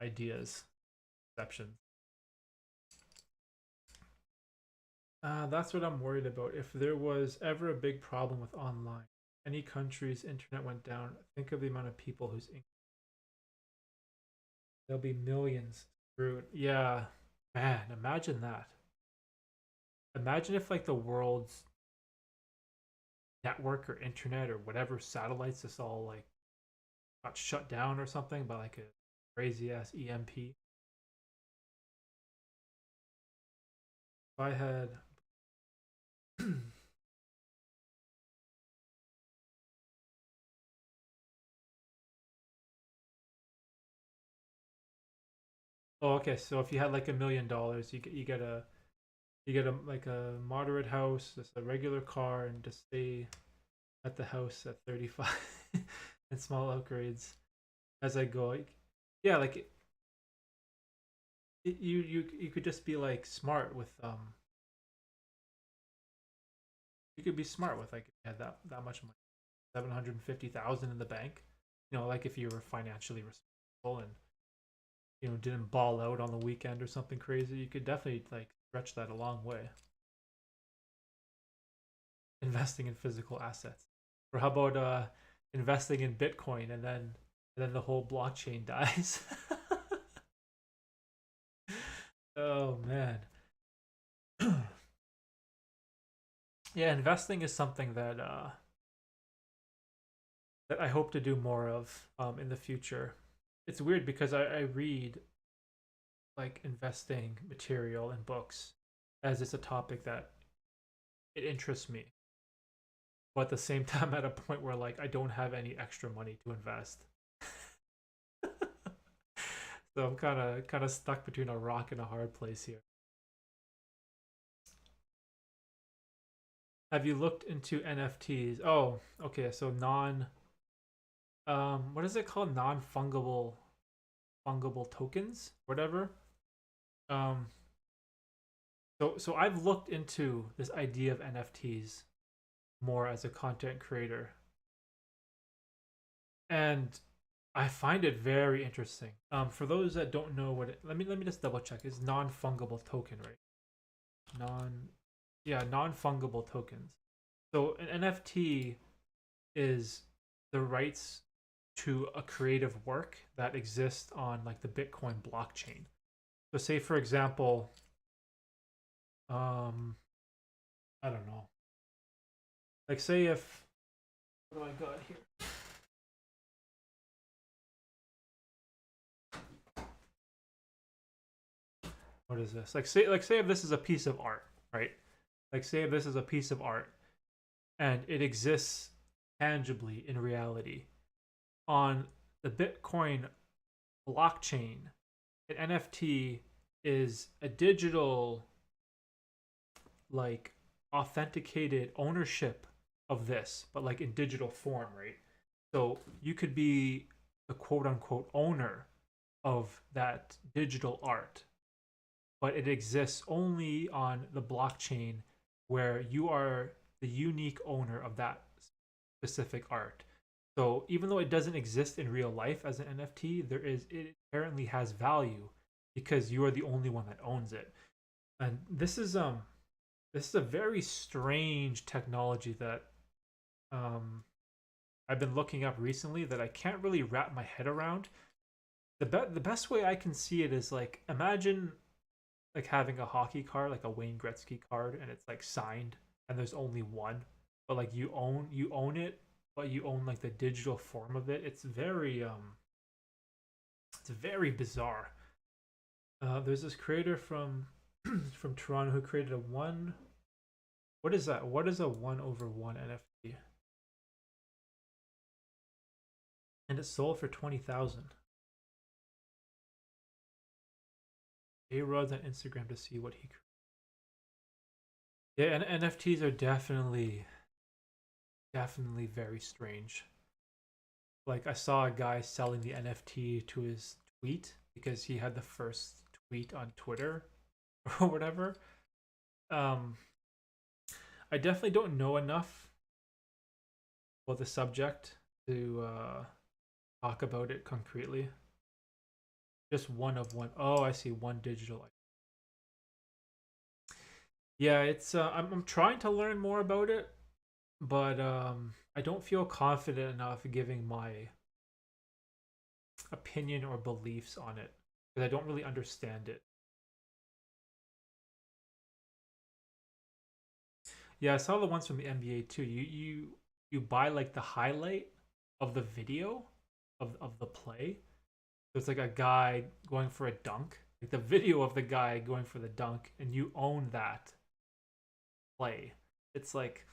ideas, perceptions. That's what I'm worried about. If there was ever a big problem with online, any country's internet went down, think of the amount of people whose there'll be millions screwed. Yeah, man, imagine that. Imagine if like the world's network or internet or whatever satellites just all like got shut down or something by like a crazy ass EMP. If I had oh, okay. So if you had like $1 million, you get a like a moderate house, just a regular car, and just stay at the house at 35 and small upgrades as I go. Like, yeah, like you could just be like smart with you could be smart with like if you had that much money, 750,000 in the bank. You know, like if you were financially responsible and you know didn't ball out on the weekend or something crazy, you could definitely like stretch that a long way. Investing in physical assets, or how about investing in Bitcoin and then the whole blockchain dies. Oh man. Yeah, investing is something that I hope to do more of in the future. It's weird because I read like investing material and books as it's a topic that it interests me, but at the same time at a point where like I don't have any extra money to invest. So I'm kind of stuck between a rock and a hard place here. Have you looked into NFTs? Oh, okay. So what is it called? Non-fungible tokens, whatever. Um, so I've looked into this idea of NFTs more as a content creator, and I find it very interesting. For those that don't know what it, let me just double check. It's non-fungible token, right? Non, yeah, non-fungible tokens. So an NFT is the rights to a creative work that exists on like the Bitcoin blockchain. So say for example, um, I don't know. Like say if what do I got here? What is this? Like say if this is a piece of art, right? Like say if this is a piece of art and it exists tangibly in reality on the Bitcoin blockchain. An NFT is a digital like authenticated ownership of this, but like in digital form, right? So you could be the quote unquote owner of that digital art, but it exists only on the blockchain where you are the unique owner of that specific art. So even though it doesn't exist in real life as an NFT, it inherently has value because you are the only one that owns it. And this is a very strange technology that um I've been looking up recently that I can't really wrap my head around. The best way I can see it is like imagine like having a hockey card, like a Wayne Gretzky card, and it's like signed, and there's only one, but like you own it, but you own like the digital form of it. It's very bizarre. There's this creator from from Toronto who created a one. What is that? What is a 1/1 NFT? And it sold for 20,000. A-Rod's on Instagram to see what he. Yeah, and NFTs are definitely very strange. Like I saw a guy selling the NFT to his tweet because he had the first tweet on Twitter or whatever. Um, I definitely don't know enough about the subject to talk about it concretely. Just one of one. Oh, I see one digital. Yeah, it's I'm trying to learn more about it, but I don't feel confident enough giving my opinion or beliefs on it because I don't really understand it. Yeah, I saw the ones from the NBA too. You buy like the highlight of the video of the play. So it's like a guy going for a dunk, like the video of the guy going for the dunk, and you own that play. It's like,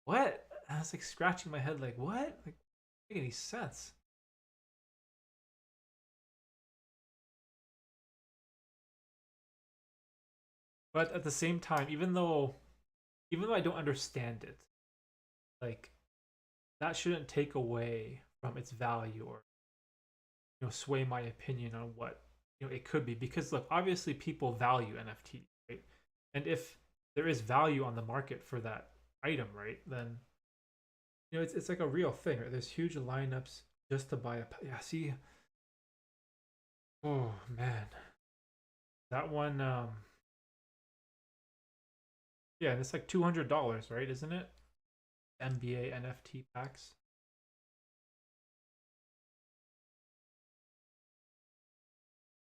what? I was like scratching my head, like, what? Like, doesn't make any sense. But at the same time, even though I don't understand it, like that shouldn't take away from its value or sway my opinion on what it could be. Because look, obviously people value NFT, right? And if there is value on the market for that item, right, then it's like a real thing. Right? There's huge lineups just to buy a. Yeah, see. Oh man, that one. Yeah, and it's like $200, right? Isn't it? NBA NFT packs.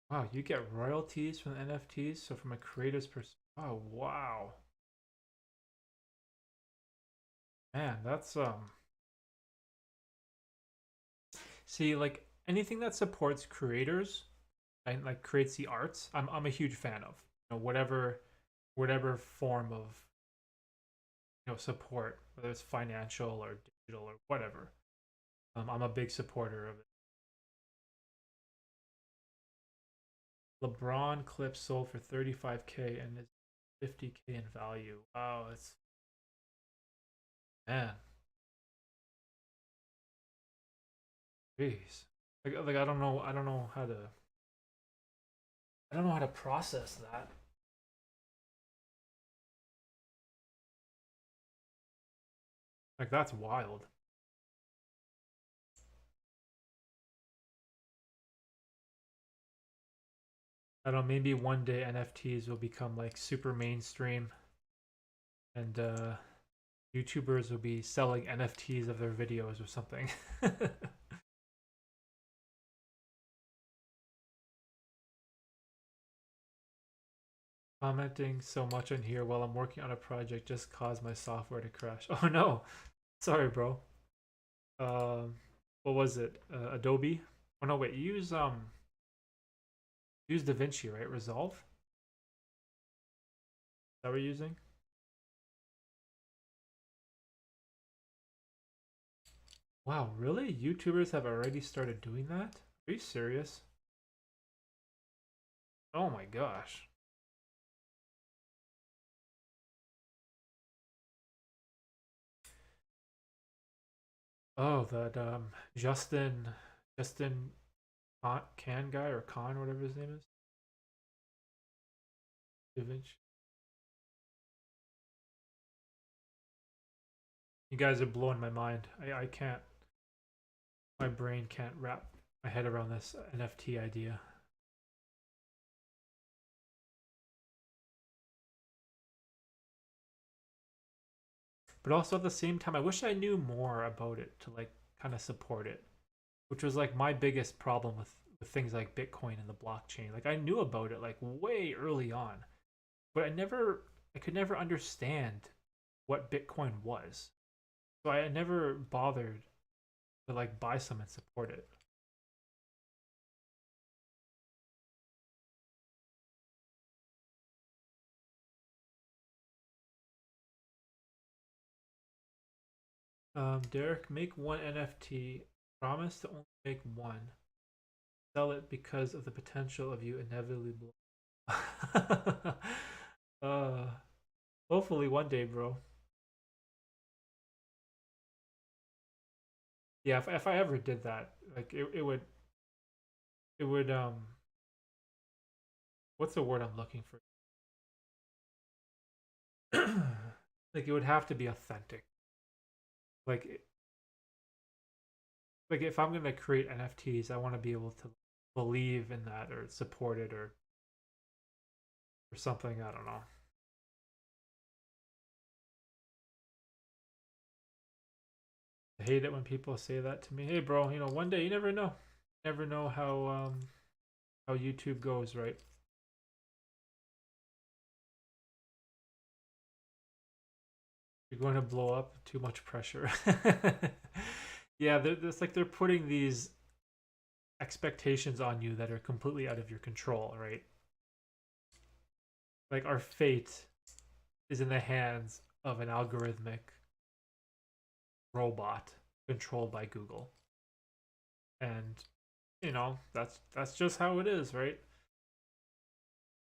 Wow, you get royalties from the NFTs. So from a creator's perspective, oh wow, man, that's See, like anything that supports creators and like creates the arts, I'm a huge fan of. Whatever form of support, whether it's financial or digital or whatever. I'm a big supporter of it. LeBron clips sold for 35K and is 50K in value. Wow, it's man, jeez. Like I don't know how to process that. Like that's wild. I don't know, maybe one day NFTs will become like super mainstream and YouTubers will be selling NFTs of their videos or something. Commenting so much on here while I'm working on a project just caused my software to crash. Oh no. Sorry, bro. Um what was it? Adobe? Oh no, wait. Use DaVinci, right? Resolve? Is that what you're using? Wow, really? YouTubers have already started doing that? Are you serious? Oh my gosh. Oh, that Justin Can guy or Khan, whatever his name is. DaVinci. You guys are blowing my mind. I can't. My brain can't wrap my head around this NFT idea. But also at the same time, I wish I knew more about it to like kind of support it, which was like my biggest problem with things like Bitcoin and the blockchain. Like I knew about it like way early on, but I could never understand what Bitcoin was. So I never bothered to like buy some and support it. Derek, make one NFT. Promise to only make one. Sell it because of the potential of you inevitably blow. uh, hopefully one day, bro. Yeah, if I ever did that, like it would what's the word I'm looking for? Like it would have to be authentic. Like like if I'm gonna create NFTs, I want to be able to believe in that or support it or something. I don't know. I hate it when people say that to me. Hey, bro, one day you never know. Never know how YouTube goes, right? You're going to blow up. Too much pressure. Yeah, it's like they're putting these expectations on you that are completely out of your control, right? Like our fate is in the hands of an algorithmic robot controlled by Google. And that's just how it is, right?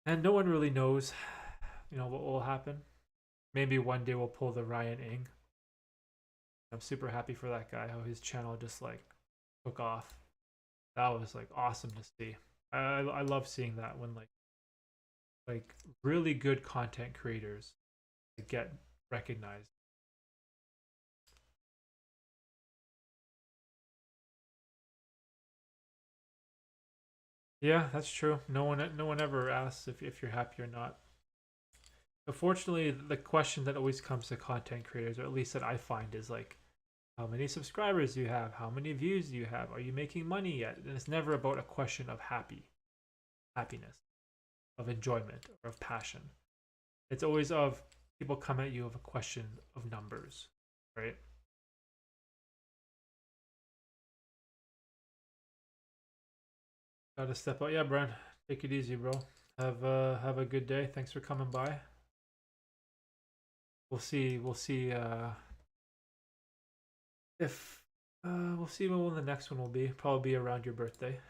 And no one really knows, what will happen. Maybe one day we'll pull the Ryan Ing. I'm super happy for that guy, how his channel just like took off. That was like awesome to see. I love seeing that when like really good content creators get recognized. Yeah, that's true. No one ever asks if you're happy or not. Unfortunately, the question that always comes to content creators, or at least that I find, is like, how many subscribers do you have? How many views do you have? Are you making money yet? And it's never about a question of happiness, of enjoyment, or of passion. It's always of people come at you with a question of numbers, right? Gotta step out. Yeah, Brian. Take it easy, bro. Have a good day. Thanks for coming by. We'll see if we'll see when the next one will be. Probably be around your birthday.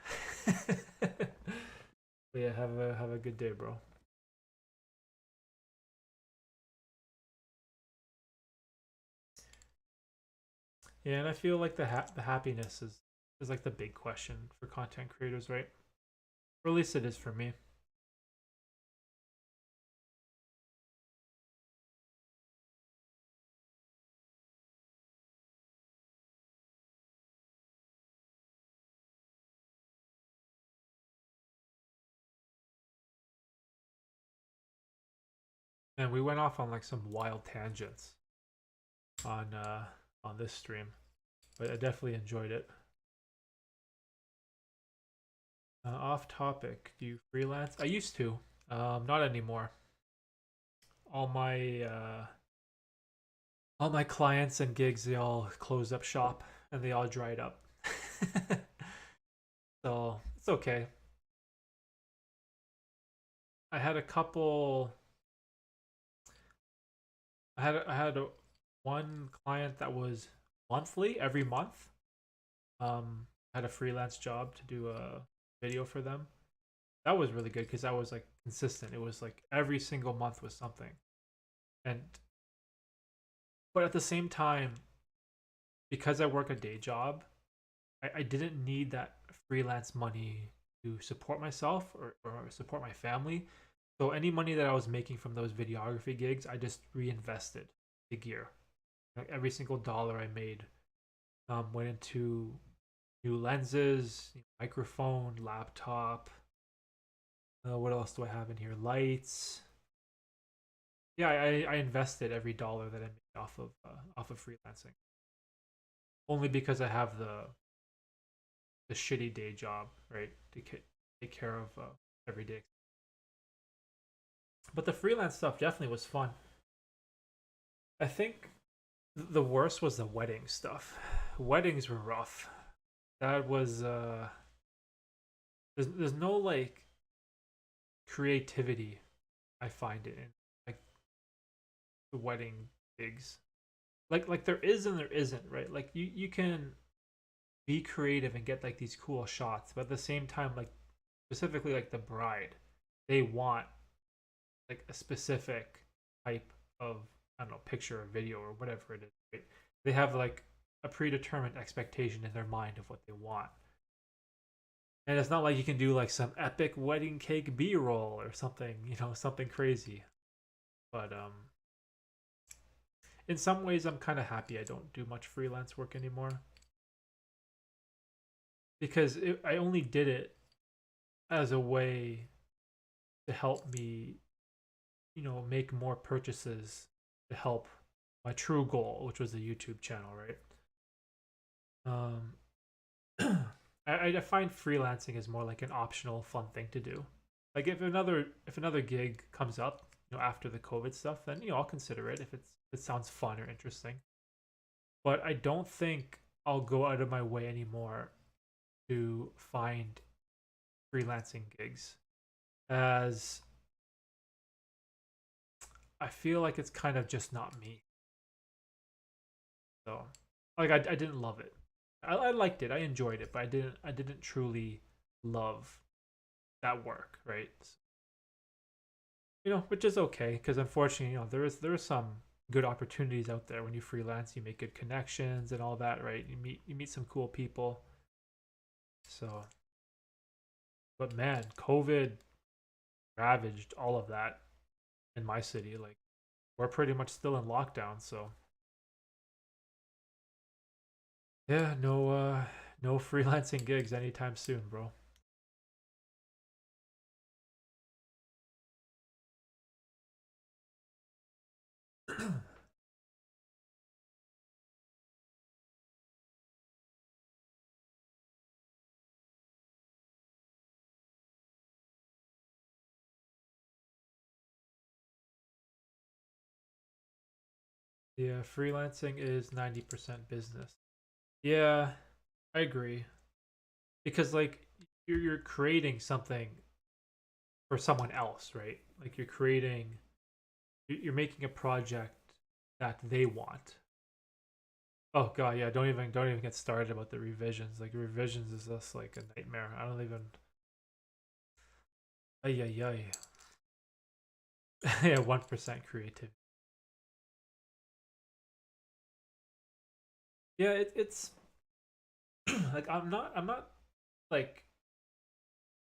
But yeah, have a good day, bro. Yeah, and I feel like the happiness is like the big question for content creators, right? Or at least it is for me. And we went off on like some wild tangents on this stream, but I definitely enjoyed it. Off topic. Do you freelance? I used to. Not anymore. All my uh, all my clients and gigs, they all closed up shop and they all dried up. So it's okay. I had a couple. I had one client that was monthly, every month. I had a freelance job to do a video for them. That was really good because that was like consistent. It was like every single month was something. And but at the same time, because I work a day job, I didn't need that freelance money to support myself or support my family. So any money that I was making from those videography gigs, I just reinvested the gear. Like every single dollar I made went into new lenses, microphone, laptop. What else do I have in here? Lights. Yeah, I invested every dollar that I made off of freelancing. Only because I have the shitty day job, right? To take care of every day. But the freelance stuff definitely was fun. I think the worst was the wedding stuff. Weddings were rough. That was there's no like creativity I find it in like the wedding gigs. like there is and there isn't, right? Like you can be creative and get like these cool shots, but at the same time, like specifically like the bride, they want like a specific type of, I don't know, picture or video or whatever it is, right? They have like a predetermined expectation in their mind of what they want. And it's not like you can do like some epic wedding cake B-roll or something, something crazy. But in some ways I'm kind of happy I don't do much freelance work anymore because I only did it as a way to help me, make more purchases to help my true goal, which was the YouTube channel, right? Um, I find freelancing is more like an optional, fun thing to do. Like if another gig comes up, after the COVID stuff, then I'll consider it if it sounds fun or interesting. But I don't think I'll go out of my way anymore to find freelancing gigs, as I feel like it's kind of just not me. So, like, I didn't love it. I liked it. I enjoyed it, but I didn't truly love that work, right? Which is okay because unfortunately, there is some good opportunities out there when you freelance. You make good connections and all that, right? You meet some cool people. So, but man, COVID ravaged all of that in my city. Like, we're pretty much still in lockdown, so yeah, no freelancing gigs anytime soon, bro. Yeah, freelancing is 90% business. Yeah, I agree. Because like you're creating something for someone else, right? Like you're making a project that they want. Oh god, yeah, don't even get started about the revisions. Like revisions is just like a nightmare. I don't even. Ay ay ay. Yeah, 1% creativity. Yeah, it's like I'm not like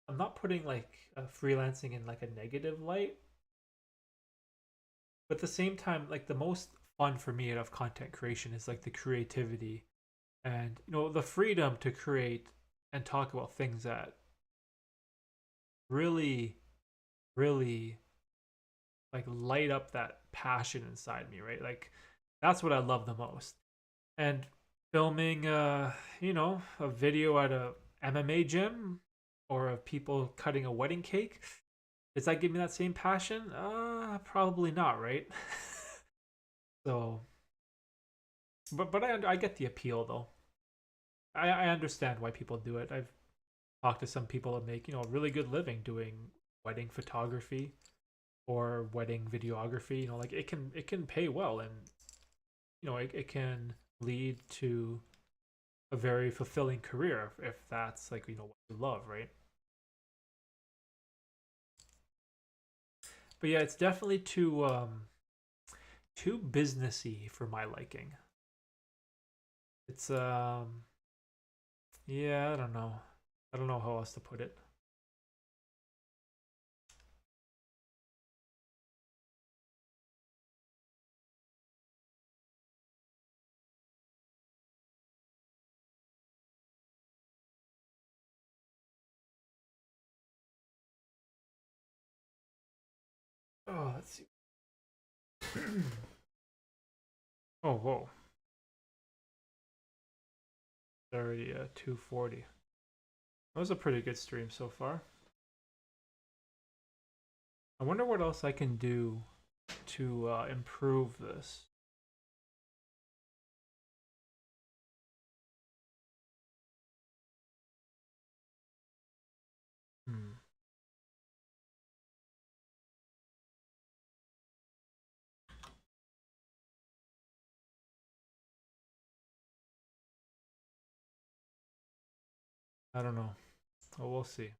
I'm not putting like freelancing in like a negative light, but at the same time, like the most fun for me out of content creation is like the creativity and the freedom to create and talk about things that really, really like light up that passion inside me, right? Like that's what I love the most. And filming a video at a MMA gym or of people cutting a wedding cake, does that give me that same passion? Probably not, right? So, but I get the appeal though. I understand why people do it. I've talked to some people that make a really good living doing wedding photography or wedding videography. Like it can pay well, and it can lead to a very fulfilling career if that's like what you love, right? But yeah, it's definitely too businessy for my liking. It's yeah, I don't know how else to put it. Oh, let's see. Oh, whoa. It's already 240. That was a pretty good stream so far. I wonder what else I can do to improve this. Hmm. I don't know. Well, we'll see.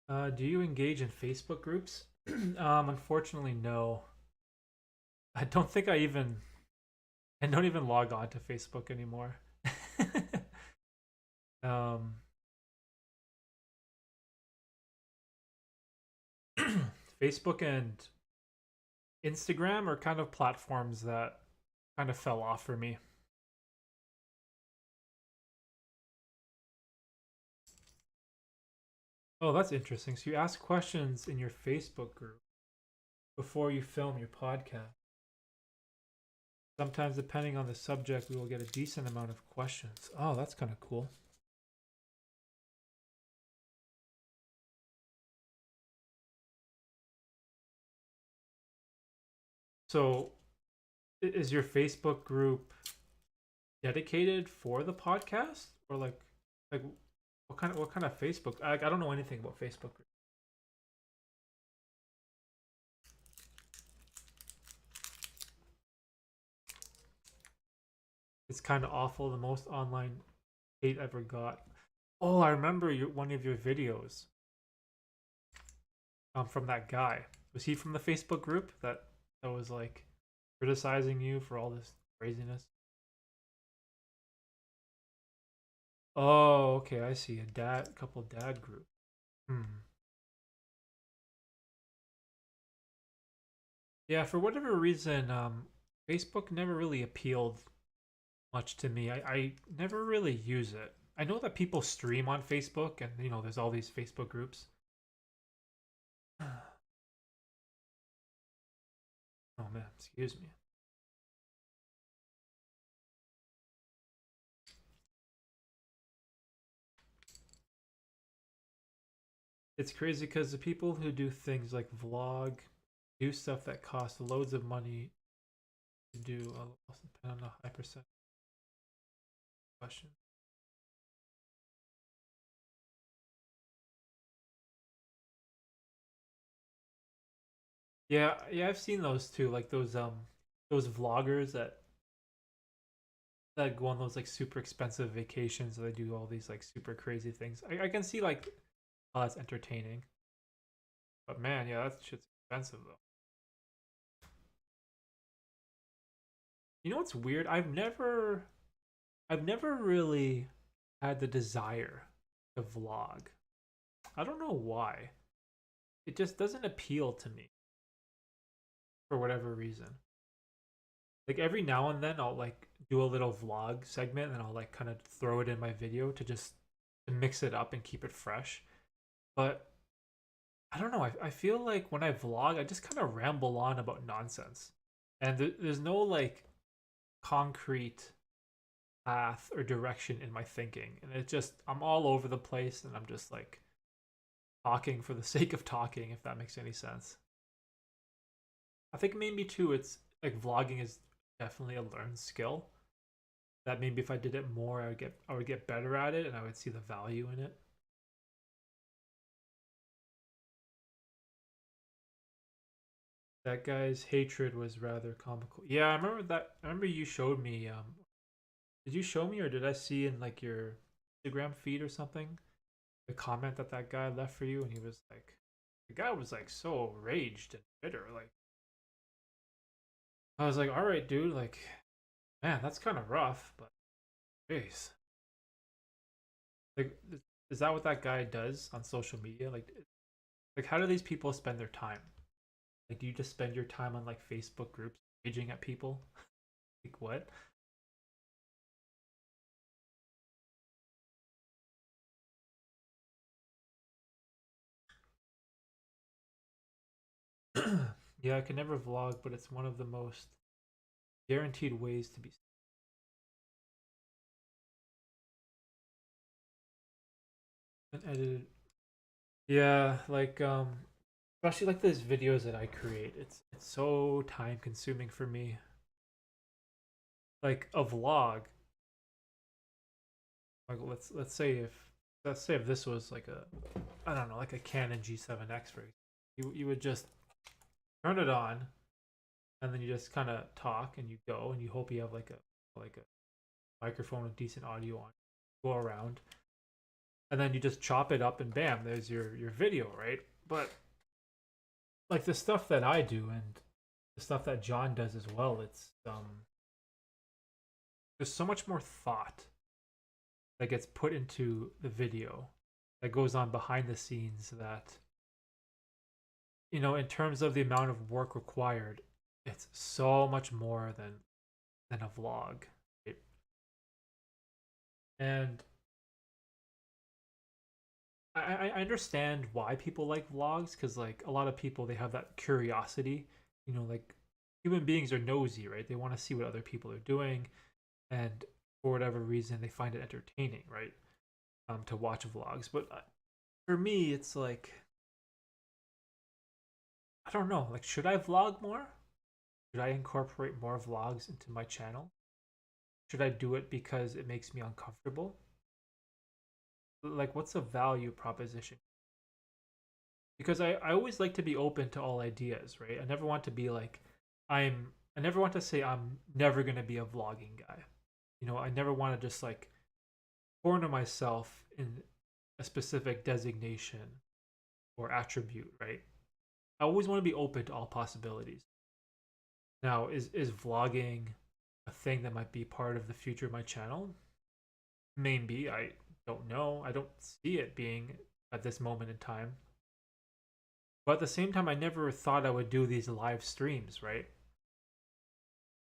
Do you engage in Facebook groups? Unfortunately, no. I don't think I don't even log on to Facebook anymore. um, Facebook and Instagram are kind of platforms that kind of fell off for me. Oh, that's interesting. So you ask questions in your Facebook group before you film your podcast. Sometimes, depending on the subject, we will get a decent amount of questions. Oh, that's kind of cool. So, is your Facebook group dedicated for the podcast, or like what kind of Facebook? I don't know anything about Facebook group. It's kind of awful. The most online hate I ever got. Oh, I remember one of your videos from that guy. Was he from the Facebook group that was like criticizing you for all this craziness? Oh, okay, I see. Couple dad group. Hmm. Yeah, for whatever reason, Facebook never really appealed much to me. I never really use it. I know that people stream on Facebook, and there's all these Facebook groups. Oh man, excuse me. It's crazy because the people who do things like vlog, do stuff that costs loads of money to do. I'll also depend on a high percent question. Yeah, yeah, I've seen those too. Like those vloggers that go on those like super expensive vacations. They do all these like super crazy things. I can see like how that's entertaining, but man, yeah, that shit's expensive though. You know what's weird? I've never really had the desire to vlog. I don't know why. It just doesn't appeal to me for whatever reason. Like every now and then I'll like do a little vlog segment and I'll like kind of throw it in my video to mix it up and keep it fresh. But I don't know. I feel like when I vlog, I just kind of ramble on about nonsense. And there's no like concrete path or direction in my thinking. And I'm all over the place and I'm just like talking for the sake of talking, if that makes any sense. I think maybe too, it's like vlogging is definitely a learned skill. That maybe if I did it more, I would get better at it and I would see the value in it. That guy's hatred was rather comical. Yeah, I remember that. I remember you showed me. Did you show me or did I see in like your Instagram feed or something the comment that guy left for you? And he was like, the guy was like so raged and bitter. Like I was like, all right, dude. Like, man, that's kind of rough. But jeez, like, is that what that guy does on social media? Like how do these people spend their time? Like, do you just spend your time on like Facebook groups raging at people? Like what? Yeah, I can never vlog, but it's one of the most guaranteed ways to be edited. Yeah, like especially like those videos that I create. It's so time consuming for me. Like a vlog, like let's say if let's say if this was like a, I don't know, like a Canon G7X, for example, you would just turn it on, and then you just kind of talk, and you go, and you hope you have like a microphone with decent audio on. Go around, and then you just chop it up, and bam, there's your video, right? But like the stuff that I do and the stuff that John does as well, it's there's so much more thought that gets put into the video that goes on behind the scenes that, in terms of the amount of work required, it's so much more than a vlog, right? And I understand why people like vlogs, because like a lot of people, they have that curiosity, like human beings are nosy, right? They want to see what other people are doing, and for whatever reason they find it entertaining, right? To watch vlogs. But for me, it's like, I don't know, like, should I vlog more? Should I incorporate more vlogs into my channel? Should I do it because it makes me uncomfortable? Like, what's the value proposition? Because I always like to be open to all ideas, right? I never want to be like, I never want to say I'm never gonna be a vlogging guy. I never want to just like corner myself in a specific designation or attribute, right? I always want to be open to all possibilities. Now, is vlogging a thing that might be part of the future of my channel? Maybe. I don't know. I don't see it being at this moment in time. But at the same time, I never thought I would do these live streams, right?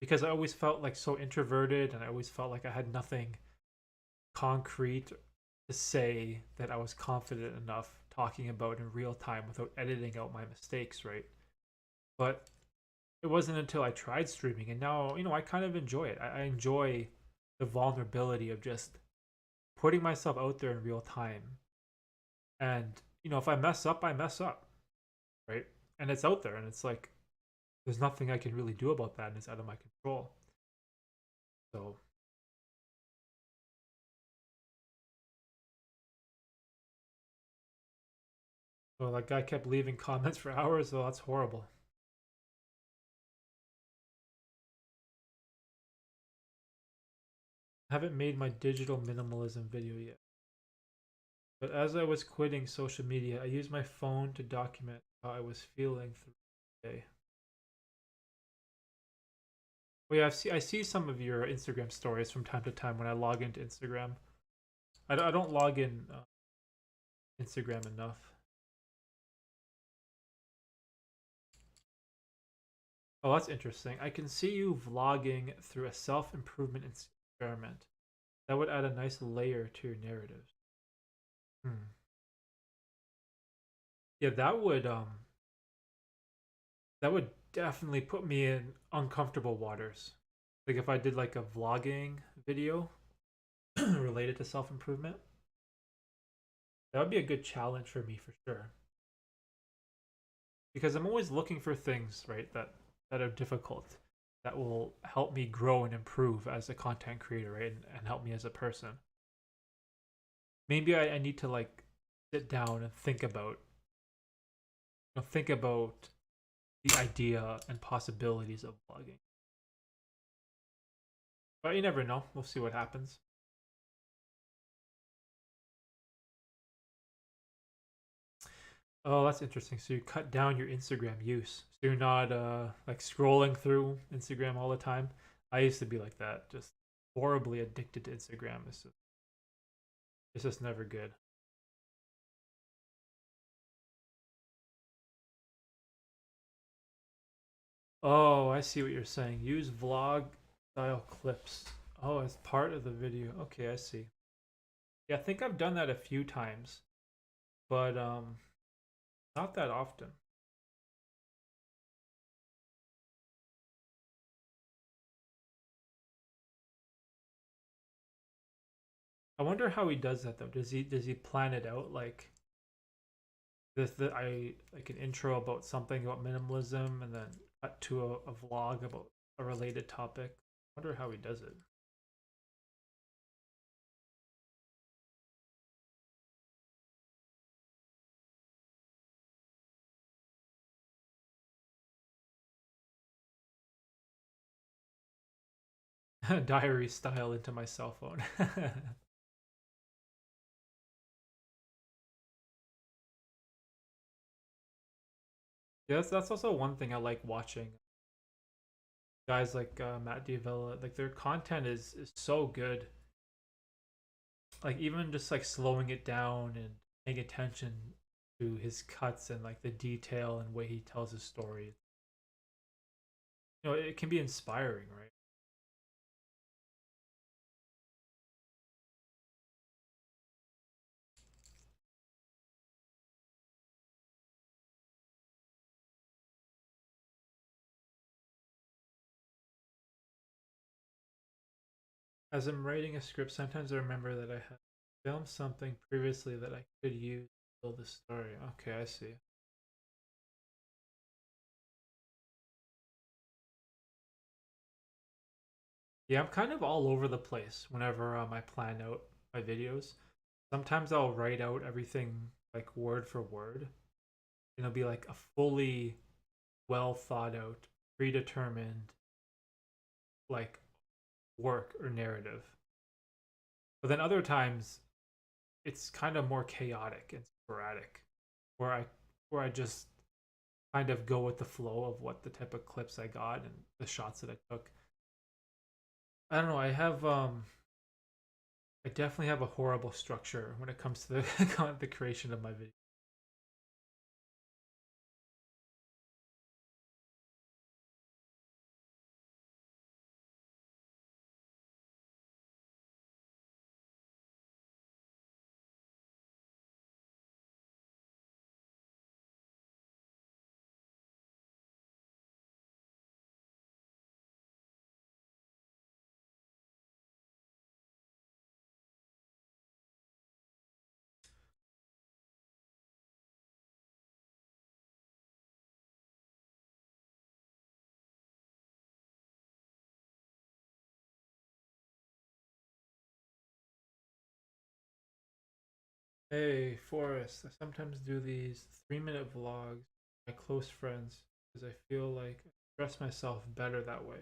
Because I always felt like so introverted, and I always felt like I had nothing concrete to say that I was confident enough talking about in real time without editing out my mistakes, right? But it wasn't until I tried streaming, and now, I kind of enjoy it. I enjoy the vulnerability of just putting myself out there in real time. And, if I mess up, I mess up, right? And it's out there, and it's like, there's nothing I can really do about that, and it's out of my control. So, that guy kept leaving comments for hours, so that's horrible. I haven't made my digital minimalism video yet. But as I was quitting social media, I used my phone to document how I was feeling through the day. Well, yeah, I see some of your Instagram stories from time to time when I log into Instagram. I don't log in Instagram enough. Oh, that's interesting. I can see you vlogging through a self-improvement experiment. That would add a nice layer to your narrative. Hmm. Yeah, that would definitely put me in uncomfortable waters. Like if I did like a vlogging video related to self-improvement, that would be a good challenge for me for sure. Because I'm always looking for things, right, that are difficult, that will help me grow and improve as a content creator, right, and help me as a person. Maybe I need to like sit down and think about the idea and possibilities of vlogging. But you never know. We'll see what happens. Oh, that's interesting. So you cut down your Instagram use. So you're not like scrolling through Instagram all the time. I used to be like that, just horribly addicted to Instagram. It's just never good. Oh, I see what you're saying. Use vlog style clips. Oh, as part of the video. Okay, I see. Yeah, I think I've done that a few times, but not that often. I wonder how he does that though. Does he plan it out like this? That I like an intro about something about minimalism, and then cut to a vlog about a related topic. I wonder how he does it. diary style into my cell phone. Yeah, that's also one thing I like watching. Guys like Matt D'Avella, like their content is so good. Like even just like slowing it down and paying attention to his cuts and like the detail and way he tells his story. You know, it can be inspiring, right? As I'm writing a script, sometimes I remember that I had filmed something previously that I could use to build the story. Okay, I see. Yeah, I'm kind of all over the place whenever I plan out my videos. Sometimes I'll write out everything like word for word, and it'll be like a fully well thought out, predetermined like work or narrative. But then other times it's kind of more chaotic and sporadic, where I just kind of go with the flow of what the type of clips I got and the shots that I took. I don't know. I definitely have a horrible structure when it comes to the creation of my video. Hey, Forrest, I sometimes do these 3-minute vlogs with my close friends because I feel like I express myself better that way.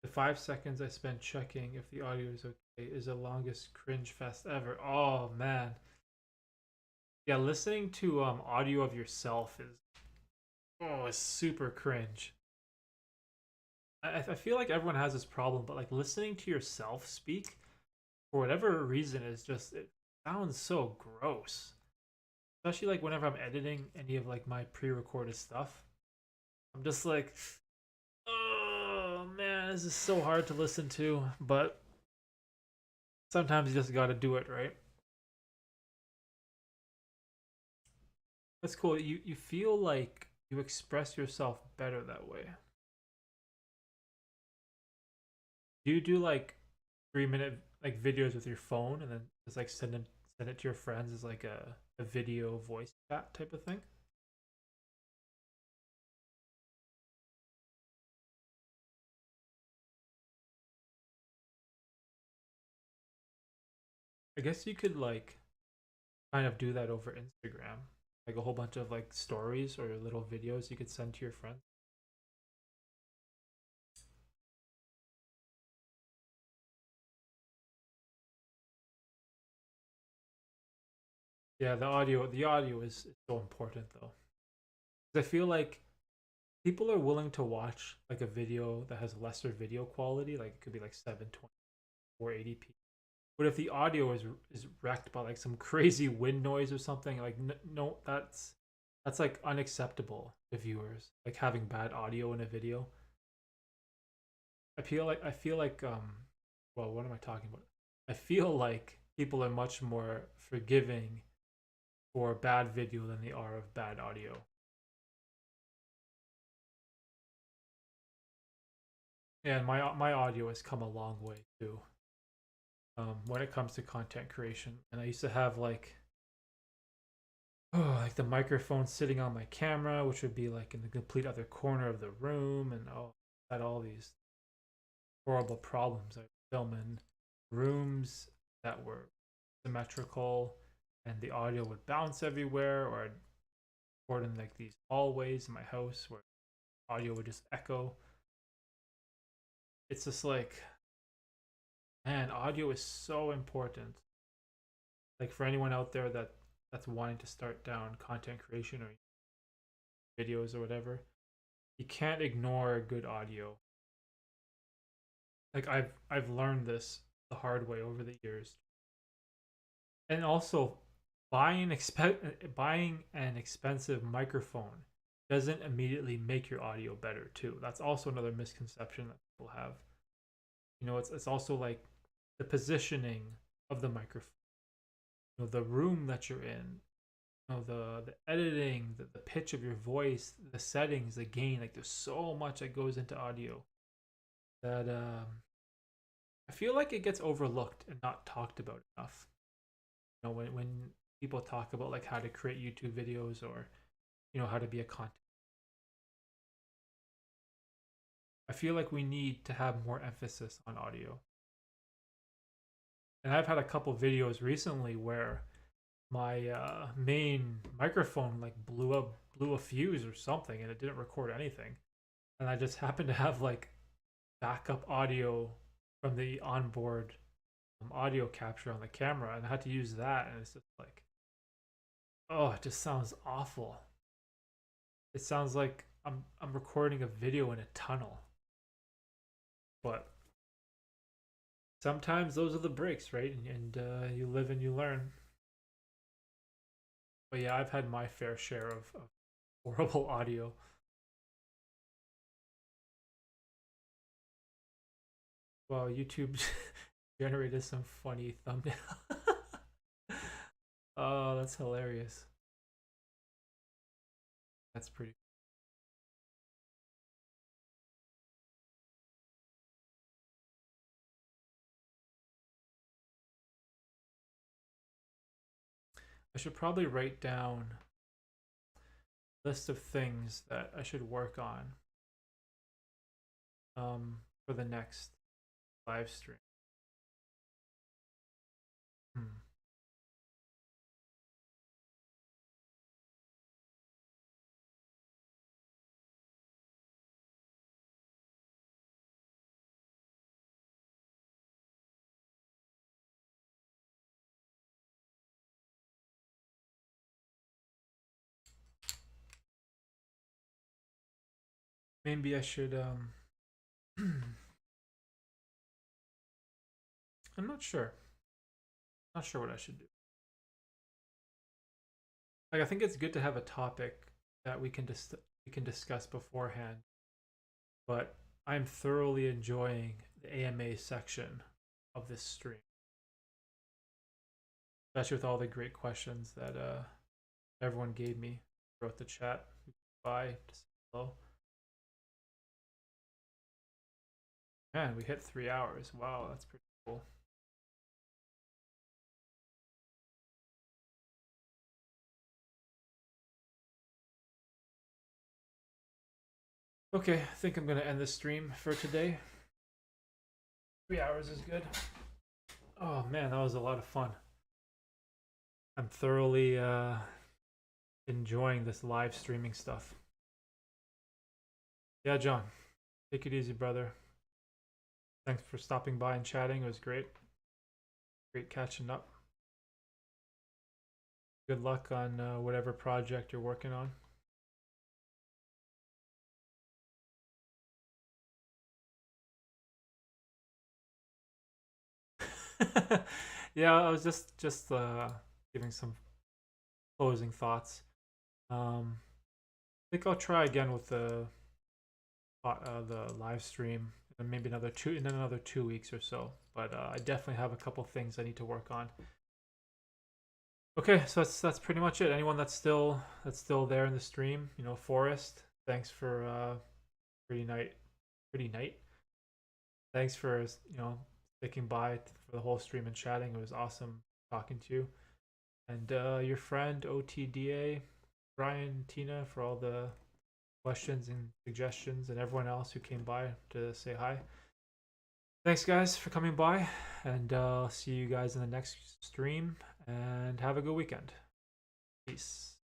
The 5 seconds I spend checking if the audio is okay is the longest cringe fest ever. Oh man. Yeah, listening to audio of yourself is it's super cringe. I feel like everyone has this problem, but like listening to yourself speak for whatever reason is just it sounds so gross. Especially like whenever I'm editing any of like my pre-recorded stuff. I'm just like, oh man, this is so hard to listen to, but sometimes you just gotta do it, right? That's cool. You feel like you express yourself better that way. Do you do like 3-minute like videos with your phone and then just like send it to your friends as like a video voice chat type of thing? I guess you could like kind of do that over Instagram. Like a whole bunch of like stories or little videos you could send to your friends. Yeah, the audio is so important though. 'Cause I feel like people are willing to watch like a video that has lesser video quality, like it could be like 720 or 80p. But if the audio is wrecked by like some crazy wind noise or something, like no, that's like unacceptable to viewers. Like having bad audio in a video. I feel like well, what am I talking about? I feel like people are much more forgiving for bad video than they are of bad audio. And my audio has come a long way too. When it comes to content creation, and I used to have like like the microphone sitting on my camera, which would be like in the complete other corner of the room, and had all these horrible problems. I film in rooms that were symmetrical, and the audio would bounce everywhere, or I'd record in like these hallways in my house where audio would just echo. it's just like, man, audio is so important. Like for anyone out there that's wanting to start down content creation or videos or whatever, you can't ignore good audio. Like I've learned this the hard way over the years. And also buying an expensive microphone doesn't immediately make your audio better too. That's also another misconception that people have. You know, it's also like the positioning of the microphone, you know, the room that you're in, you know, the editing, the pitch of your voice, the settings, the gain. Like there's so much that goes into audio that I feel like it gets overlooked and not talked about enough. You know, when people talk about like how to create YouTube videos or, you know, how to be a content, I feel like we need to have more emphasis on audio. And I've had a couple videos recently where my main microphone like blew a fuse or something, and it didn't record anything. And I just happened to have like backup audio from the onboard audio capture on the camera, and I had to use that, and it's just like, oh, it just sounds awful. It sounds like I'm recording a video in a tunnel. But sometimes those are the breaks, right? And you live and you learn. But yeah, I've had my fair share of horrible audio. Well, YouTube generated some funny thumbnail. Oh, that's hilarious. That's pretty. I should probably write down a list of things that I should work on for the next live stream. Hmm. Maybe I should I'm not sure. Not sure what I should do. Like I think it's good to have a topic that we can discuss beforehand. But I'm thoroughly enjoying the AMA section of this stream, especially with all the great questions that everyone gave me throughout the chat. Bye. Hello. Man, we hit 3 hours. Wow, that's pretty cool. Okay, I think I'm gonna end the stream for today. 3 hours is good. Oh man, that was a lot of fun. I'm thoroughly enjoying this live streaming stuff. Yeah, John, take it easy, brother. Thanks for stopping by and chatting. It was great. Great catching up. Good luck on whatever project you're working on. Yeah, I was just giving some closing thoughts. I think I'll try again with the live stream and maybe another 2 weeks or so. But I definitely have a couple things I need to work on. Okay, so that's pretty much it. Anyone that's still there in the stream, you know, Forrest, thanks for pretty night. Thanks for sticking by for the whole stream and chatting. It was awesome talking to you. And your friend OTDA, Brian, Tina, for all the questions and suggestions, and everyone else who came by to say hi. Thanks, guys, for coming by, and I'll see you guys in the next stream, and have a good weekend. Peace.